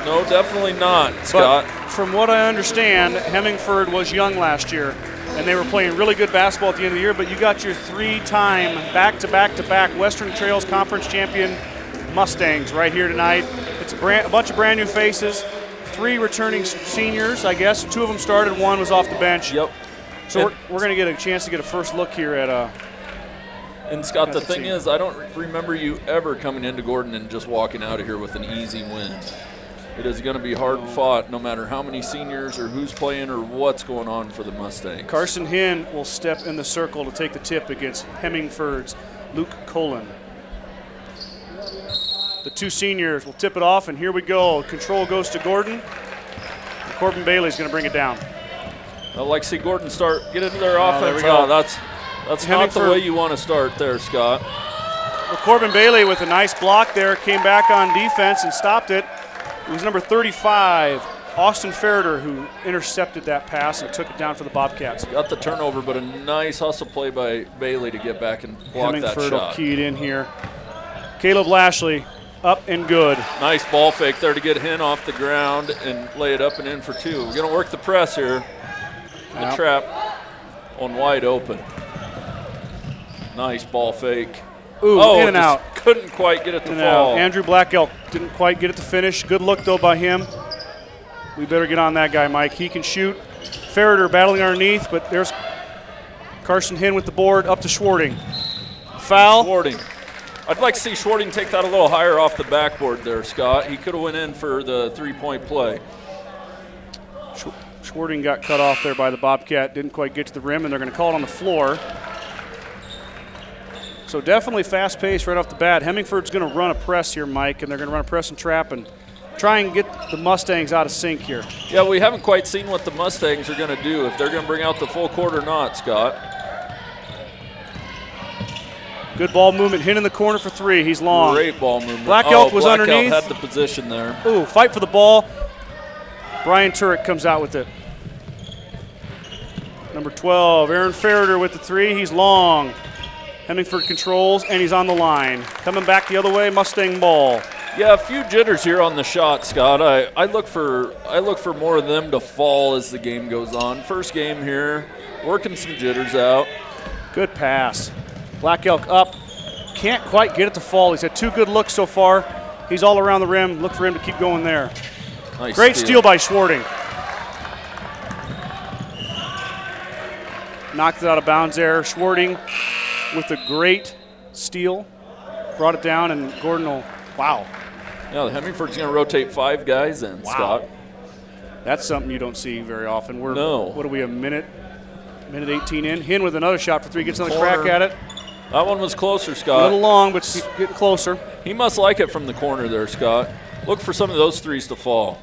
No, definitely not, Scott. But from what I understand, Hemingford was young last year, and they were playing really good basketball at the end of the year, but you got your 3-time back-to-back Western Trails Conference champion Mustangs right here tonight. It's a bunch of brand new faces, 3 returning seniors, I guess. 2 of them started, 1 was off the bench. Yep. So we're going to get a chance to get a first look here at and Scott, the thing is, I don't remember you ever coming into Gordon and just walking out of here with an easy win. It is going to be hard fought no matter how many seniors or who's playing or what's going on for the Mustangs. Carson Hinn will step in the circle to take the tip against Hemingford's Luke Colin. The 2 seniors will tip it off, and here we go. Control goes to Gordon. Corbin Bailey's going to bring it down. I'd like to see Gordon get into their offense. There we go. That's not the way you want to start there, Scott. Well, Corbin Bailey with a nice block there came back on defense and stopped it. It was number 35, Austin Ferreter, who intercepted that pass and took it down for the Bobcats. Got the turnover, but a nice hustle play by Bailey to get back and block that shot. Hemingford will key it in here. Caleb Lashley, up and good. Nice ball fake there to get Hinn off the ground and lay it up and in for 2. We're going to work the press here. The trap on wide open. Nice ball fake. Ooh, in and out. Couldn't quite get it to fall. Andrew Black Elk didn't quite get it to finish. Good look, though, by him. We better get on that guy, Mike. He can shoot. Ferreter battling underneath, but there's Carson Hinn with the board up to Schwarting. Foul. Schwarting. I'd like to see Schwarting take that a little higher off the backboard there, Scott. He could have went in for the 3-point play. Schwarting got cut off there by the Bobcat. Didn't quite get to the rim, and they're going to call it on the floor. So definitely fast pace right off the bat. Hemingford's going to run a press here, Mike, and they're going to run a press and trap and try and get the Mustangs out of sync here. Yeah, we haven't quite seen what the Mustangs are going to do, if they're going to bring out the full court or not, Scott. Good ball movement. Hinn in the corner for 3. He's long. Great ball movement. Black Elk was underneath. Elk had the position there. Ooh, fight for the ball. Brian Turek comes out with it. Number 12, Aaron Ferreter with the 3. He's long. Hemingford controls, and he's on the line. Coming back the other way, Mustang ball. Yeah, a few jitters here on the shot, Scott. I look for more of them to fall as the game goes on. First game here, working some jitters out. Good pass. Black Elk up. Can't quite get it to fall. He's had 2 good looks so far. He's all around the rim. Look for him to keep going there. Nice Great steal by Schwarting. Knocked it out of bounds there. Schwarting with a great steal. Brought it down, and Gordon will, wow. Yeah, the Hemingford's going to rotate 5 guys in, Scott. That's something you don't see very often. No. What are we, a minute 18 in? Hinn with another shot for 3, gets another crack at it. That one was closer, Scott. A little long, but getting closer. He must like it from the corner there, Scott. Look for some of those 3s to fall.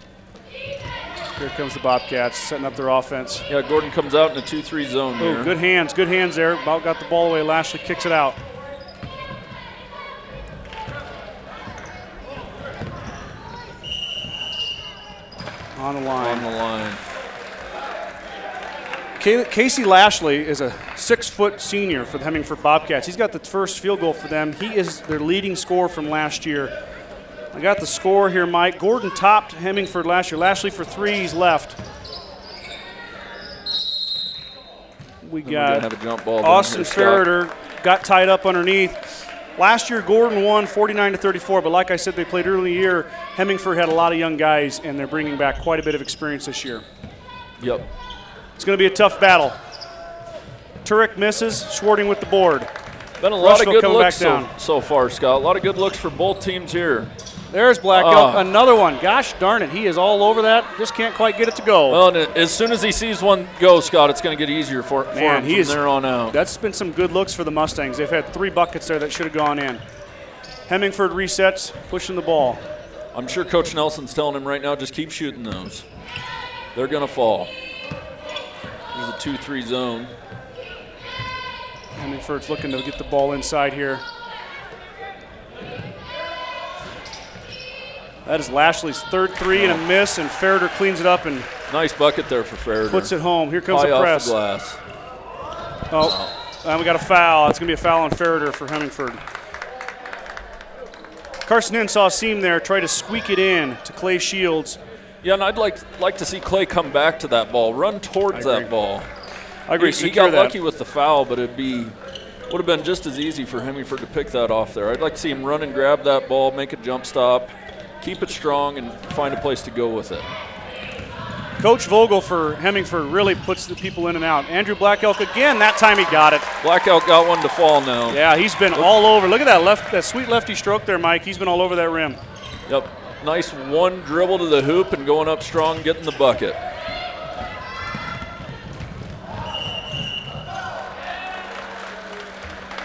Here comes the Bobcats setting up their offense. Yeah, Gordon comes out in a 2-3 zone here. Good hands there. About got the ball away. Lashley kicks it out. On the line. Casey Lashley is a 6-foot senior for the Hemingford Bobcats. He's got the first field goal for them. He is their leading scorer from last year. I got the score here, Mike. Gordon topped Hemingford last year. Lashley for 3, he's left. We got have a jump ball Austin Ferreter got tied up underneath. Last year, Gordon won 49-34, but like I said, they played early in the year. Hemingford had a lot of young guys, and they're bringing back quite a bit of experience this year. Yep. It's going to be a tough battle. Turek misses, Schwarting with the board. Been a lot of good looks down. so far, Scott. A lot of good looks for both teams here. There's Black Elk, another one. Gosh darn it, he is all over that. Just can't quite get it to go. Well, and as soon as he sees one go, Scott, it's going to get easier for him from there on out. That's been some good looks for the Mustangs. They've had 3 buckets there that should have gone in. Hemingford resets, pushing the ball. I'm sure Coach Nelson's telling him right now, just keep shooting those. They're going to fall. There's a 2-3 zone. Hemingford's looking to get the ball inside here. That is Lashley's 3rd 3 and a miss, and Ferreter cleans it up and nice bucket there for Ferreter. Puts it home. Here comes the press. Off the glass. And we got a foul. It's going to be a foul on Ferreter for Hemingford. Carson Inn saw a seam there, try to squeak it in to Clay Shields. Yeah, and I'd like to see Clay come back to that ball, run towards that ball. I agree. He got lucky with the foul, but would have been just as easy for Hemingford to pick that off there. I'd like to see him run and grab that ball, make a jump stop, keep it strong, and find a place to go with it. Coach Vogel for Hemingford really puts the people in and out. Andrew Black Elk again, that time he got it. Black Elk got one to fall now. Yeah, he's been all over. Look at that sweet lefty stroke there, Mike. He's been all over that rim. Yep, nice one dribble to the hoop and going up strong, getting the bucket.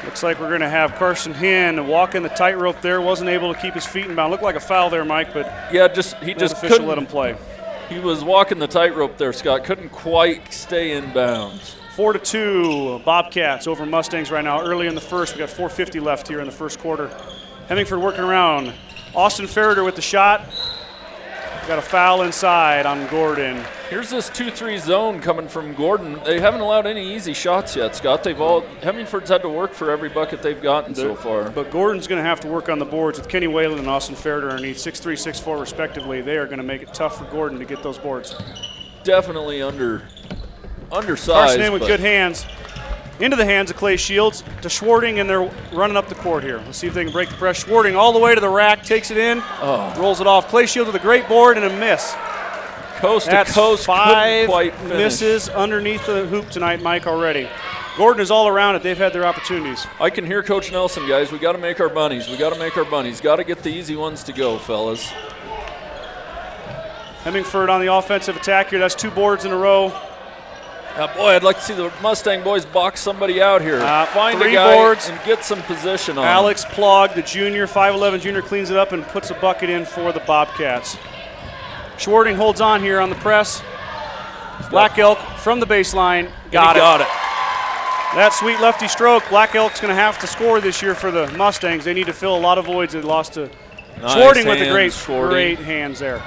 Looks like we're going to have Carson Hinn walking the tightrope there. Wasn't able to keep his feet in bounds. Looked like a foul there, Mike, but yeah, he just couldn't let him play. He was walking the tightrope there, Scott. Couldn't quite stay in bounds. 4-2, Bobcats over Mustangs right now. Early in the first, we got 4:50 left here in the first quarter. Hemingford working around. Austin Ferreter with the shot. Got a foul inside on Gordon. Here's this 2-3 zone coming from Gordon. They haven't allowed any easy shots yet, Scott. Hemingford's had to work for every bucket they've gotten so far. But Gordon's going to have to work on the boards with Kenny Whalen and Austin Ferreter underneath 6'3", 6'4", respectively. They are going to make it tough for Gordon to get those boards. Definitely undersized. Carson in with good hands. Into the hands of Clay Shields to Schwarting, and they're running up the court here. Let's see if they can break the press. Schwarting all the way to the rack, takes it in, rolls it off. Clay Shields with a great board and a miss. Coast to coast, 5 misses underneath the hoop tonight, Mike, already. Gordon is all around it. They've had their opportunities. I can hear Coach Nelson, guys. We got to make our bunnies. We got to make our bunnies. Got to get the easy ones to go, fellas. Hemingford on the offensive attack here. That's 2 boards in a row. Boy, I'd like to see the Mustang boys box somebody out here. Find 3 a guy boards and get some position on Alex Plog, the junior, 5'11 junior, cleans it up and puts a bucket in for the Bobcats. Schwarting holds on here on the press. Black Elk from the baseline. Got it. That sweet lefty stroke. Black Elk's going to have to score this year for the Mustangs. They need to fill a lot of voids they lost to Schwarting with the great hands there.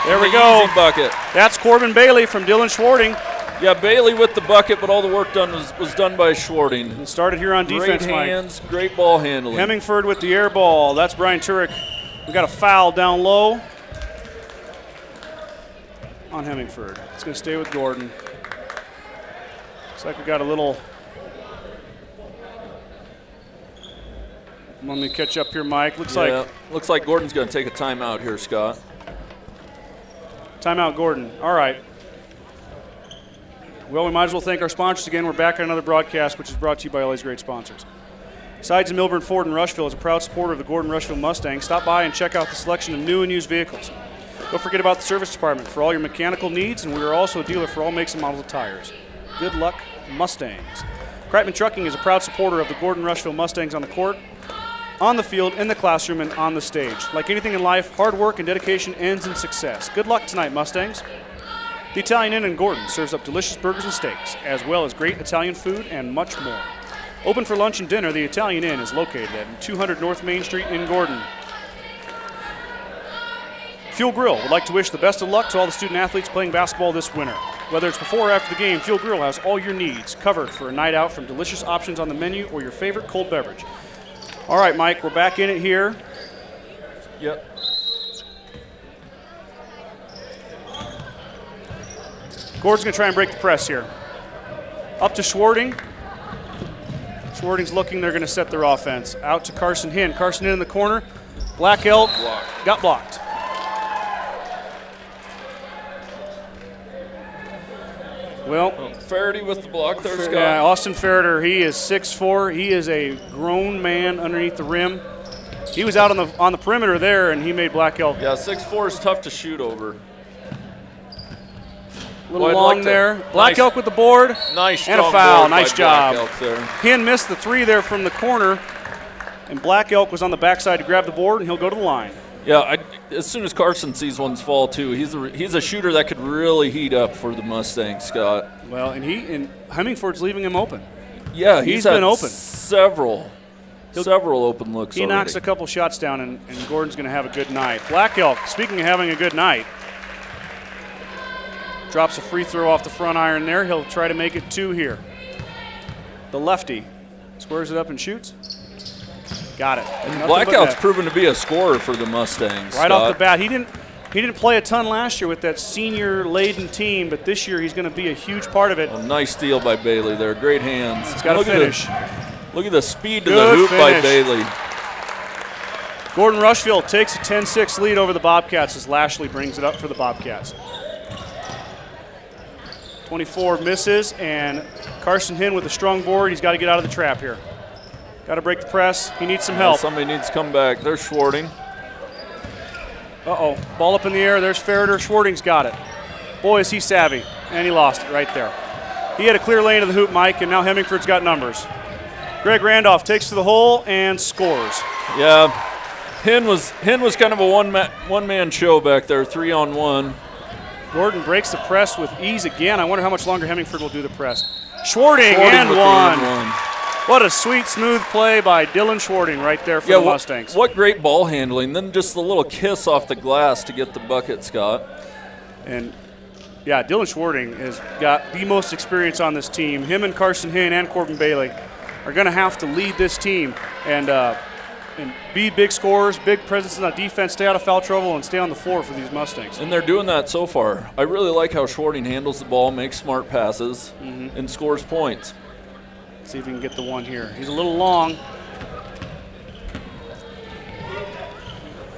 There we go. Easy bucket. That's Corbin Bailey from Dylan Schwarting. Yeah, Bailey with the bucket, but all the work done was done by Schwarting. And started here on defense, Great hands, great ball handling. Hemingford with the air ball. That's Brian Turek. We got a foul down low on Hemingford. It's going to stay with Gordon. Looks like we got a little. Let me catch up here, Mike. Looks like Gordon's going to take a timeout here, Scott. Timeout, Gordon. All right. Well, we might as well thank our sponsors again. We're back on another broadcast, which is brought to you by all these great sponsors. Sides in Milburn, Ford, and Rushville is a proud supporter of the Gordon-Rushville Mustangs. Stop by and check out the selection of new and used vehicles. Don't forget about the service department for all your mechanical needs, and we are also a dealer for all makes and models of tires. Good luck, Mustangs. Kreitman Trucking is a proud supporter of the Gordon-Rushville Mustangs on the court, on the field, in the classroom, and on the stage. Like anything in life, hard work and dedication ends in success. Good luck tonight, Mustangs. The Italian Inn in Gordon serves up delicious burgers and steaks, as well as great Italian food and much more. Open for lunch and dinner, the Italian Inn is located at 200 North Main Street in Gordon. Fuel Grill would like to wish the best of luck to all the student athletes playing basketball this winter. Whether it's before or after the game, Fuel Grill has all your needs covered for a night out, from delicious options on the menu or your favorite cold beverage. All right, Mike, we're back in it here. Yep. Gordon's going to try and break the press here. Up to Schwarting. Schwarting's looking, they're going to set their offense. Out to Carson Hinn. Carson Hinn in the corner. Black Elk got blocked. Well, Faraday with the block there, Scott. Yeah, Austin Ferreter, he is 6'4". He is a grown man underneath the rim. He was out on the perimeter there, and he made Black Elk. Yeah, 6'4" is tough to shoot over. A little long there. Black Elk with the board. Nice and a foul. Board nice by job. Black Elk there. Hinn missed the 3 there from the corner, and Black Elk was on the backside to grab the board, and he'll go to the line. Yeah, as soon as Carson sees one's fall too, he's a shooter that could really heat up for the Mustangs, Scott. Well, and Hemingford's leaving him open. Yeah, he's been open. Several open looks. He knocks a couple shots down, and Gordon's going to have a good night. Black Elk, speaking of having a good night, drops a free throw off the front iron there. He'll try to make it 2 here. The lefty squares it up and shoots. Got it. And Black Elk's proven to be a scorer for the Mustangs. Right off the bat, he didn't play a ton last year with that senior-laden team, but this year he's going to be a huge part of it. A nice steal by Bailey there. Great hands. He's got to finish. Look at the speed to the hoop by Bailey. Gordon-Rushville takes a 10-6 lead over the Bobcats as Lashley brings it up for the Bobcats. 24 misses, and Carson Hinn with a strong board. He's got to get out of the trap here. Got to break the press. He needs some help. Somebody needs to come back. There's Schwarting. Uh-oh. Ball up in the air. There's Ferreter. Schwarting's got it. Boy, is he savvy. And he lost it right there. He had a clear lane to the hoop, Mike, and now Hemingford's got numbers. Greg Randolph takes to the hole and scores. Yeah. Hinn was kind of a one-man show back there, 3-on-1. Gordon breaks the press with ease again. I wonder how much longer Hemingford will do the press. Schwarting and one. What a sweet, smooth play by Dylan Schwarting right there for the Mustangs. What great ball handling. Then just a little kiss off the glass to get the bucket, Scott. And, yeah, Dylan Schwarting has got the most experience on this team. Him and Carson Hinn and Corbin Bailey are going to have to lead this team and be big scorers, big presence on defense, stay out of foul trouble, and stay on the floor for these Mustangs. And they're doing that so far. I really like how Schwarting handles the ball, makes smart passes, and scores points. See if we can get the one here. He's a little long.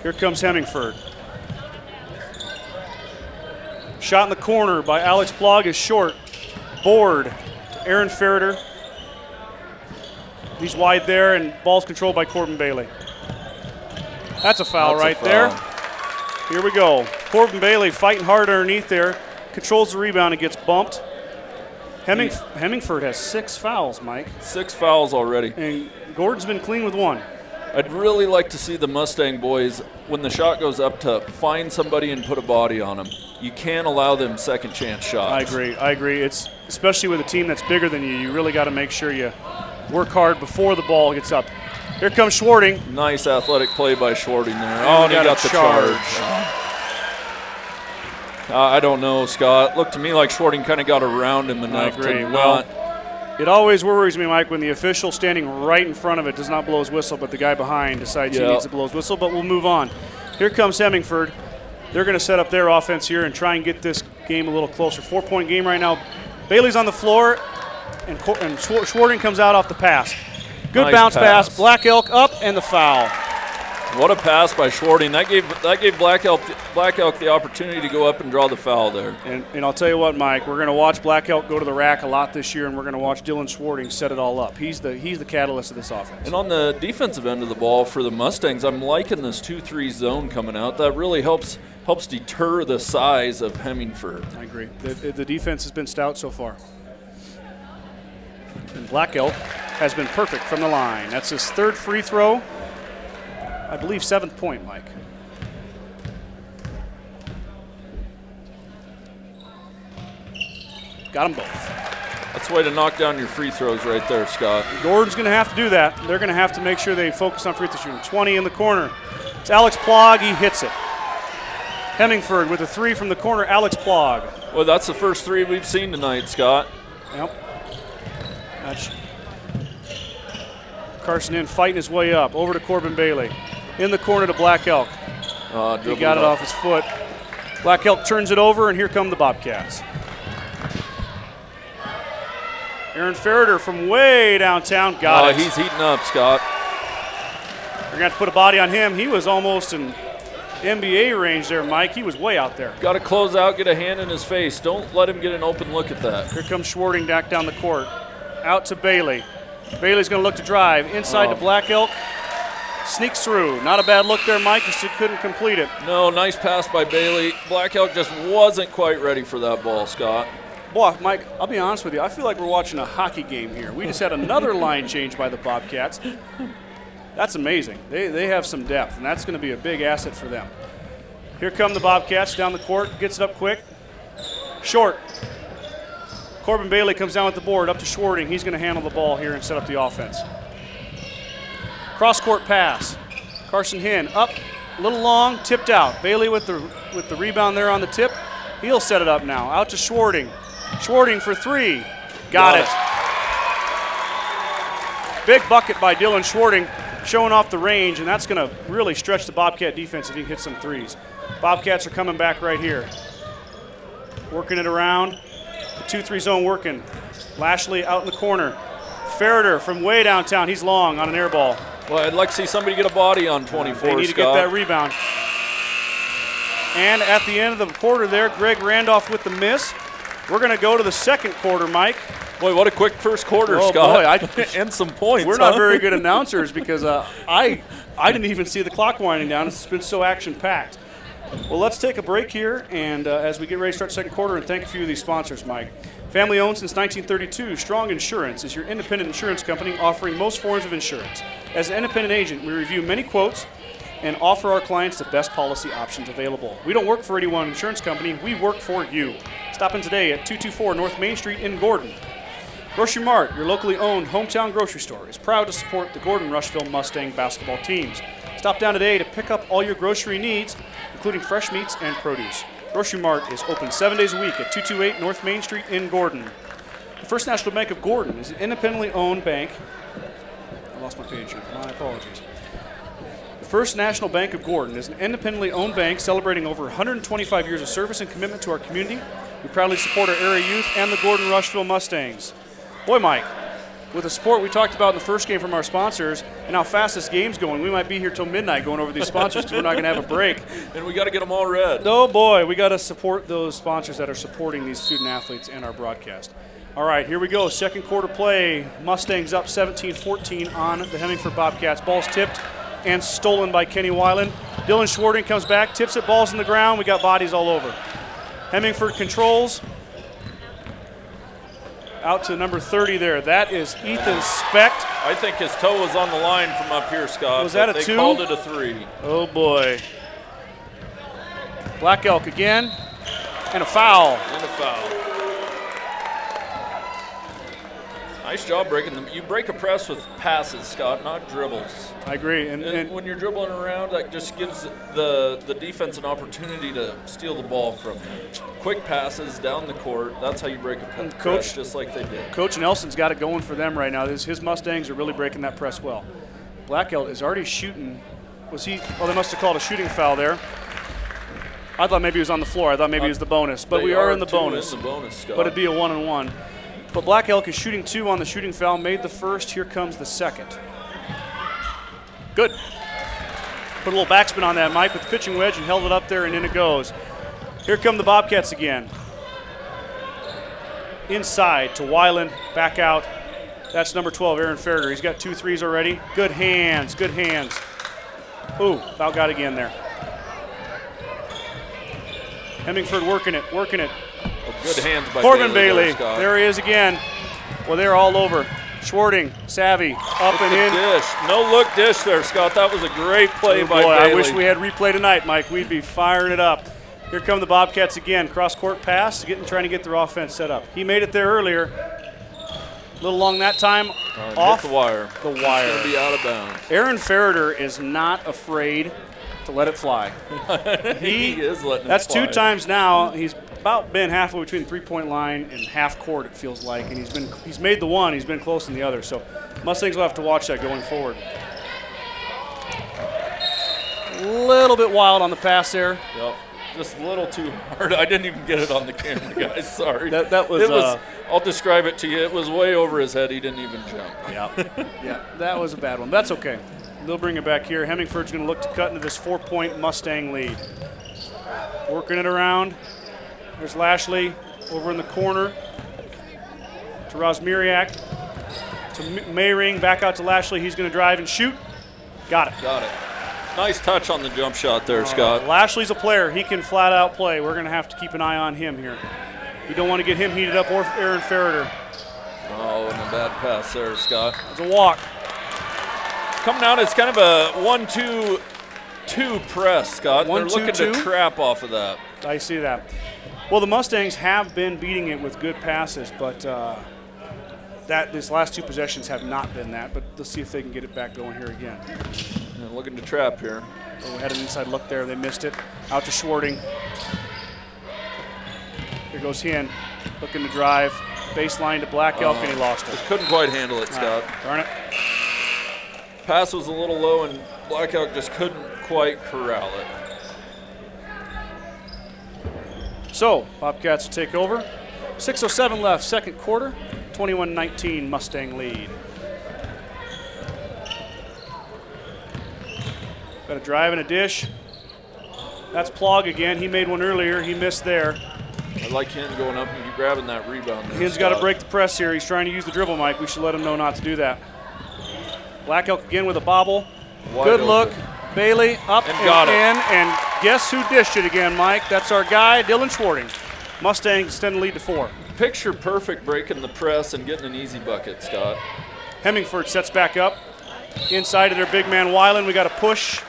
Here comes Hemingford. Shot in the corner by Alex Plog is short. Board to Aaron Ferreter. He's wide there, and ball's controlled by Corbin Bailey. That's a foul there. Here we go. Corbin Bailey fighting hard underneath there. Controls the rebound and gets bumped. Hemingford has 6 fouls, Mike. 6 fouls already. And Gordon's been clean with 1. I'd really like to see the Mustang boys, when the shot goes up, to find somebody and put a body on them. You can't allow them second chance shots. I agree. It's especially with a team that's bigger than you. You really got to make sure you work hard before the ball gets up. Here comes Schwarting. Nice athletic play by Schwarting there. Oh, and he got the charge. I don't know, Scott. Looked to me like Schwarting kind of got around him enough to not. It always worries me, Mike, when the official standing right in front of it does not blow his whistle, but the guy behind decides he needs to blow his whistle, but we'll move on. Here comes Hemingford. They're going to set up their offense here and try and get this game a little closer. 4-point game right now. Bailey's on the floor, and Schwarting comes out off the pass. Good bounce pass. Black Elk up, and the foul. What a pass by Schwarting. That gave Black Elk the opportunity to go up and draw the foul there. And I'll tell you what, Mike, we're going to watch Black Elk go to the rack a lot this year, and we're going to watch Dylan Schwarting set it all up. He's the catalyst of this offense. And on the defensive end of the ball for the Mustangs, I'm liking this 2-3 zone coming out. That really helps deter the size of Hemingford. I agree. The defense has been stout so far. And Black Elk has been perfect from the line. That's his 3rd free throw. I believe 7th point, Mike. Got them both. That's the way to knock down your free throws right there, Scott. Gordon's going to have to do that. They're going to have to make sure they focus on free throw shooting. 20 in the corner. It's Alex Plog. He hits it. Hemingford with a 3 from the corner. Alex Plog. Well, that's the first 3 we've seen tonight, Scott. Yep. Carson Hinn fighting his way up. Over to Corbin Bailey. In the corner to Black Elk. He got it off his foot. Black Elk turns it over, and here come the Bobcats. Aaron Ferreter from way downtown got it. He's heating up, Scott. We're going to have to put a body on him. He was almost in NBA range there, Mike. He was way out there. Got to close out, get a hand in his face. Don't let him get an open look at that. Here comes Schwarting back down the court. Out to Bailey. Bailey's going to look to drive. Inside to Black Elk. Sneaks through. Not a bad look there, Mike. Just couldn't complete it. No, nice pass by Bailey. Black Elk just wasn't quite ready for that ball, Scott. Boy, Mike, I'll be honest with you. I feel like we're watching a hockey game here. We just had another line change by the Bobcats. That's amazing. They have some depth, and that's going to be a big asset for them. Here come the Bobcats down the court. Gets it up quick. Short. Corbin Bailey comes down with the board up to Schwarting. He's going to handle the ball here and set up the offense. Cross-court pass. Carson Hinn up, a little long, tipped out. Bailey with the rebound there on the tip. He'll set it up now. Out to Schwarting. Schwarting for three. Got it. Big bucket by Dylan Schwarting, showing off the range, and that's going to really stretch the Bobcat defense if he hits some threes. Bobcats are coming back right here. Working it around. The 2-3 zone working. Lashley out in the corner. Ferreter from way downtown. He's long on an air ball. Well, I'd like to see somebody get a body on 24, They need to get that rebound. And at the end of the quarter there, Greg Randolph with the miss. We're going to go to the second quarter, Mike. Boy, what a quick first quarter, Scott. Boy, and some points. We're not very good announcers because I didn't even see the clock winding down. It's been so action-packed. Well, let's take a break here, and as we get ready to start the second quarter, and thank a few of these sponsors, Mike. Family owned since 1932, Strong Insurance is your independent insurance company offering most forms of insurance. As an independent agent, we review many quotes and offer our clients the best policy options available. We don't work for any one insurance company, we work for you. Stop in today at 224 North Main Street in Gordon. Grocery Mart, your locally owned hometown grocery store, is proud to support the Gordon-Rushville Mustang basketball teams. Stop down today to pick up all your grocery needs, including fresh meats and produce. Grocery Mart is open 7 days a week at 228 North Main Street in Gordon. The First National Bank of Gordon is an independently owned bank. I lost my page here. My apologies. The First National Bank of Gordon is an independently owned bank celebrating over 125 years of service and commitment to our community. We proudly support our area youth and the Gordon-Rushville Mustangs. Boy, Mike, with the support we talked about in the first game from our sponsors and how fast this game's going, we might be here till midnight going over these sponsors because we're not going to have a break. And we got to get them all red. Oh, boy, we got to support those sponsors that are supporting these student athletes and our broadcast. All right, here we go. Second quarter play. Mustangs up 17-14 on the Hemingford Bobcats. Ball's tipped and stolen by Kenny Weiland. Dylan Schwarting comes back, tips it, ball's in the ground. We got bodies all over. Hemingford controls. Out to number 30 there. That is Ethan Specht. I think his toe was on the line from up here, Scott. Was that a 2? They called it a 3. Oh, boy. Black Elk again. And a foul. And a foul. Nice job breaking them. You break a press with passes, Scott, not dribbles. I agree. And when you're dribbling around, that just gives the defense an opportunity to steal the ball from you. Quick passes down the court. That's how you break a press, just like they did. Coach Nelson's got it going for them right now. His Mustangs are really breaking that press well. Black Elk is already shooting. Was he? Oh, they must have called a shooting foul there. I thought maybe he was on the floor. I thought maybe it was the bonus. But we are in the bonus. Scott. But it'd be a 1-on-1. But Black Elk is shooting 2 on the shooting foul. Made the first. Here comes the second. Good. Put a little backspin on that, Mike, with the pitching wedge and held it up there, and in it goes. Here come the Bobcats again. Inside to Weiland, back out. That's number 12, Aaron Ferreter. He's got 2 threes already. Good hands, good hands. Ooh, foul got again there. Hemingford working it, working it. Oh, good hands by Corbin Bailey. There he is again. Well, they're all over. Schwarting, savvy, up and in. Dish. No look dish there, Scott. That was a great play by Bailey. I wish we had replay tonight, Mike. We'd be firing it up. Here come the Bobcats again. Cross-court pass, trying to get their offense set up. He made it there earlier. A little long that time. Off the wire. The wire. It's going to be out of bounds. Aaron Ferreter is not afraid to let it fly. He is letting it fly. That's 2 times now. He's about been halfway between the three-point line and half court, it feels like, and he's made the one. He's been close in the other. So Mustangs will have to watch that going forward. A little bit wild on the pass there. Yep. Just a little too hard. I didn't even get it on the camera, guys. Sorry. That was I'll describe it to you. It was way over his head. He didn't even jump. Yeah, that was a bad one. That's okay. They'll bring it back here. Hemingford's going to look to cut into this 4-point Mustang lead. Working it around. There's Lashley over in the corner to Rosmiriak. To Mayring, back out to Lashley. He's going to drive and shoot. Got it. Got it. Nice touch on the jump shot there, Scott. Lashley's a player. He can flat out play. We're going to have to keep an eye on him here. You don't want to get him heated up, or Aaron Ferreter. Oh, and a bad pass there, Scott. It's a walk. Coming out, it's kind of a 1-2-2 press, Scott. They're looking to trap off of that. I see that. Well, the Mustangs have been beating it with good passes, but this last 2 possessions have not been that. But let's see if they can get it back going here again. And looking to trap here. Oh, we had an inside look there. They missed it. Out to Schwarting. Here goes Hinn, looking to drive. Baseline to Black Elk, and he lost it. Just couldn't quite handle it, Scott. Darn it. Pass was a little low, and Black Elk just couldn't quite corral it. So, Bobcats will take over. 6:07 left, second quarter. 21-19 Mustang lead. Got a drive and a dish. That's Plog again. He made one earlier. He missed there. I like Hinn going up and grabbing that rebound there. Hinn's got to break the press here. He's trying to use the dribble, Mike. We should let him know not to do that. Black Elk again with a bobble. Good look. Bailey up and got it. in. And guess who dished it again, Mike? That's our guy, Dylan Schwarting. Mustangs extend the lead to 4. Picture perfect breaking the press and getting an easy bucket, Scott. Hemingford sets back up. Inside of their big man, Weiland. We got a push.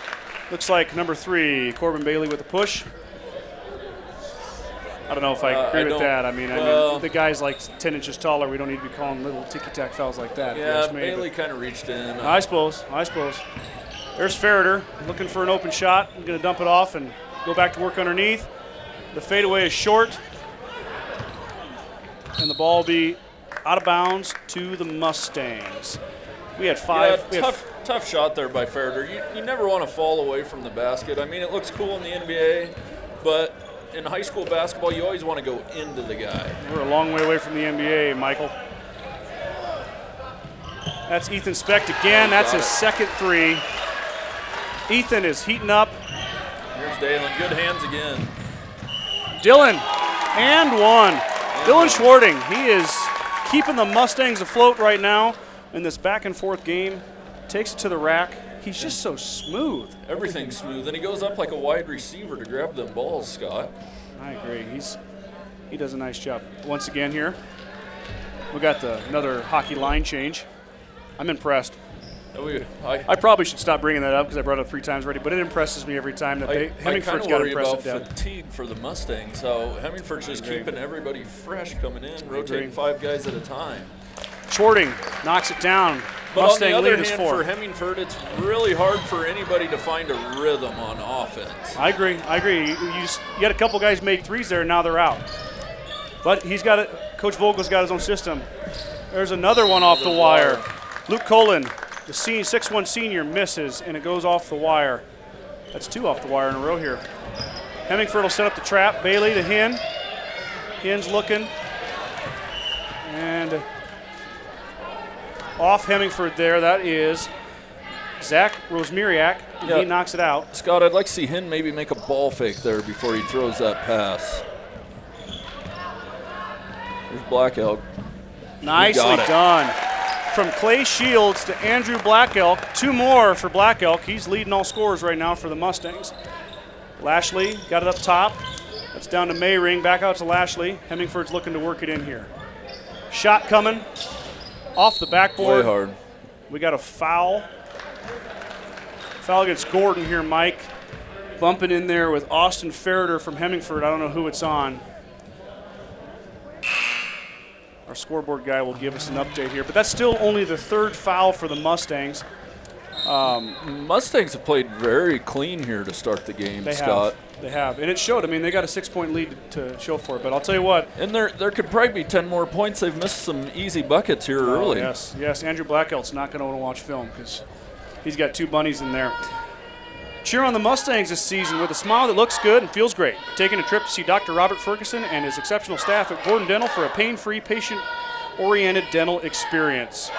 Looks like number 3, Corbin Bailey with a push. I don't know if I agree with that. I mean, the guy's like 10 inches taller. We don't need to be calling little ticky-tack fouls like that. Yeah, Bailey kind of reached in. I suppose. There's Ferreter looking for an open shot. I'm going to dump it off and go back to work underneath. The fadeaway is short. And the ball will be out of bounds to the Mustangs. We had 5. Yeah, tough shot there by Ferreter. You never want to fall away from the basket. I mean, it looks cool in the NBA, but in high school basketball, you always want to go into the guy. We're a long way away from the NBA, Michael. That's Ethan Specht again. That's his second 3. Ethan is heating up. Here's Dalen. Good hands again. Dylan, and one. Dylan Schwarting, he is keeping the Mustangs afloat right now in this back and forth game. Takes it to the rack. He's just so smooth. Everything's smooth, and he goes up like a wide receiver to grab them balls, Scott. I agree. He does a nice job. Once again here, we got another hockey line change. I'm impressed. I probably should stop bringing that up because I brought it up 3 times already, but it impresses me every time that Hemingford's got impressive depth. Fatigue for the Mustangs. So Hemingford's just keeping everybody fresh coming in, rotating 5 guys at a time. Schwarting knocks it down. But Mustang on the other lead is hand, 4. for Hemingford, it's really hard for anybody to find a rhythm on offense. I agree. You got a couple guys make 3s there, and now they're out. But he's got it. Coach Vogel's got his own system. There's another one off the wire. Luke Colin, the 6'1" senior, misses, and it goes off the wire. That's 2 off the wire in a row here. Hemingford will set up the trap. Bailey to Hinn. Hinn's looking. And off Hemingford there. That is Zach Rosmiriak. Yeah. He knocks it out. Scott, I'd like to see Hinn maybe make a ball fake there before he throws that pass. Here's Black Elk. Nicely done. From Clay Shields to Andrew Black Elk. 2 more for Black Elk. He's leading all scorers right now for the Mustangs. Lashley got it up top. That's down to Mayring. Back out to Lashley. Hemingford's looking to work it in here. Shot coming off the backboard. Way hard. We got a foul. Foul against Gordon here, Mike. Bumping in there with Austin Ferreter from Hemingford. I don't know who it's on. Our scoreboard guy will give us an update here, but that's still only the 3rd foul for the Mustangs. Mustangs have played very clean here to start the game, Scott. They have, and it showed. I mean, they got a 6-point lead to show for it, but I'll tell you what. And there could probably be 10 more points. They've missed some easy buckets here early. Yes. Andrew Blackelt's not going to want to watch film because he's got 2 bunnies in there. Cheer on the Mustangs this season with a smile that looks good and feels great. Taking a trip to see Dr. Robert Ferguson and his exceptional staff at Gordon Dental for a pain-free, patient-oriented dental experience.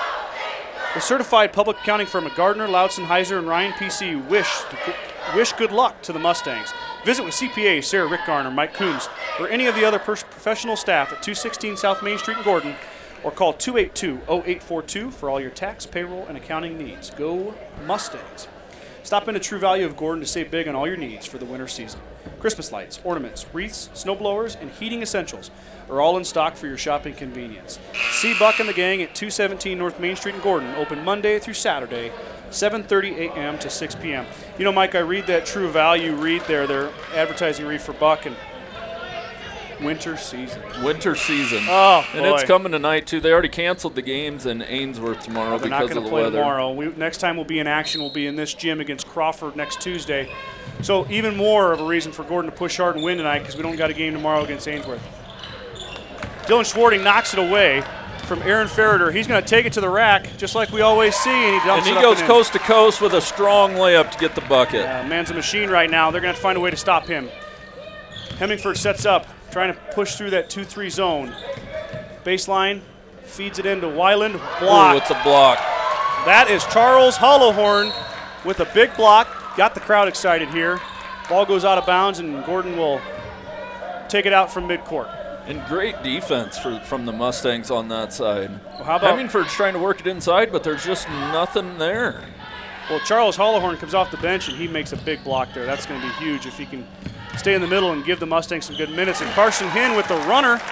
The certified public accounting firm of Gardner, Loudson, Heiser, and Ryan PC wish good luck to the Mustangs. Visit with CPA Sarah Rick Garner, Mike Coombs, or any of the other professional staff at 216 South Main Street in Gordon, or call 282-0842 for all your tax, payroll, and accounting needs. Go Mustangs. Stop into True Value of Gordon to save big on all your needs for the winter season. Christmas lights, ornaments, wreaths, snow blowers, and heating essentials are all in stock for your shopping convenience. See Buck and the gang at 217 North Main Street in Gordon, open Monday through Saturday, 7:30 a.m. to 6 p.m. You know, Mike, I read that True Value read there, their advertising read for Buck, and winter season. Winter season. Oh, and boy. It's coming tonight, too. They already canceled the games in Ainsworth tomorrow They're because not of the play weather. Tomorrow. Next time we'll be in action, we'll be in this gym against Crawford next Tuesday. So even more of a reason for Gordon to push hard and win tonight because we don't got a game tomorrow against Ainsworth. Dylan Schwarting knocks it away from Aaron Ferreter. He's going to take it to the rack, just like we always see, and he dumps it up. And he goes coast to coast with a strong layup to get the bucket. Man's a machine right now. They're going to have to find a way to stop him. Hemingford sets up, trying to push through that 2-3 zone. Baseline, feeds it into Weiland. Blocked. With the block. That is Charles Hollowhorn with a big block. Got the crowd excited here. Ball goes out of bounds, and Gordon will take it out from midcourt. And great defense from the Mustangs on that side. Well, how about Hemingford's trying to work it inside, but there's just nothing there. Well, Charles Hollowhorn comes off the bench, and he makes a big block there. That's going to be huge if he can stay in the middle and give the Mustangs some good minutes. And Carson Hinn with the runner.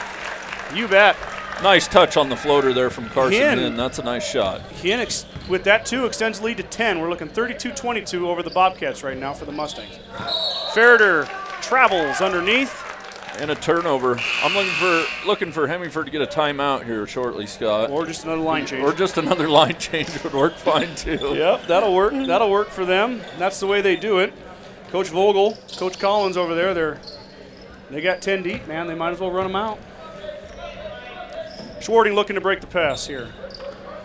You bet. Nice touch on the floater there from Carson Hinn. Hinn. That's a nice shot. Hinn, with that, too, extends the lead to 10. We're looking 32-22 over the Bobcats right now for the Mustangs. Ferreter travels underneath. And a turnover. I'm looking for Hemingford to get a timeout here shortly, Scott. Or just another line change. Or just another line change would work fine, too. Yep, that'll work. That'll work for them. That's the way they do it. Coach Vogel, Coach Collins over there, they got 10 deep, man. They might as well run them out. Schwarting looking to break the pass here.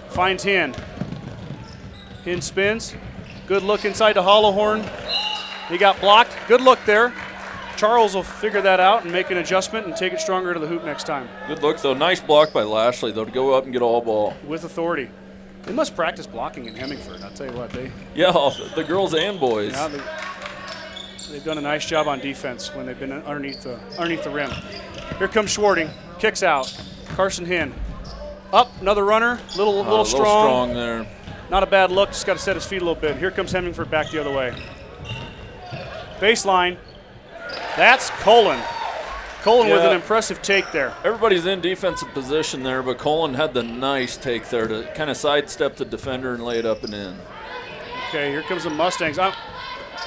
Finds Hinn. Hinn spins. Good look inside to Hollowhorn. He got blocked. Good look there. Charles will figure that out and make an adjustment and take it stronger to the hoop next time. Good look, though. Nice block by Lashley, though, to go up and get all ball. With authority. They must practice blocking in Hemingford. I'll tell you what. Yeah, the girls and boys. Yeah, they've done a nice job on defense when they've been underneath the rim. Here comes Schwarting. Kicks out. Carson Hinn. Up, another runner. Little strong. A little strong there. Not a bad look. Just got to set his feet a little bit. Here comes Hemingford back the other way. Baseline. That's Colin. Colin with an impressive take there. Everybody's in defensive position there, but Colin had the nice take there to kind of sidestep the defender and lay it up and in. Okay, here comes the Mustangs.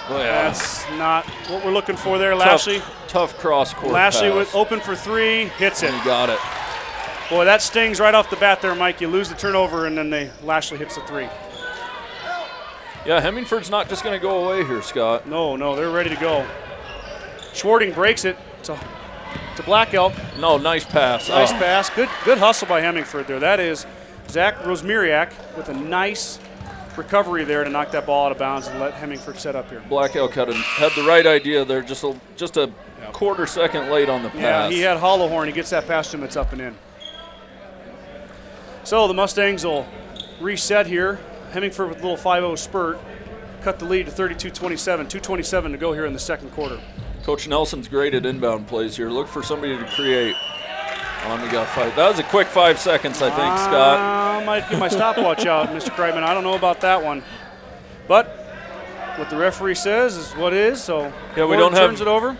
That's not what we're looking for there. Lashley. Tough cross-court Lashley pass. open for three, hits it. He got it. Boy, that stings right off the bat there, Mike. You lose the turnover, and then Lashley hits the three. Yeah, Hemingford's not just going to go away here, Scott. No, they're ready to go. Schwarting breaks it to Black Elk. No, nice pass. Nice pass. Good hustle by Hemingford there. That is Zach Rosmiriak with a nice recovery there to knock that ball out of bounds and let Hemingford set up here. Black Elk had the right idea there, just a quarter second late on the pass. Yeah, he had Hollowhorn. He gets that pass to him. It's up and in. So the Mustangs will reset here. Hemingford with a little 5-0 spurt. Cut the lead to 32-27. 2:27 to go here in the second quarter. Coach Nelson's great at inbound plays here. Look for somebody to create. We got 5. That was a quick 5 seconds, I think, Scott. I might get my stopwatch out, Mr. Kreitman. I don't know about that one. But what the referee says is what is, so yeah, we don't turns it over.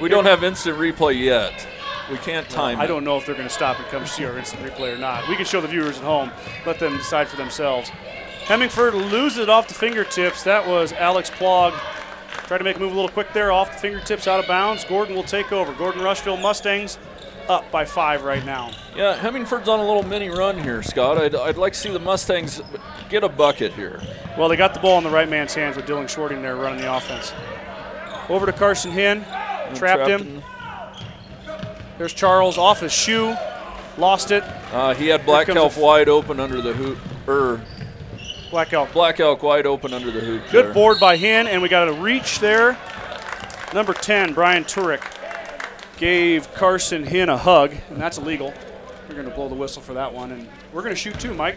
We don't have instant replay yet. We can't time it. I don't know if they're going to stop and come see our instant replay or not. We can show the viewers at home. Let them decide for themselves. Hemingford loses it off the fingertips. That was Alex Plog. Tried to make a move a little quick there, off the fingertips, out of bounds. Gordon will take over. Gordon-Rushville Mustangs up by 5 right now. Yeah, Hemingford's on a little mini run here, Scott. I'd like to see the Mustangs get a bucket here. Well, they got the ball in the right man's hands with Dylan Schwarting there running the offense. Over to Carson Hinn. Trapped him. There's Charles off his shoe. Lost it. He had Black Elf wide open under the hoop. Black Elk. Black Elk wide open under the hoop. Good there. board by Hinn, and we got a reach there. Number 10, Brian Turek, gave Carson Hinn a hug, and that's illegal. We're going to blow the whistle for that one, and we're going to shoot too, Mike.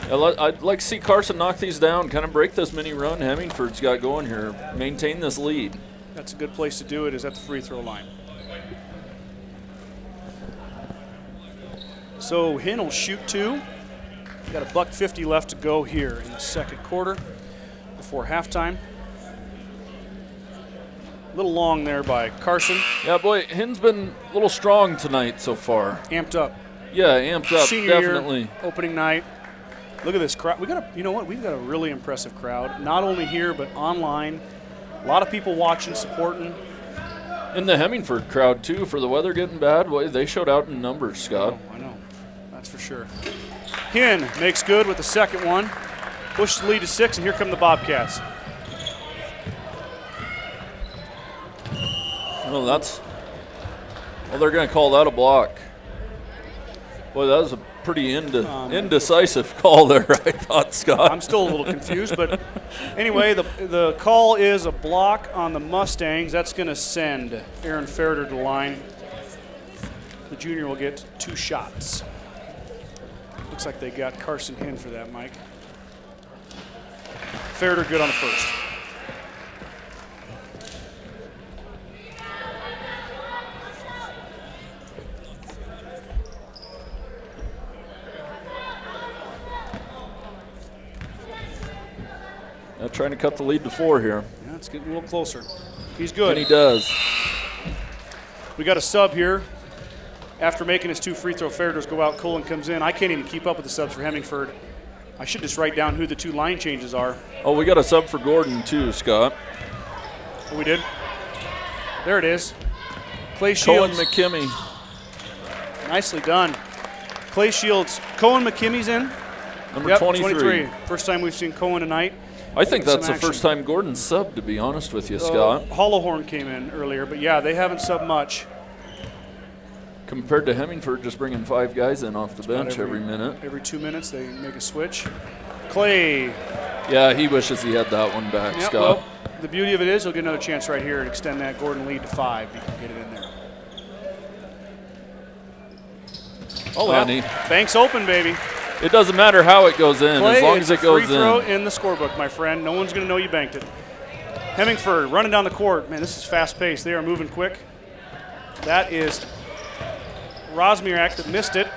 I'd like to see Carson knock these down, kind of break this mini run Hemingford's got going here, maintain this lead. That's a good place to do it, is at the free throw line. So Hinn will shoot 2. Got a $1.50 left to go here in the second quarter before halftime. A little long there by Carson. Yeah, boy, Hinn's been a little strong tonight so far. Amped up. Yeah, amped up, Senior definitely. Year, opening night. Look at this crowd. You know what? We've got a really impressive crowd, not only here but online. A lot of people watching, supporting. In the Hemmingford crowd too, for the weather getting bad, boy, they showed out in numbers, Scott. I know. That's for sure. Hinn makes good with the second one. Pushes the lead to 6, and here come the Bobcats. Well, they're going to call that a block. Boy, that was a pretty indecisive call there, I thought, Scott. I'm still a little confused, but anyway, the call is a block on the Mustangs. That's going to send Aaron Ferreter to the line. The junior will get 2 shots. Looks like they got Carson Hinn for that, Mike. Ferreter good on the first. Now trying to cut the lead to 4 here. Yeah, it's getting a little closer. He's good. And he does. We got a sub here. After making his 2 free throw, Ferreters go out, Colin comes in. I can't even keep up with the subs for Hemmingford. I should just write down who the 2 line changes are. Oh, we got a sub for Gordon too, Scott. Oh, we did? There it is. Clay Shields. Cohen McKimmey. Nicely done. Clay Shields. Cohen McKimmey's in. Number 23. First time we've seen Cohen tonight. I think that's the first time Gordon's subbed, to be honest with you, Scott. Hollowhorn came in earlier, but yeah, they haven't subbed much. Compared to Hemmingford, just bringing 5 guys in off the bench every minute. Every 2 minutes, they make a switch. Clay. Yeah, he wishes he had that one back, Scott. Well, the beauty of it is he'll get another chance right here and extend that Gordon lead to 5. He can get it in there. Oh, well, bank's open, baby. It doesn't matter how it goes in, Clay, as long as it goes in. Free throw in the scorebook, my friend. No one's going to know you banked it. Hemingford running down the court. Man, this is fast-paced. They are moving quick. That is Rosmirak that missed it.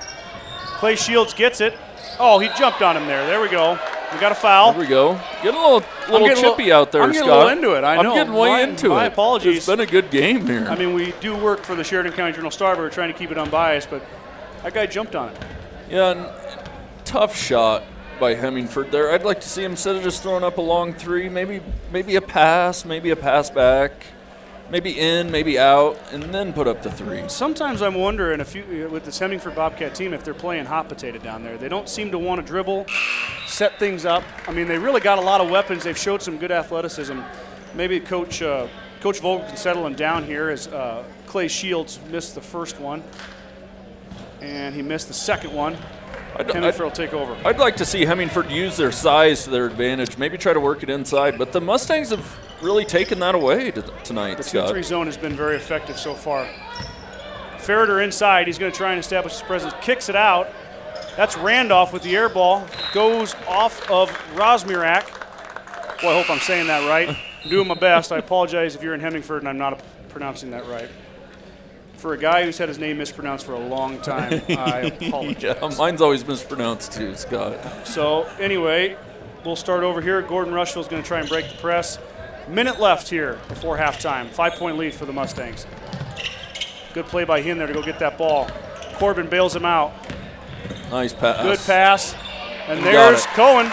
Clay Shields gets it. Oh, he jumped on him there. There we go. We got a foul. There we go. Getting a little chippy out there, Scott. I'm getting a little into it. I know. I'm getting way into it. My apologies. It's been a good game here. I mean, we do work for the Sheridan County Journal-Star. We're trying to keep it unbiased, but that guy jumped on it. Yeah, and tough shot by Hemmingford there. I'd like to see him, instead of just throwing up a long 3, maybe a pass back, maybe in, maybe out, and then put up the 3. Sometimes I'm wondering with this Hemingford Bobcat team if they're playing hot potato down there. They don't seem to want to dribble, set things up. I mean, they really got a lot of weapons. They've showed some good athleticism. Maybe Coach Vogel can settle him down here as Clay Shields missed the first one, and he missed the second one. Hemingford will take over. I'd like to see Hemmingford use their size to their advantage, maybe try to work it inside, but the Mustangs have really taken that away tonight, the Scott. The 2-3 zone has been very effective so far. Ferreter inside. He's going to try and establish his presence. Kicks it out. That's Randolph with the air ball. Goes off of Rosmirak. Boy, I hope I'm saying that right. I'm doing my best. I apologize if you're in Hemmingford and I'm not pronouncing that right. For a guy who's had his name mispronounced for a long time, I apologize. Yeah, mine's always mispronounced too, Scott. So anyway, we'll start over here. Gordon-Rushville is going to try and break the press. Minute left here before halftime. 5-point lead for the Mustangs. Good play by him there to go get that ball. Corbin bails him out. Nice pass. Good pass. And there's Cohen.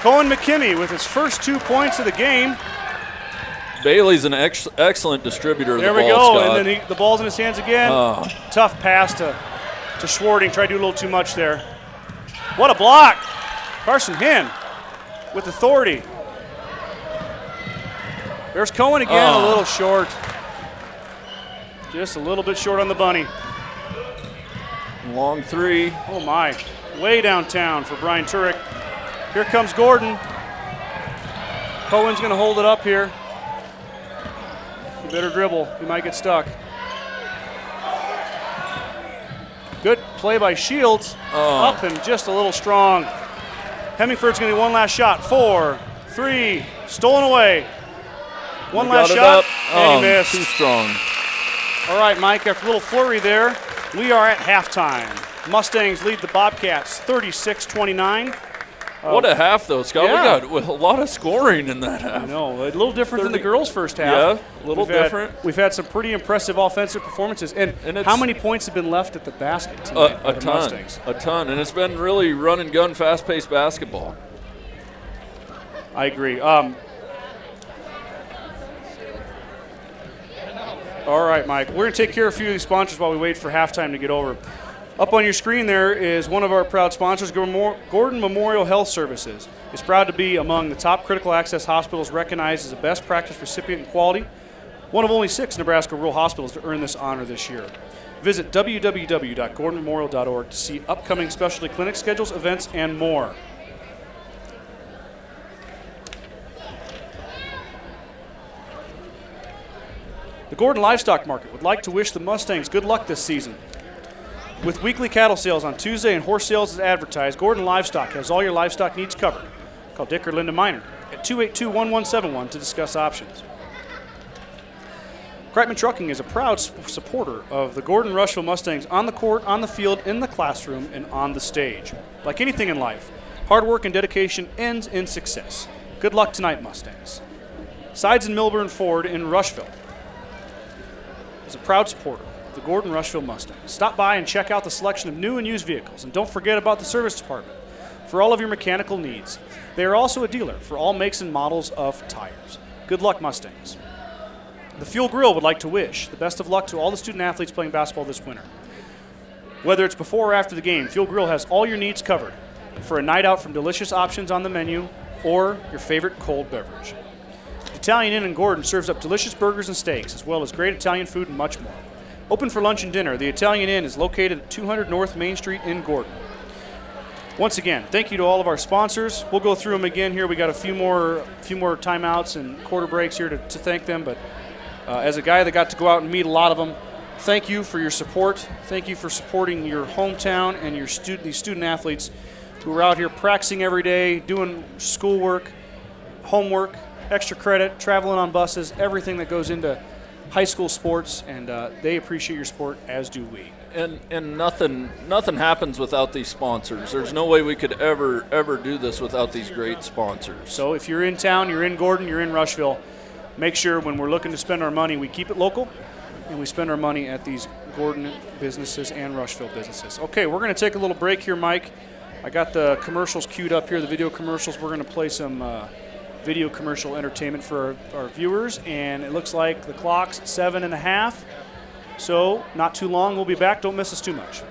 Cohen McKimmey with his first 2 points of the game. Bailey's an excellent distributor of the ball, There we go, Scott. and then the ball's in his hands again. Tough pass to Schwarting. Tried to do a little too much there. What a block. Carson Hinn with authority. There's Cohen again, a little short. Just a little bit short on the bunny. Long 3. Oh, my. Way downtown for Brian Turek. Here comes Gordon. Cohen's going to hold it up here. You better dribble. You might get stuck. Good play by Shields. Up and just a little strong. Hemingford's going to get one last shot. 4, 3, stolen away. One last shot, and he missed. Too strong. All right, Mike, after a little flurry there, we are at halftime. Mustangs lead the Bobcats 36-29. What a half, though, Scott. Yeah. We got a lot of scoring in that half. I know, a little different than the girls' first half. Yeah, a little different. We've had some pretty impressive offensive performances. And how many points have been left at the basket tonight? A ton. Mustangs? A ton. And it's been really run and gun, fast-paced basketball. I agree. All right, Mike. We're going to take care of a few of these sponsors while we wait for halftime to get over. Up on your screen there is one of our proud sponsors, Gordon Memorial Health Services. Is proud to be among the top critical access hospitals recognized as a best practice recipient in quality. One of only 6 Nebraska rural hospitals to earn this honor this year. Visit www.gordonmemorial.org to see upcoming specialty clinic schedules, events, and more. The Gordon Livestock Market would like to wish the Mustangs good luck this season. With weekly cattle sales on Tuesday and horse sales as advertised, Gordon Livestock has all your livestock needs covered. Call Dick or Linda Miner at 282-1171 to discuss options. Kreitman Trucking is a proud supporter of the Gordon-Rushville Mustangs on the court, on the field, in the classroom, and on the stage. Like anything in life, hard work and dedication ends in success. Good luck tonight, Mustangs. Sides and Milburn Ford in Rushville is a proud supporter of the Gordon-Rushville Mustangs. Stop by and check out the selection of new and used vehicles, and don't forget about the service department for all of your mechanical needs. They are also a dealer for all makes and models of tires. Good luck, Mustangs. The Fuel Grill would like to wish the best of luck to all the student athletes playing basketball this winter. Whether it's before or after the game, Fuel Grill has all your needs covered for a night out from delicious options on the menu or your favorite cold beverage. Italian Inn in Gordon serves up delicious burgers and steaks, as well as great Italian food and much more. Open for lunch and dinner, the Italian Inn is located at 200 North Main Street in Gordon. Once again, thank you to all of our sponsors. We'll go through them again here. We got a few more timeouts and quarter breaks here to thank them. But as a guy that got to go out and meet a lot of them, thank you for your support. Thank you for supporting your hometown and your these student athletes who are out here practicing every day, doing schoolwork, homework, extra credit, traveling on buses, everything that goes into high school sports, and they appreciate your support, as do we. And nothing happens without these sponsors. There's no way we could ever do this without these great sponsors. So if you're in town, you're in Gordon, you're in Rushville, make sure when we're looking to spend our money, we keep it local, and we spend our money at these Gordon businesses and Rushville businesses. Okay, we're going to take a little break here, Mike. I got the commercials queued up here, the video commercials. We're going to play some video commercial entertainment for our viewers, and it looks like the clock's 7:30, so not too long. We'll be back. Don't miss us too much.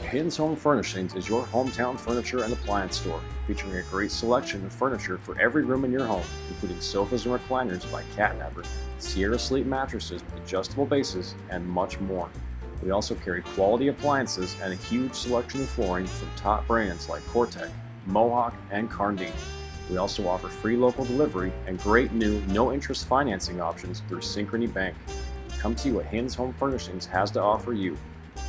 Hayden's Home Furnishings is your hometown furniture and appliance store, featuring a great selection of furniture for every room in your home, including sofas and recliners by Catnapper, Sierra Sleep mattresses, adjustable bases, and much more. We also carry quality appliances and a huge selection of flooring from top brands like Cortec, Mohawk, and Carndine. We also offer free local delivery and great new no-interest financing options through Synchrony Bank. Come see what Hayden's Home Furnishings has to offer you.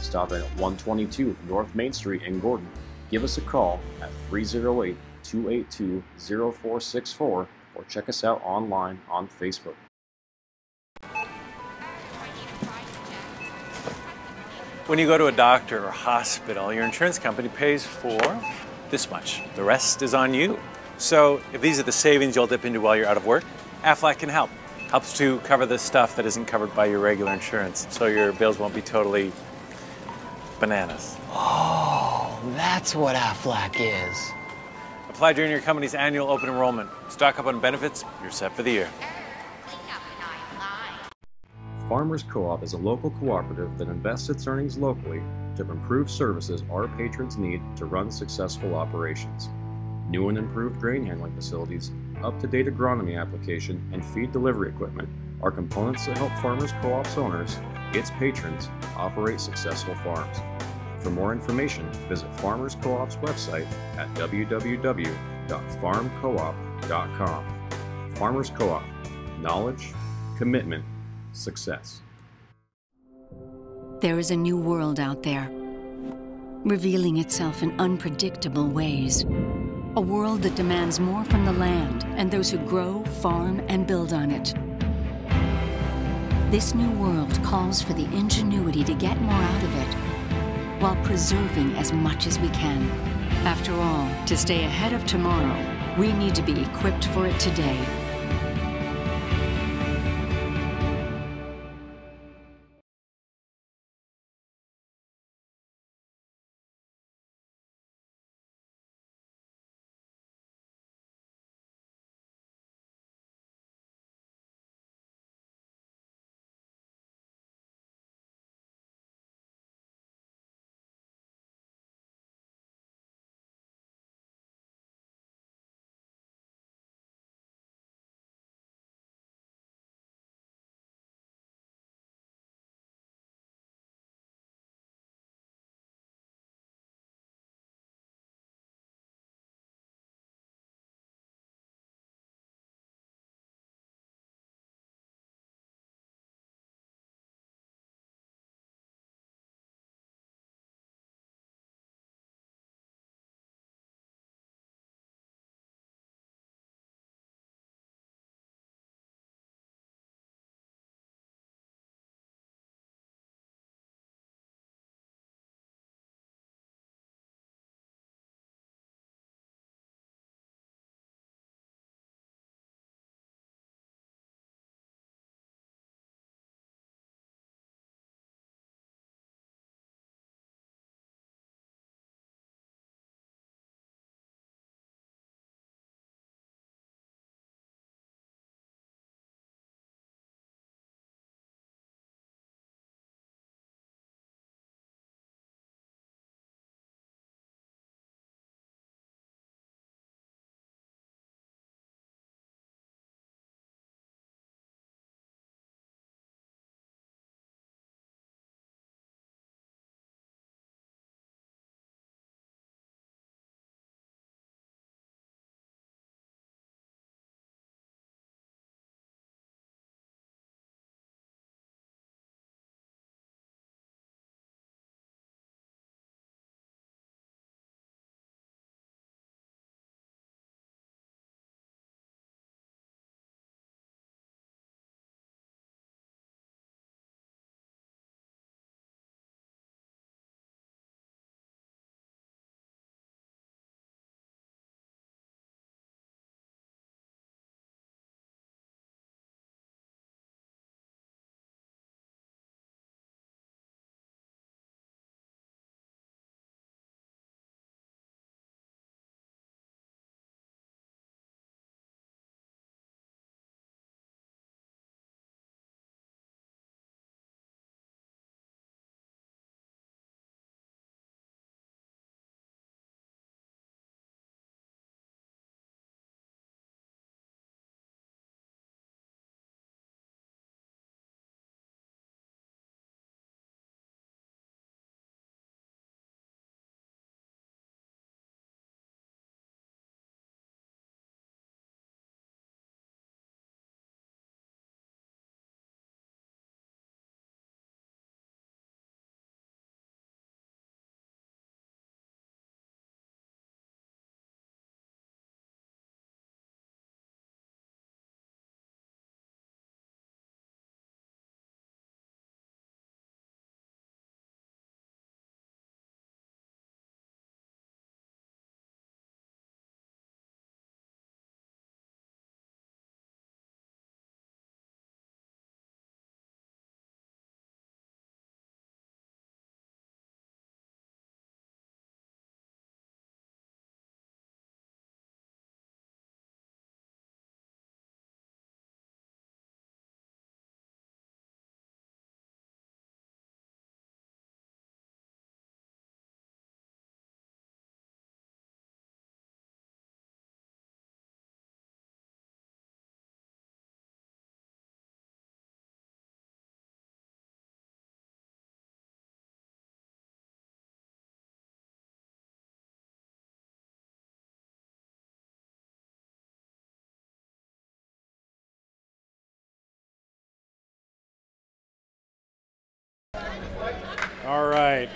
Stop in at 122 North Main Street in Gordon. Give us a call at 308-282-0464 or check us out online on Facebook. When you go to a doctor or hospital, your insurance company pays for this much. The rest is on you. So if these are the savings you'll dip into while you're out of work, Aflac can help. Helps to cover the stuff that isn't covered by your regular insurance, so your bills won't be totally bananas. Oh, that's what Aflac is. Apply during your company's annual open enrollment. Stock up on benefits, you're set for the year. Farmers Co-op is a local cooperative that invests its earnings locally to improve services our patrons need to run successful operations. New and improved grain handling facilities, up-to-date agronomy application, and feed delivery equipment are components that help Farmers Co-op's owners, its patrons, operate successful farms. For more information, visit Farmers Co-op's website at www.farmcoop.com. Farmers Co-op. Knowledge, commitment, success. There is a new world out there, revealing itself in unpredictable ways. A world that demands more from the land and those who grow, farm, and build on it. This new world calls for the ingenuity to get more out of it, while preserving as much as we can. After all, to stay ahead of tomorrow, we need to be equipped for it today.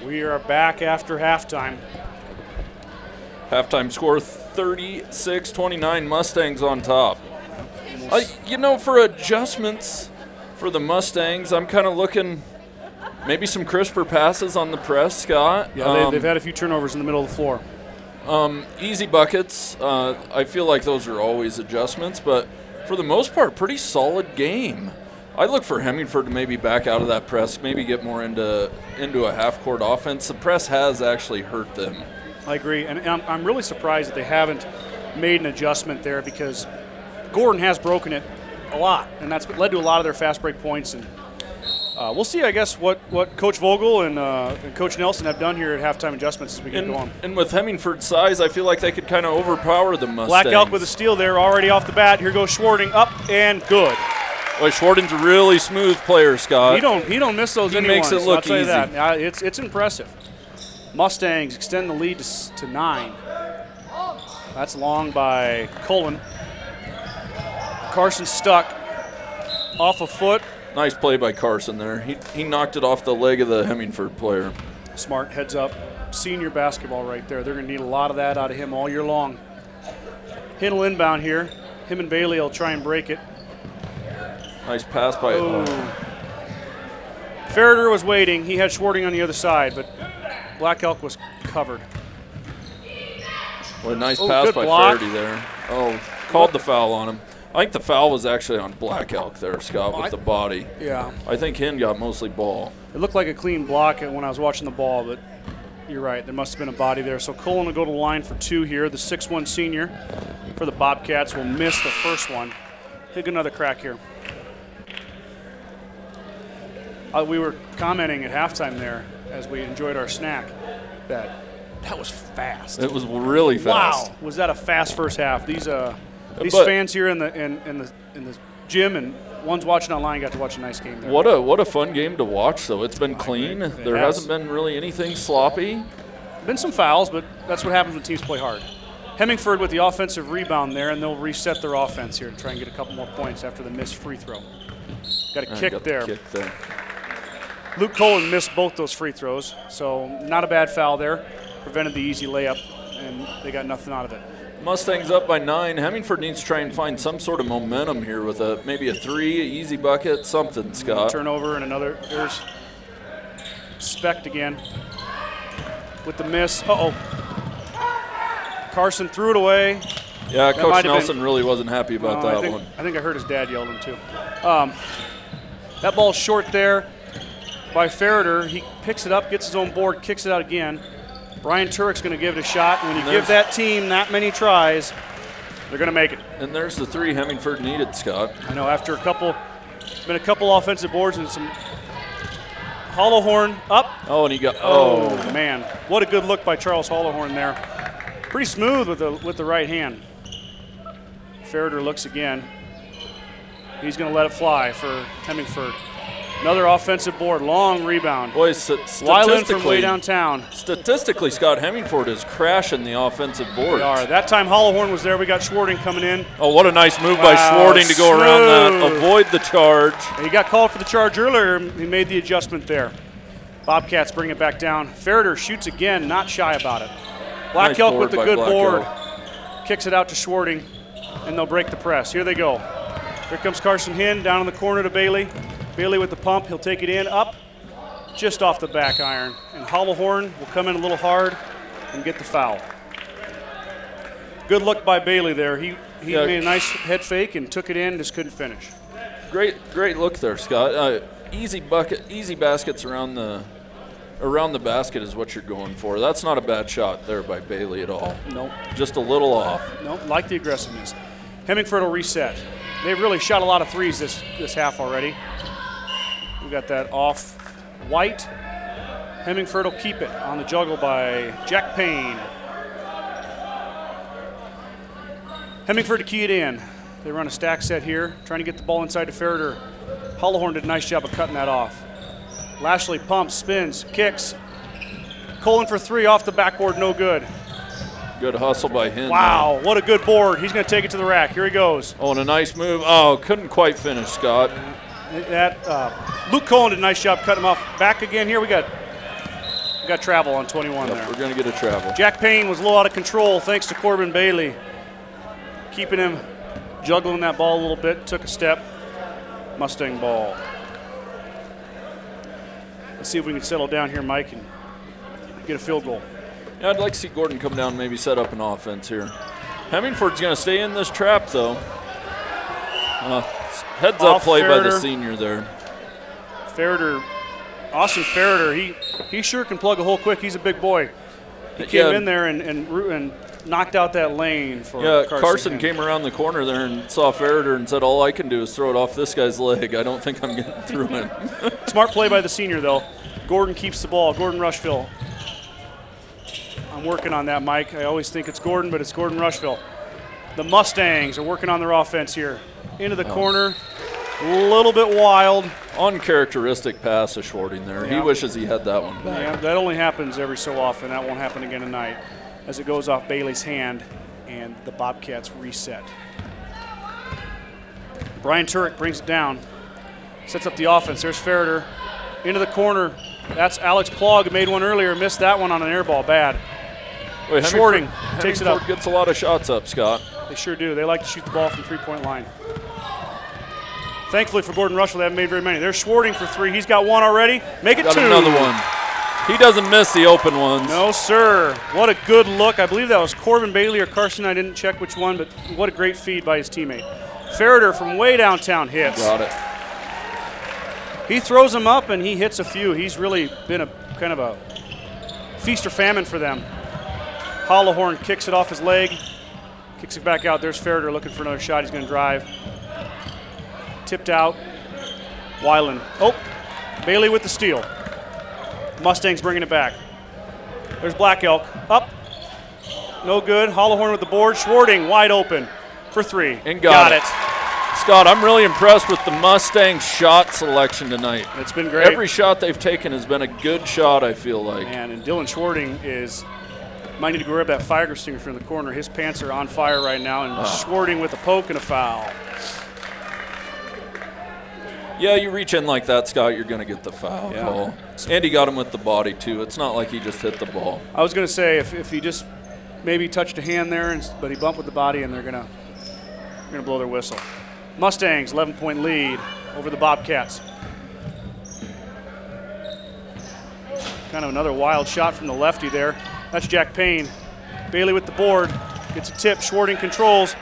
We are back after halftime. Halftime score 36-29, Mustangs on top. You know, for adjustments for the Mustangs, I'm kind of looking maybe some crisper passes on the press, Scott. Yeah, they've had a few turnovers in the middle of the floor. Easy buckets, I feel like those are always adjustments, but for the most part, pretty solid game. I look for Hemingford to maybe back out of that press, maybe get more into a half-court offense. The press has actually hurt them. I agree, and I'm really surprised that they haven't made an adjustment there because Gordon has broken it a lot, and that's led to a lot of their fast break points. And we'll see, I guess, what Coach Vogel and Coach Nelson have done here at halftime adjustments as we get going. And with Hemingford's size, I feel like they could kind of overpower the Mustangs. Black Elk with a steal there already off the bat. Here goes Schwarting, up and good. Boy, Schwarting's a really smooth player, Scott. He don't miss those. He makes it look I'll tell you easy. that. It's impressive. Mustangs extend the lead to 9. That's long by Cullen. Carson stuck off a foot. Nice play by Carson there. He knocked it off the leg of the Hemingford player. Smart heads up. Senior basketball right there. They're going to need a lot of that out of him all year long. Hindle inbound here. Him and Bailey will try and break it. Nice pass by. Ferreter was waiting. He had Schwarting on the other side, but Black Elk was covered. What a nice pass by Faraday there. Called the foul on him. I think the foul was actually on Black Elk there, Scott, with the body. Yeah. I think Hen got mostly ball. It looked like a clean block when I was watching the ball, but you're right. There must have been a body there. So Cullen will go to the line for 2 here. The 6'1 senior for the Bobcats will miss the first one. Take another crack here. We were commenting at halftime there as we enjoyed our snack that was fast. It was really fast. Wow, was that a fast first half? These fans here in the gym and ones watching online got to watch a nice game there. What a fun game to watch though. It's been clean. There hasn't been really anything sloppy. Been some fouls, but that's what happens when teams play hard. Hemingford with the offensive rebound there, and they'll reset their offense here to try and get a couple more points after the missed free throw. Got a kick there. Luke Cullen missed both those free throws, so not a bad foul there. Prevented the easy layup, and they got nothing out of it. Mustangs up by 9. Hemingford needs to try and find some sort of momentum here with maybe a 3, easy bucket, something, Scott. Turnover and another. There's Specht again with the miss. Carson threw it away. Yeah, Coach Nelson really wasn't happy about that one. I think I heard his dad yelled him too. That ball's short there by Ferreter. He picks it up, gets his own board, kicks it out again. Brian Turek's going to give it a shot. When you give that team that many tries, they're going to make it. And there's the 3 Hemingford needed, Scott. I know, after a couple offensive boards and some Hollowhorn up. And he got. Oh man, what a good look by Charles Hollowhorn there. Pretty smooth with the right hand. Ferreter looks again. He's going to let it fly for Hemingford. Another offensive board, long rebound. Boy, Weiland from way downtown. Statistically, Scott, Hemingford is crashing the offensive board. They are. That time Hollowhorn was there. We got Schwarting coming in. Oh, what a nice move by Schwarting to go around that, avoid the charge. He got called for the charge earlier. He made the adjustment there. Bobcats bring it back down. Ferreter shoots again, not shy about it. Black Elk with the good board. Kicks it out to Schwarting, and they'll break the press. Here they go. Here comes Carson Hinn down in the corner to Bailey. Bailey with the pump, he'll take it in, up, just off the back iron. And Hollowhorn will come in a little hard and get the foul. Good look by Bailey there. He made a nice head fake and took it in, just couldn't finish. Great look there, Scott. Easy baskets around the basket is what you're going for. That's not a bad shot there by Bailey at all. Nope. Just a little off. Nope, like the aggressiveness. Hemingford will reset. They've really shot a lot of threes this half already. We got that off White. Hemingford will keep it on the juggle by Jack Payne. Hemingford to key it in. They run a stack set here, trying to get the ball inside to Ferreter. Hollowhorn did a nice job of cutting that off. Lashley pumps, spins, kicks. Cullen for 3 off the backboard, no good. Good hustle by him. Wow, what a good board. He's going to take it to the rack. Here he goes. Oh, and a nice move. Oh, couldn't quite finish, Scott. Luke Cullen did a nice job cutting him off. Back again here. We got We got travel on 21 there. We're going to get a travel. Jack Payne was a little out of control thanks to Corbin Bailey. Keeping him juggling that ball a little bit. Took a step. Mustang ball. Let's see if we can settle down here, Mike, and get a field goal. Yeah, I'd like to see Gordon come down and maybe set up an offense here. Hemingford's going to stay in this trap, though. Heads up play by the senior there. Austin Ferreter, he sure can plug a hole quick. He's a big boy. He came in there and knocked out that lane for Carson came around the corner there and saw Ferreter and said, all I can do is throw it off this guy's leg. I don't think I'm getting through him. Smart play by the senior, though. Gordon keeps the ball. Gordon-Rushville. I'm working on that, Mike. I always think it's Gordon, but it's Gordon-Rushville. The Mustangs are working on their offense here. Into the corner. A little bit wild. Uncharacteristic pass to Schwarting there. Yeah. He wishes he had that one back. Yeah, that only happens every so often. That won't happen again tonight as it goes off Bailey's hand and the Bobcats reset. Brian Turek brings it down. Sets up the offense. There's Ferreter. Into the corner. That's Alex Plog, who made one earlier. Missed that one on an air ball. Bad. Wait, Schwarting takes it up. Gets a lot of shots up, Scott. They sure do. They like to shoot the ball from three-point line. Thankfully for Gordon-Rushville, they haven't made very many. There's Schwarting for three. He's got one already. Make it got two. Another one. He doesn't miss the open ones. No, sir. What a good look. I believe that was Corbin Bailey or Carson. I didn't check which one, but what a great feed by his teammate. Ferreter from way downtown hits. Got it. He throws them up, and he hits a few. He's really been a kind of a feast or famine for them. Hollowhorn kicks it off his leg. Kicks it back out. There's Ferreter looking for another shot. He's going to drive. Tipped out. Weiland. Oh, Bailey with the steal. Mustangs bringing it back. There's Black Elk. Up. No good. Hollowhorn with the board. Schwarting wide open for three. And got it. Scott, I'm really impressed with the Mustang shot selection tonight. It's been great. Every shot they've taken has been a good shot, I feel like. Man, and Dylan Schwarting might need to grab that fire extinguisher in the corner. His pants are on fire right now, and Schwarting with a poke and a foul. Yeah, you reach in like that, Scott, you're going to get the foul call. And he got him with the body, too. It's not like he just hit the ball. I was going to say, if he just maybe touched a hand there, but he bumped with the body, and they're going to blow their whistle. Mustangs, 11-point lead over the Bobcats. Kind of another wild shot from the lefty there. That's Jack Payne. Bailey with the board. Gets a tip. Schwarting controls.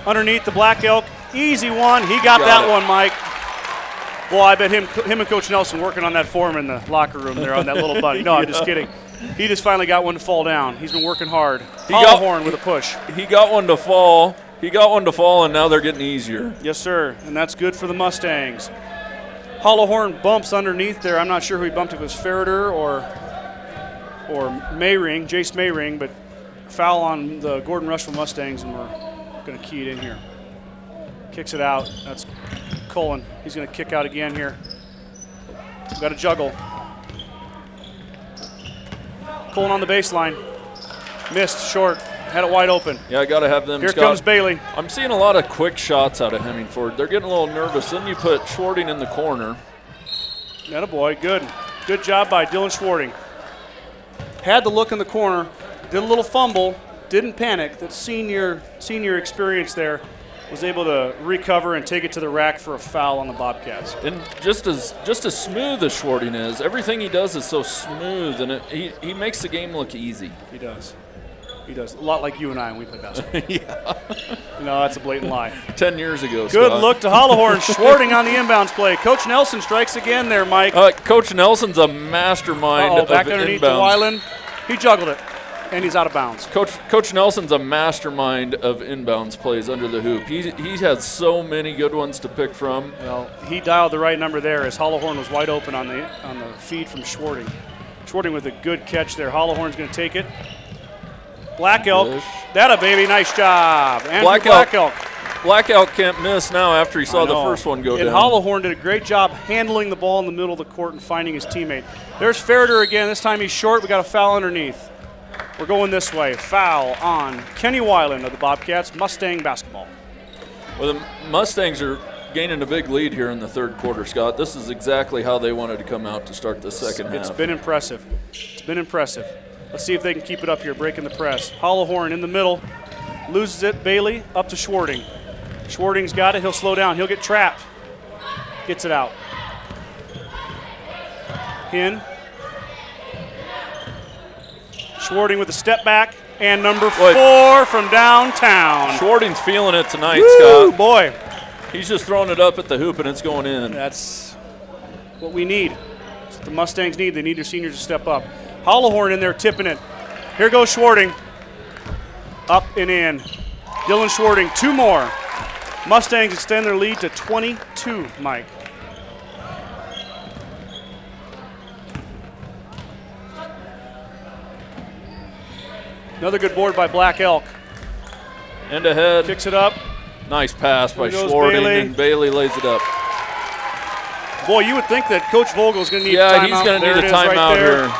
Underneath the Black Elk. Easy one. He got that one, Mike. Well, I bet him and Coach Nelson working on that for him in the locker room there on that little buddy. No, I'm just kidding. He just finally got one to fall down. He's been working hard. Hollowhorn with a push. He got one to fall. He got one to fall, and now they're getting easier. Yes, sir, and that's good for the Mustangs. Hollowhorn bumps underneath there. I'm not sure who he bumped, if it was Ferreter or Mayring, Jace Mayring, but foul on the Gordon-Rushville Mustangs, and we're going to key it in here. Kicks it out. That's Cullen. He's going to kick out again here. We've got to juggle. Cullen on the baseline. Missed, short. Had it wide open. Yeah, I got to have them. Here Scott. Comes Bailey. I'm seeing a lot of quick shots out of Hemingford. They're getting a little nervous. Then you put Schwarting in the corner. Attaboy, good. Good job by Dylan Schwarting. Had the look in the corner, did a little fumble, didn't panic. That senior experience there was able to recover and take it to the rack for a foul on the Bobcats. And just as smooth as Schwarting is, everything he does is so smooth, and he makes the game look easy. He does. He does. A lot like you and I when we play basketball. Yeah. No, that's a blatant lie. 10 years ago, Good Scott. look to Hollowhorn. Schwarting on the inbounds play. Coach Nelson strikes again there, Mike. Coach Nelson's a mastermind of back underneath to inbounds. Weiland. He juggled it, and he's out of bounds. Coach Nelson's a mastermind of inbounds plays under the hoop. He has so many good ones to pick from. Well, he dialed the right number there as Hollowhorn was wide open on the feed from Schwarting. Schwarting with a good catch there. Hollowhorn's going to take it. Black Elk, that a baby, nice job. Black Elk. Black Elk can't miss now after he saw the first one go down. And Hollowhorn did a great job handling the ball in the middle of the court and finding his teammate. There's Ferreter again. This time he's short. We got a foul underneath. We're going this way. Foul on Kenny Weiland of the Bobcats. Mustang basketball. Well, the Mustangs are gaining a big lead here in the third quarter, Scott. This is exactly how they wanted to come out to start the second half. It's been impressive. It's been impressive. Let's see if they can keep it up here, breaking the press. Hollowhorn in the middle, loses it. Bailey up to Schwarting. Schwarting's got it. He'll slow down. He'll get trapped. Gets it out. Hin. Schwarting with a step back. And number 4 from downtown. Schwarting's feeling it tonight, Woo, Scott. Boy. He's just throwing it up at the hoop, and it's going in. That's what we need. That's what the Mustangs need. They need their seniors to step up. Hollowhorn in there tipping it. Here goes Schwarting. Up and in. Dylan Schwarting, 2 more. Mustangs extend their lead to 22, Mike. Another good board by Black Elk. End ahead. Kicks it up. Nice pass by Schwarting, Bailey. And Bailey lays it up. Boy, you would think that Coach Vogel's going to need a timeout. Yeah, he's going to need a timeout here.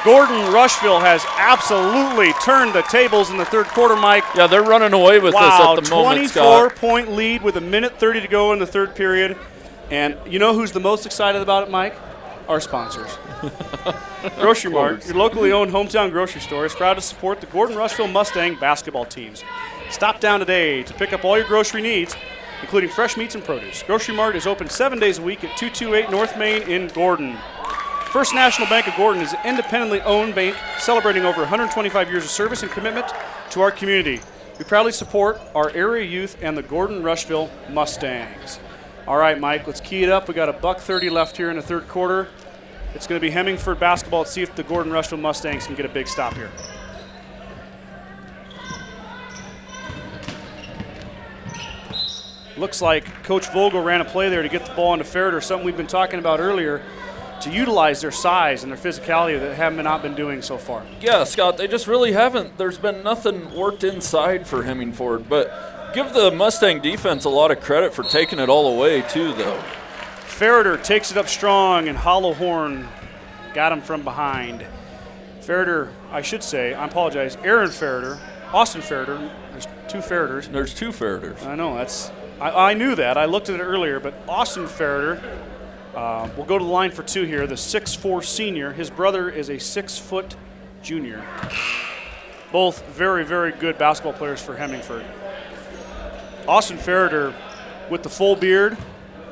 Gordon-Rushville has absolutely turned the tables in the third quarter, Mike. Yeah, they're running away with this at the moment, Scott. 24-point lead with 1:30 to go in the third period. And you know who's the most excited about it, Mike? Our sponsors. Grocery Mart, your locally owned hometown grocery store, is proud to support the Gordon-Rushville Mustang basketball teams. Stop down today to pick up all your grocery needs, including fresh meats and produce. Grocery Mart is open 7 days a week at 228 North Main in Gordon. First National Bank of Gordon is an independently owned bank celebrating over 125 years of service and commitment to our community. We proudly support our area youth and the Gordon-Rushville Mustangs. All right, Mike, let's key it up. We got $1:30 left here in the third quarter. It's going to be Hemmingford basketball. Let's see if the Gordon-Rushville Mustangs can get a big stop here. Looks like Coach Vogel ran a play there to get the ball into Ferreter, something we've been talking about earlier, to utilize their size and their physicality that have not been doing so far. Yeah, Scott, they just really haven't. There's been nothing worked inside for Hemingford, but give the Mustang defense a lot of credit for taking it all away, too, though. Ferreter takes it up strong, and Hollowhorn got him from behind. Ferreter, I should say, I apologize, Aaron Ferreter, Austin Ferreter. There's 2 Ferreters. There's 2 Ferreters. I know, I knew that. I looked at it earlier, but Austin Ferreter will go to the line for 2 here, the 6'4" senior. His brother is a 6-foot junior. Both very, very good basketball players for Hemmingford. Austin Ferreter with the full beard.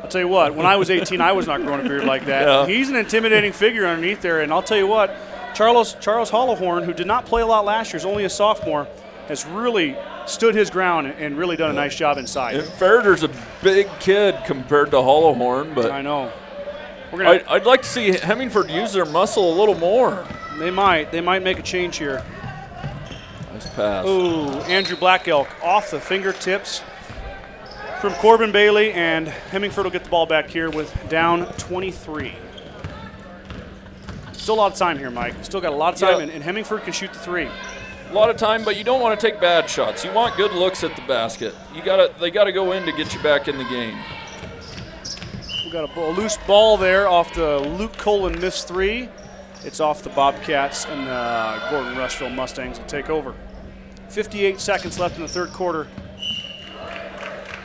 I'll tell you what, when I was 18, I was not growing a beard like that. Yeah. He's an intimidating figure underneath there, and I'll tell you what, Charles Hollowhorn, who did not play a lot last year, is only a sophomore, has really stood his ground and really done a nice job inside. And Ferreter's a big kid compared to Hollowhorn, but I know. I'd like to see Hemmingford use their muscle a little more. They might make a change here. Nice pass. Ooh, Andrew Black Elk off the fingertips from Corbin Bailey, and Hemmingford will get the ball back here with down 23. Still a lot of time here, Mike. Still got a lot of time, and Hemmingford can shoot the 3. A lot of time, but you don't want to take bad shots. You want good looks at the basket. They got to go in to get you back in the game. We got a loose ball there off the Luke Colin missed 3. It's off the Bobcats, and the Gordon-Rushville Mustangs will take over. 58 seconds left in the third quarter.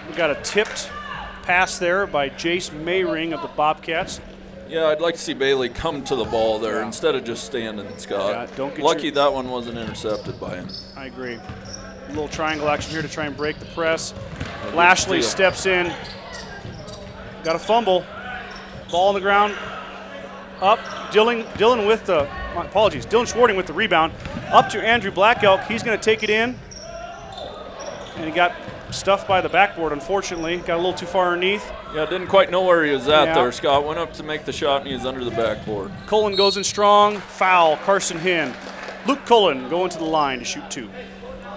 We got a tipped pass there by Jace Mayring of the Bobcats. Yeah, I'd like to see Bailey come to the ball there instead of just standing, Scott. Yeah, Lucky that one wasn't intercepted by him. I agree. A little triangle action here to try and break the press. Lashley steps in. Got a fumble. Ball on the ground. Up. Dylan with the, my apologies, Dylan Schwarting with the rebound. Up to Andrew Black Elk. He's going to take it in. And he got stuffed by the backboard, unfortunately. Got a little too far underneath. Yeah, didn't quite know where he was at there. Scott went up to make the shot, and he was under the backboard. Cullen goes in strong. Foul, Carson Hinn. Luke Cullen going to the line to shoot 2.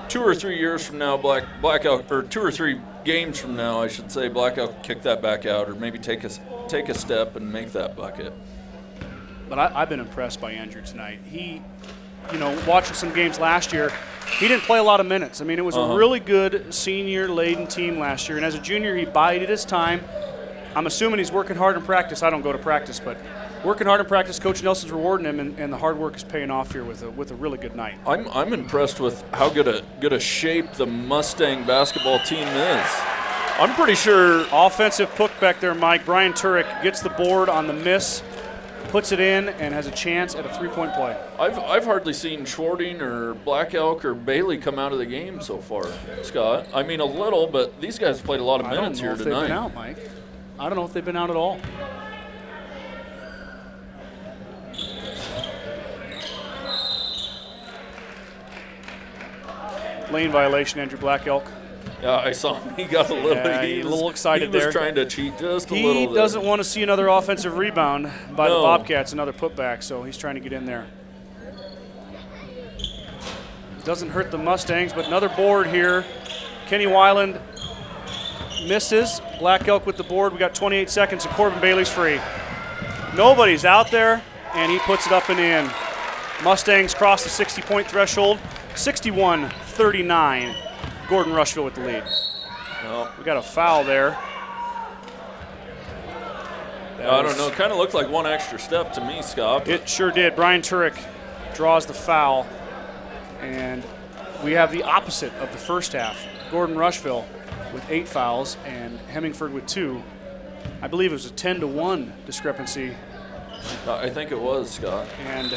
2 or 3 years from now, Black Elk, or 2 or 3 games from now, I should say, Black Elk kick that back out, or maybe take a step and make that bucket. But I've been impressed by Andrew tonight. He, watching some games last year, he didn't play a lot of minutes. I mean, it was a really good senior-laden team last year, and as a junior, he bided his time. I'm assuming he's working hard in practice. I don't go to practice, but working hard in practice, Coach Nelson's rewarding him, and the hard work is paying off here with a really good night. I'm impressed with how good a shape the Mustang basketball team is. I'm pretty sure. Offensive putback there, Mike. Brian Turek gets the board on the miss, puts it in, and has a chance at a three-point play. I've hardly seen Schwarting or Black Elk or Bailey come out of the game so far, Scott. I mean, a little, but these guys played a lot of minutes here tonight. They've been out, Mike. I don't know if they've been out at all. Lane violation, Andrew Black Elk. Yeah, I saw him. He got a little excited there. He was trying to cheat just a little bit. He doesn't want to see another offensive rebound by the Bobcats, another putback, so he's trying to get in there. Doesn't hurt the Mustangs, but another board here. Kenny Weiland misses. Black Elk with the board. We got 28 seconds, and Corbin Bailey's free. Nobody's out there, and he puts it up and in. Mustangs cross the 60-point threshold, 61-39. Gordon-Rushville with the lead. Well, we got a foul there. I don't know. It kind of looked like one extra step to me, Scott. It sure did. Brian Turek draws the foul, and we have the opposite of the first half. Gordon-Rushville with 8 fouls and Hemmingford with 2. I believe it was a 10-1 discrepancy. I think it was, Scott. And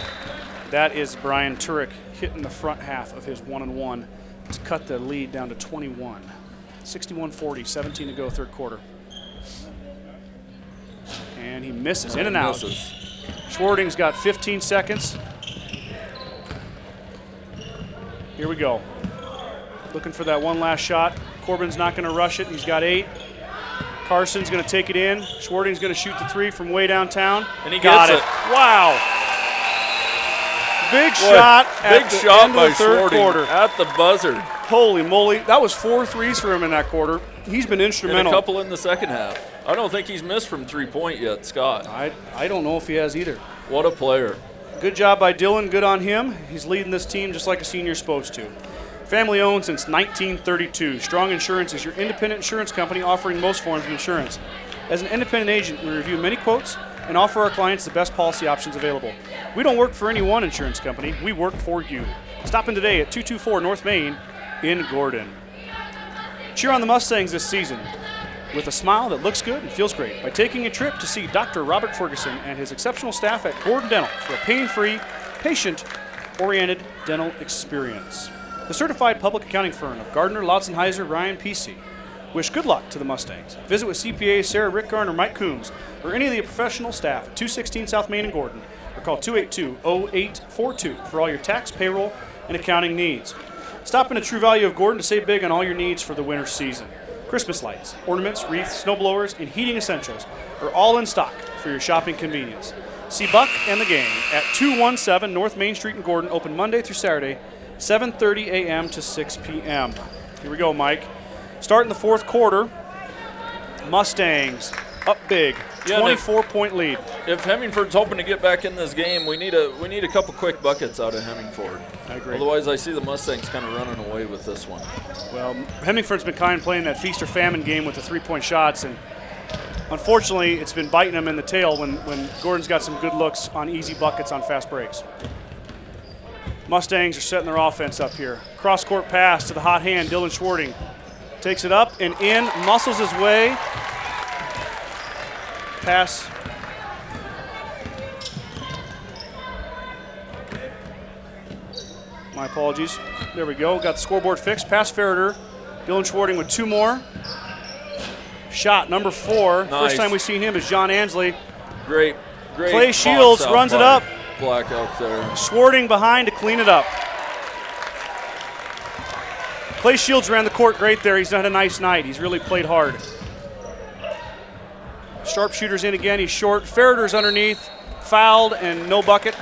that is Brian Turek hitting the front half of his 1-and-1 to cut the lead down to 21. 61-40, 17 to go, third quarter. And he misses, in and out. Schwarting's got 15 seconds. Here we go. Looking for that one last shot. Corbin's not going to rush it. He's got 8. Carson's going to take it in. Schwarting's going to shoot the 3 from way downtown. And he got it. Wow. Big shot at the end of the third quarter. At the buzzer. Holy moly. That was 4 threes for him in that quarter. He's been instrumental. And a couple in the second half. I don't think he's missed from 3-point yet, Scott. I don't know if he has either. What a player. Good job by Dylan. Good on him. He's leading this team just like a senior's supposed to. Family owned since 1932. Strong Insurance is your independent insurance company offering most forms of insurance. As an independent agent, we review many quotes and offer our clients the best policy options available. We don't work for any one insurance company. We work for you. Stop in today at 224 North Main in Gordon. Cheer on the Mustangs this season with a smile that looks good and feels great by taking a trip to see Dr. Robert Ferguson and his exceptional staff at Gordon Dental for a pain-free, patient-oriented dental experience. The certified public accounting firm of Gardner, Lotzenheiser, Ryan, P.C. Wish good luck to the Mustangs. Visit with CPAs Sarah Rick Garner, Mike Coombs, or any of the professional staff at 216 South Main in Gordon, or call 282-0842 for all your tax, payroll, and accounting needs. Stop in at True Value of Gordon to save big on all your needs for the winter season. Christmas lights, ornaments, wreaths, snowblowers, and heating essentials are all in stock for your shopping convenience. See Buck and the gang at 217 North Main Street in Gordon, open Monday through Saturday, 7:30 a.m. to 6 p.m. Here we go, Mike. Starting the fourth quarter, Mustangs up big, 24-point lead. If Hemmingford's hoping to get back in this game, we need a couple quick buckets out of Hemmingford. I agree. Otherwise, I see the Mustangs kind of running away with this one. Well, Hemmingford's been kind of playing that feast or famine game with the 3-point shots, and unfortunately, it's been biting them in the tail when Gordon's got some good looks on easy buckets on fast breaks. Mustangs are setting their offense up here. Cross-court pass to the hot hand, Dylan Schwarting. Takes it up and in, muscles his way. Pass. My apologies. There we go. Got the scoreboard fixed. Pass Ferreter. Dylan Schwarting with 2 more. Shot number 4. Nice. First time we've seen him is John Ansley. Great. Clay Shields runs it up. Black Elk there. Schwarting behind to clean it up. Clay Shields ran the court great there. He's had a nice night. He's really played hard. Sharpshooter's in again. He's short. Ferreter's underneath. Fouled and no bucket.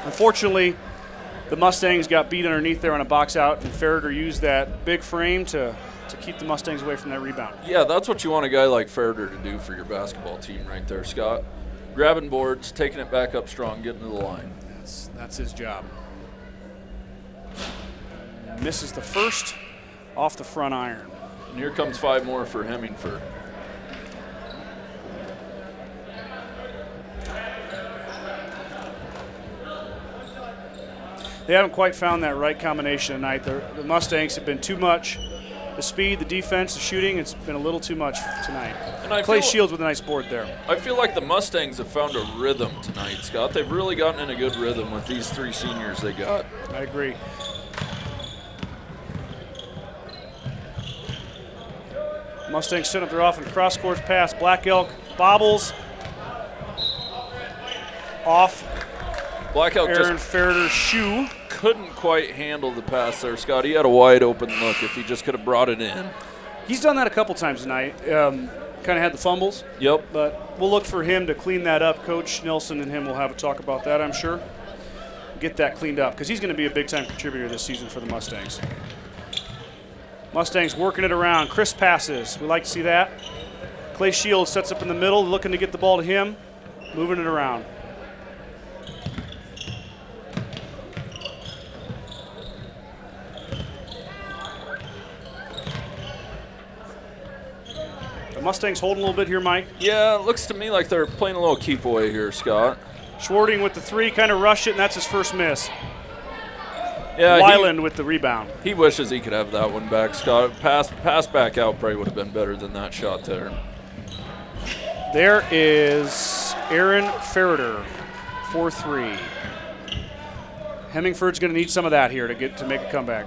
Unfortunately, the Mustangs got beat underneath there on a box out, and Ferreter used that big frame to keep the Mustangs away from that rebound. Yeah, that's what you want a guy like Ferreter to do for your basketball team right there, Scott. Grabbing boards, taking it back up strong, getting to the line. That's his job. Misses the first off the front iron. And here comes 5 more for Hemmingford. They haven't quite found that right combination tonight. The Mustangs have been too much The speed, the defense, the shooting, it's been a little too much tonight. And Clay Shields with a nice board there. I feel like the Mustangs have found a rhythm tonight, Scott. They've really gotten in a good rhythm with these 3 seniors they got. I agree. Mustangs set up their off and cross-court pass. Black Elk bobbles off Black Elk Aaron just Ferreter's shoe. Couldn't quite handle the pass there, Scott. He had a wide open look if he just could have brought it in. He's done that a couple times tonight. Kind of had the fumbles. Yep. But we'll look for him to clean that up. Coach Nelson and him will have a talk about that, I'm sure. Get that cleaned up because he's going to be a big-time contributor this season for the Mustangs. Mustangs working it around. Crisp passes. We like to see that. Clay Shields sets up in the middle, looking to get the ball to him, moving it around. The Mustangs holding a little bit here, Mike. Yeah, it looks to me like they're playing a little keep away here, Scott. Schwarting with the 3, kind of rushed it, and that's his first miss. Yeah, Weiland with the rebound. He wishes he could have that one back, Scott. Pass back out probably would have been better than that shot there. There is Aaron Ferreter, 4-3. Hemingford's going to need some of that here to make a comeback.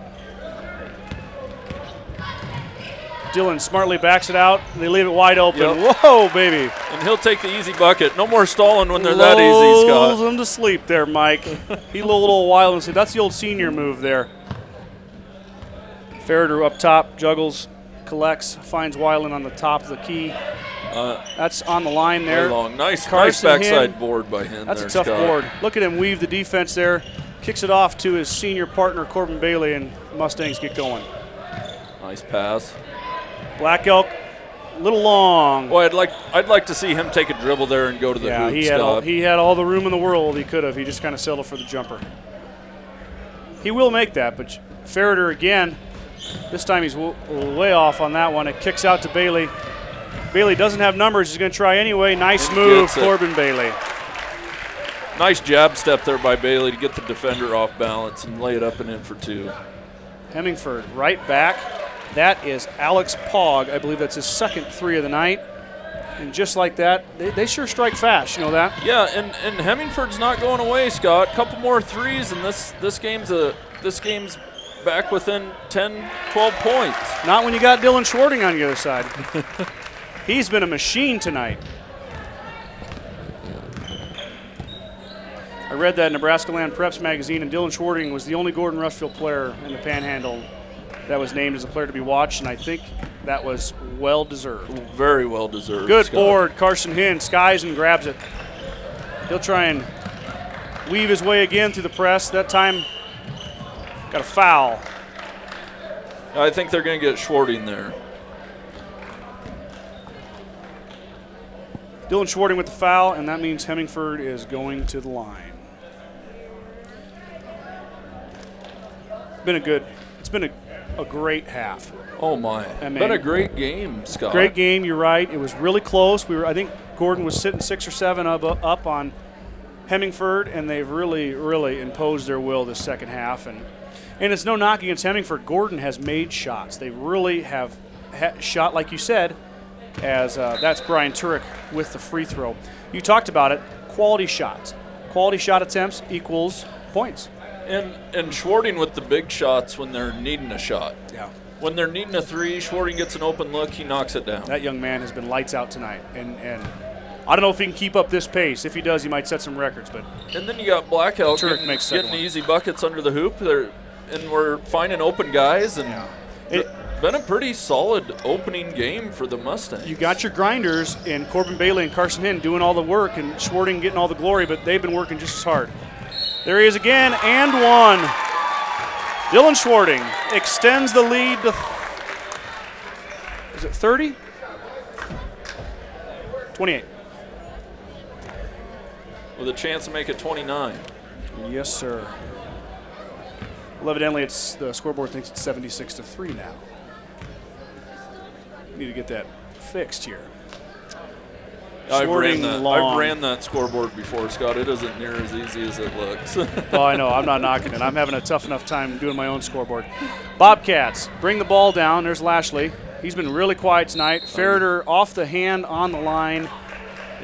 Dylan smartly backs it out. They leave it wide open. Yep. Whoa, baby. And he'll take the easy bucket. No more stalling when they're that easy, Scott. Lulls him to sleep there, Mike. He a little wild and said, that's the old senior move there. Ferreter up top, juggles, collects, finds Weiland on the top of the key. That's on the line there. Long. Nice backside board by him. That's a tough board. Look at him weave the defense there. Kicks it off to his senior partner, Corbin Bailey, and Mustangs get going. Nice pass. Black Elk, a little long. Boy, I'd like to see him take a dribble there and go to the hoop, Scott. He had all the room in the world he could have. He just kind of settled for the jumper. He will make that, but Ferreter again, this time he's way off on that one. It kicks out to Bailey. Bailey doesn't have numbers. He's going to try anyway. Nice move, Corbin Bailey. Nice jab step there by Bailey to get the defender off balance and lay it up and in for 2. Hemingford right back. That is Alex Pogg. I believe that's his second 3 of the night. And just like that, they sure strike fast. You know that? Yeah, and Hemingford's not going away, Scott. Couple more 3s, and this game's back within 10, 12 points. Not when you got Dylan Schwarting on the other side. He's been a machine tonight. I read that in Nebraska Land Preps magazine, and Dylan Schwarting was the only Gordon-Rushville player in the Panhandle that was named as a player to be watched, and I think that was well-deserved. Very well-deserved. Good Scott. board. Carson Hinn skies and grabs it. He'll try and weave his way again through the press. That time, got a foul. I think they're going to get Schwarting there. Dylan Schwarting with the foul, and that means Hemingford is going to the line. It's been a great half. Oh my! Been a great game, Scott. Great game. You're right. It was really close. I think Gordon was sitting 6 or 7 up on Hemingford, and they've really, really imposed their will this second half. And it's no knock against Hemingford. Gordon has made shots. They really have shot, like you said, as that's Brian Turek with the free throw. You talked about it. Quality shots. Quality shot attempts equals points. And Schwarting with the big shots when they're needing a shot. Yeah. When they're needing a 3, Schwarting gets an open look, he knocks it down. That young man has been lights out tonight. And I don't know if he can keep up this pace. If he does, he might set some records. But and then you got Black Elk getting easy buckets under the hoop. And we're finding open guys. And it's been a pretty solid opening game for the Mustangs. You got your grinders in Corbin Bailey and Carson Hinn doing all the work, and Schwarting getting all the glory, but they've been working just as hard. There he is again, and one. Dylan Schwarting extends the lead to, is it 30? 28. With a chance to make it 29. Yes, sir. Well, evidently, the scoreboard thinks it's 76-3 now. Need to get that fixed here. I've ran that scoreboard before, Scott. It isn't near as easy as it looks. Oh, I know. I'm not knocking it. I'm having a tough enough time doing my own scoreboard. Bobcats bring the ball down. There's Lashley. He's been really quiet tonight. Ferreter off the hand on the line.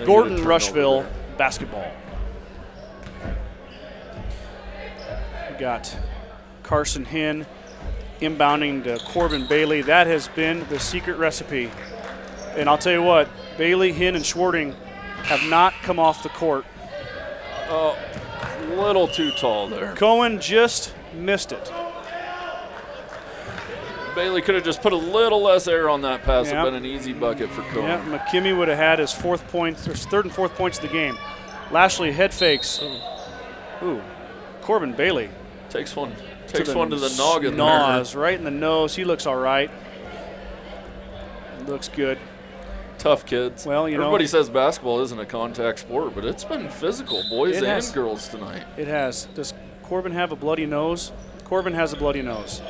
Gordon-Rushville basketball. We got Carson Hinn inbounding to Corbin Bailey. That has been the secret recipe. And I'll tell you what, Bailey, Hinn, and Schwarting have not come off the court. Oh, a little too tall there. Cohen just missed it. Bailey could have just put a little less air on that pass. It'd been an easy bucket for Cohen. Yeah, McKimmey would have had his third and fourth points of the game. Lashley head fakes. Ooh, Corbin Bailey takes one to the noggin. Nose right in the nose. He looks all right. Looks good. Tough kids. Well, everybody says basketball isn't a contact sport, but it's been physical, boys and girls tonight. It has. Does Corbin have a bloody nose? Corbin has a bloody nose.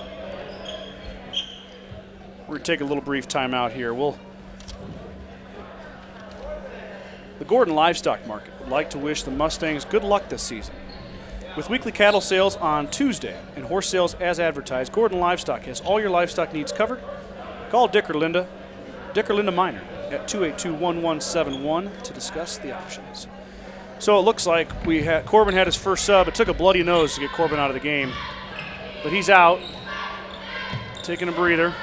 We're going to take a little brief timeout here. The Gordon Livestock Market would like to wish the Mustangs good luck this season. With weekly cattle sales on Tuesday and horse sales as advertised, Gordon Livestock has all your livestock needs covered. Call Dick or Linda Minor at 282-1171 to discuss the options. So it looks like Corbin had his first sub. It took a bloody nose to get Corbin out of the game, but he's out, taking a breather.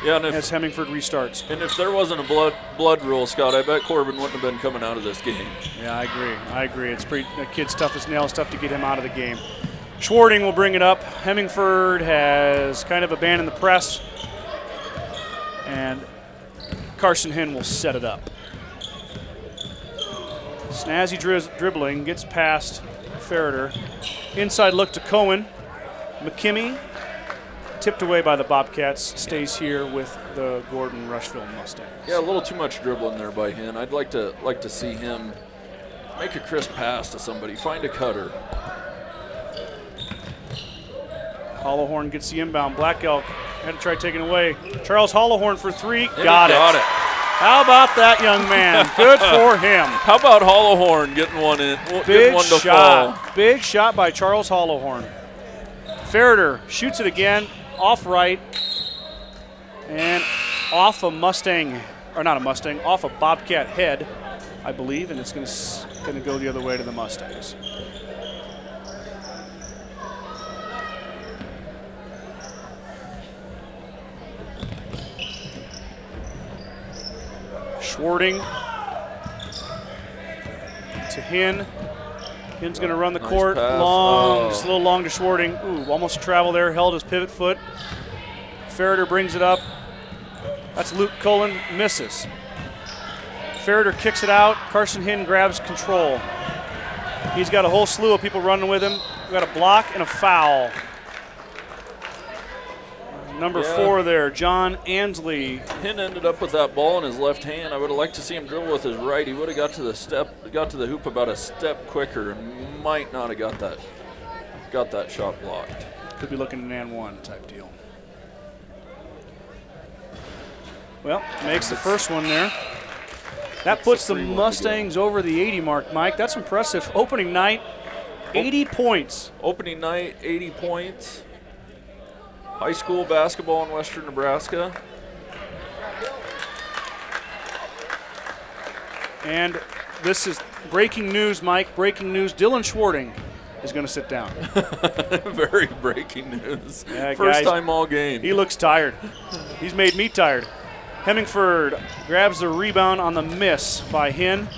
Yeah, and as Hemmingford restarts. And if there wasn't a blood rule, Scott, I bet Corbin wouldn't have been coming out of this game. Yeah, I agree. It's that kid's tough as nails, tough to get him out of the game. Schwarting will bring it up. Hemingford has kind of abandoned the press, and Carson Hinn will set it up. Snazzy dribbling, gets past Ferreter. Inside look to Cohen. McKimmey, tipped away by the Bobcats, stays here with the Gordon-Rushville Mustangs. Yeah, a little too much dribbling there by Hinn. I'd like to see him make a crisp pass to somebody, find a cutter. Hollowhorn gets the inbound. Black Elk had to try taking away. Charles Hollowhorn for three. Got it. How about that, young man? Good for him. How about Hollowhorn getting one in? Big one to shot. fall. Big shot by Charles Hollowhorn. Ferreter shoots it again, off right, and off a Mustang, or not a Mustang, off a Bobcat head, I believe, and it's going to go the other way to the Mustangs. Schwarting to Hinn. Hinn's going to run the court. Long, just a little long to Schwarting. Ooh, almost travel there, held his pivot foot. Ferreter brings it up. That's Luke Cullen, misses. Ferreter kicks it out. Carson Hinn grabs control. He's got a whole slew of people running with him. We've got a block and a foul. Number 4 there, John Ansley. Hinn ended up with that ball in his left hand. I would have liked to see him dribble with his right. He would have got to the hoop about a step quicker and might not have got that shot blocked. Could be looking at an and one type deal. Well, makes the first one there. That puts the Mustangs over the 80 mark, Mike. That's impressive. Opening night, 80 points. Opening night, 80 points. High school basketball in western Nebraska. And this is breaking news, Mike. Breaking news. Dylan Schwarting is going to sit down. Very breaking news. Yeah, First guys, time all game. He looks tired. He's made me tired. Hemingford grabs the rebound on the miss by Hinn.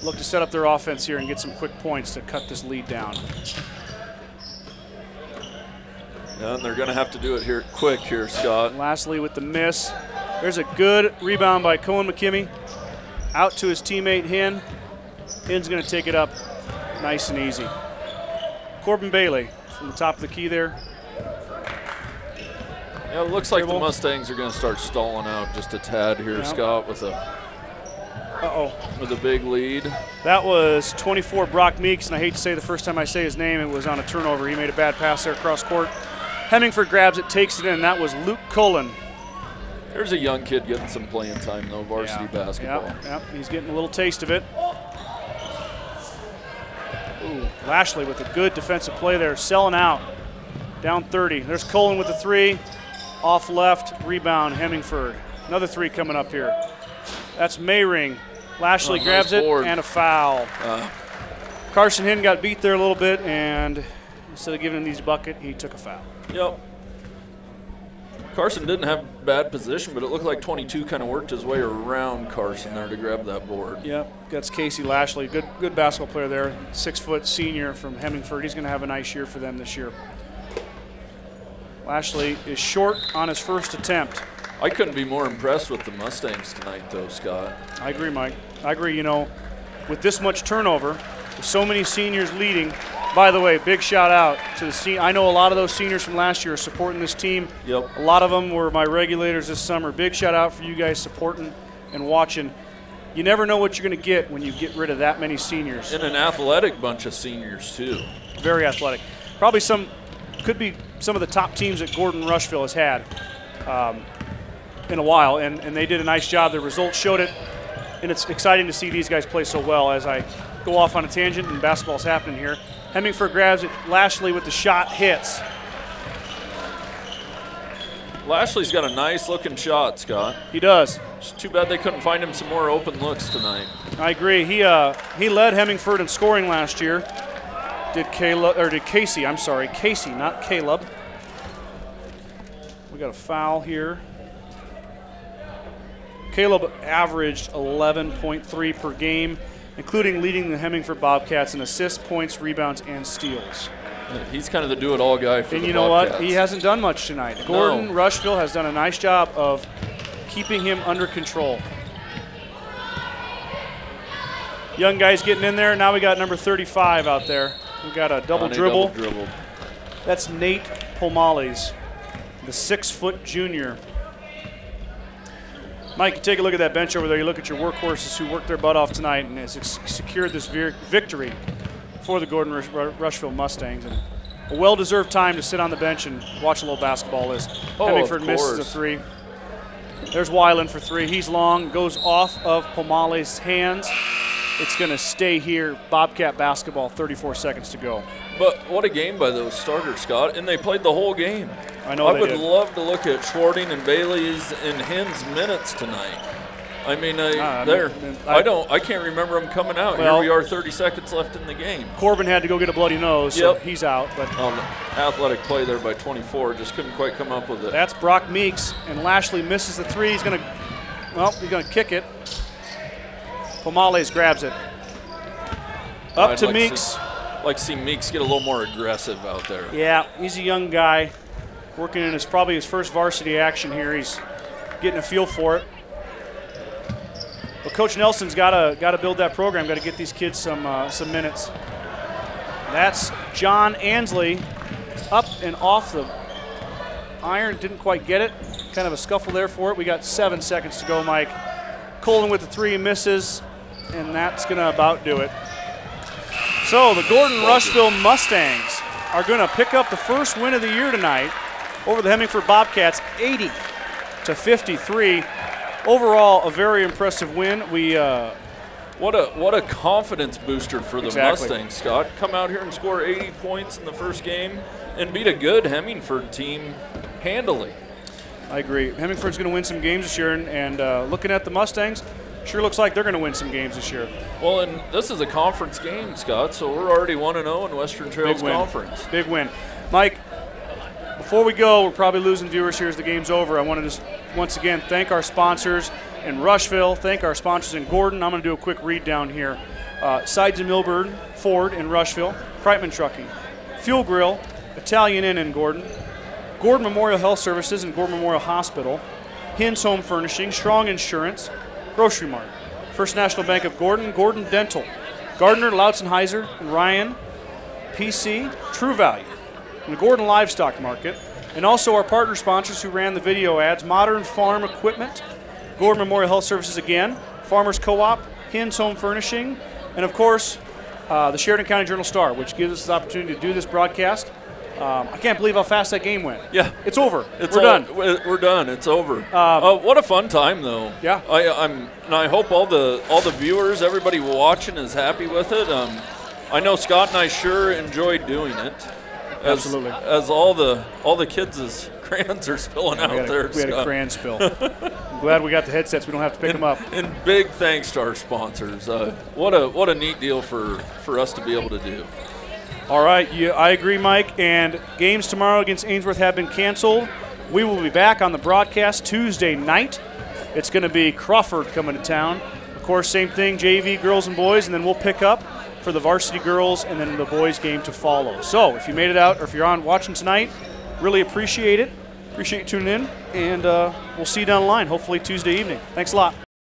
Look to set up their offense here and get some quick points to cut this lead down. And they're going to have to do it here quick here, Scott. And lastly, with the miss, there's a good rebound by Cohen McKimmey. Out to his teammate Hinn. Hinn's going to take it up nice and easy. Corbin Bailey from the top of the key there. Yeah, it looks like the Mustangs are going to start stalling out just a tad here, Scott, with a big lead. That was 24 Brock Meeks, and I hate to say the first time I say his name, it was on a turnover. He made a bad pass there across court. Hemingford grabs it, takes it in, and that was Luke Cullen. There's a young kid getting some playing time, though, varsity basketball. Yep, he's getting a little taste of it. Ooh, Lashley with a good defensive play there, selling out. Down 30. There's Cullen with the 3. Off left, rebound, Hemmingford. Another 3 coming up here. That's Mayring. Lashley grabs nice it, board. and a foul. Carson Hinton got beat there a little bit, and instead of giving him these bucket, he took a foul. Yep. Carson didn't have bad position, but it looked like 22 kind of worked his way around Carson there to grab that board. Yep, that's Casey Lashley. Good basketball player there. 6-foot senior from Hemmingford. He's going to have a nice year for them this year. Lashley is short on his first attempt. I couldn't be more impressed with the Mustangs tonight, though, Scott. I agree, Mike. I agree. You know, with this much turnover, with so many seniors leading. By the way, big shout out to the senior. I know a lot of those seniors from last year are supporting this team. Yep. A lot of them were my regulators this summer. Big shout out for you guys supporting and watching. You never know what you're going to get when you get rid of that many seniors. And an athletic bunch of seniors, too. Very athletic. Probably could be some of the top teams that Gordon-Rushville has had in a while, and they did a nice job. The results showed it, and it's exciting to see these guys play so well. As I go off on a tangent, and basketball's happening here. Hemingford grabs it. Lashley with the shot, hits. Lashley's got a nice-looking shot, Scott. He does. It's too bad they couldn't find him some more open looks tonight. I agree. He led Hemmingford in scoring last year. Casey, I'm sorry. Casey, not Caleb. We got a foul here. Caleb averaged 11.3 per game, including leading the Hemingford Bobcats in assists, points, rebounds, and steals. He's kind of the do-it-all guy for the Bobcats. And you know what? He hasn't done much tonight. Gordon-Rushville has done a nice job of keeping him under control. Young guys getting in there. Now we got number 35 out there. We got a double dribble. That's Nate Pomales, the 6-foot junior. Mike, you take a look at that bench over there. You look at your workhorses who worked their butt off tonight and has secured this victory for the Gordon-Rushville Mustangs. And a well-deserved time to sit on the bench and watch a little basketball is Hemingford misses a 3. There's Weiland for 3. He's long, goes off of Pomales' hands. It's going to stay here. Bobcat basketball, 34 seconds to go. But what a game by those starters, Scott, and they played the whole game. I know I would love to look at Schwarting and Bailey's and Hinn's minutes tonight. I mean, I can't remember them coming out. Well, here we are, 30 seconds left in the game. Corbin had to go get a bloody nose, so he's out. But athletic play there by 24, just couldn't quite come up with it. That's Brock Meeks, and Lashley misses the 3. He's going to kick it. Pomales grabs it. Up to Meeks. Like to see Meeks get a little more aggressive out there. Yeah, he's a young guy working in probably his first varsity action here. He's getting a feel for it. But Coach Nelson's got to build that program. Got to get these kids some minutes. That's John Ansley up and off the iron. Didn't quite get it. Kind of a scuffle there for it. We got 7 seconds to go, Mike. Colin with the 3 misses, and that's going to about do it. So the Gordon-Rushville Mustangs are going to pick up the first win of the year tonight over the Hemingford Bobcats, 80-53. Overall, a very impressive win. What a confidence booster for the Mustangs, Scott. Come out here and score 80 points in the first game and beat a good Hemingford team handily. I agree. Hemingford's going to win some games this year, and looking at the Mustangs, sure looks like they're going to win some games this year. Well, and this is a conference game, Scott, so we're already 1-0 in Western Trails Conference. Big win. Mike, before we go, we're probably losing viewers here as the game's over. I want to just once again thank our sponsors in Rushville, thank our sponsors in Gordon. I'm going to do a quick read down here. Sides and Milburn, Ford in Rushville, Kreitman Trucking, Fuel Grill, Italian Inn in Gordon, Gordon Memorial Health Services and Gordon Memorial Hospital, Hin's Home Furnishing, Strong Insurance, Grocery Mart, First National Bank of Gordon, Gordon Dental, Gardner, Lautzenheiser, and Ryan, PC, True Value, and the Gordon Livestock Market, and also our partner sponsors who ran the video ads, Modern Farm Equipment, Gordon Memorial Health Services again, Farmers Co-op, Hin's Home Furnishing, and of course, the Sheridan County Journal-Star, which gives us the opportunity to do this broadcast I can't believe how fast that game went. Yeah. It's over. We're done. We're done. It's over. What a fun time, though. Yeah. And I hope all the viewers, everybody watching, is happy with it. I know Scott and I sure enjoyed doing it. Absolutely. As all the kids' crayons are spilling out there. We had a crayon spill. I'm glad we got the headsets. We don't have to pick them up. And big thanks to our sponsors. What a neat deal for us to be able to do. All right, I agree, Mike. And games tomorrow against Ainsworth have been canceled. We will be back on the broadcast Tuesday night. It's going to be Crawford coming to town. Of course, same thing, JV, girls and boys, and then we'll pick up for the varsity girls and then the boys game to follow. So if you made it out or if you're on watching tonight, really appreciate it. Appreciate you tuning in, and we'll see you down the line, hopefully Tuesday evening. Thanks a lot.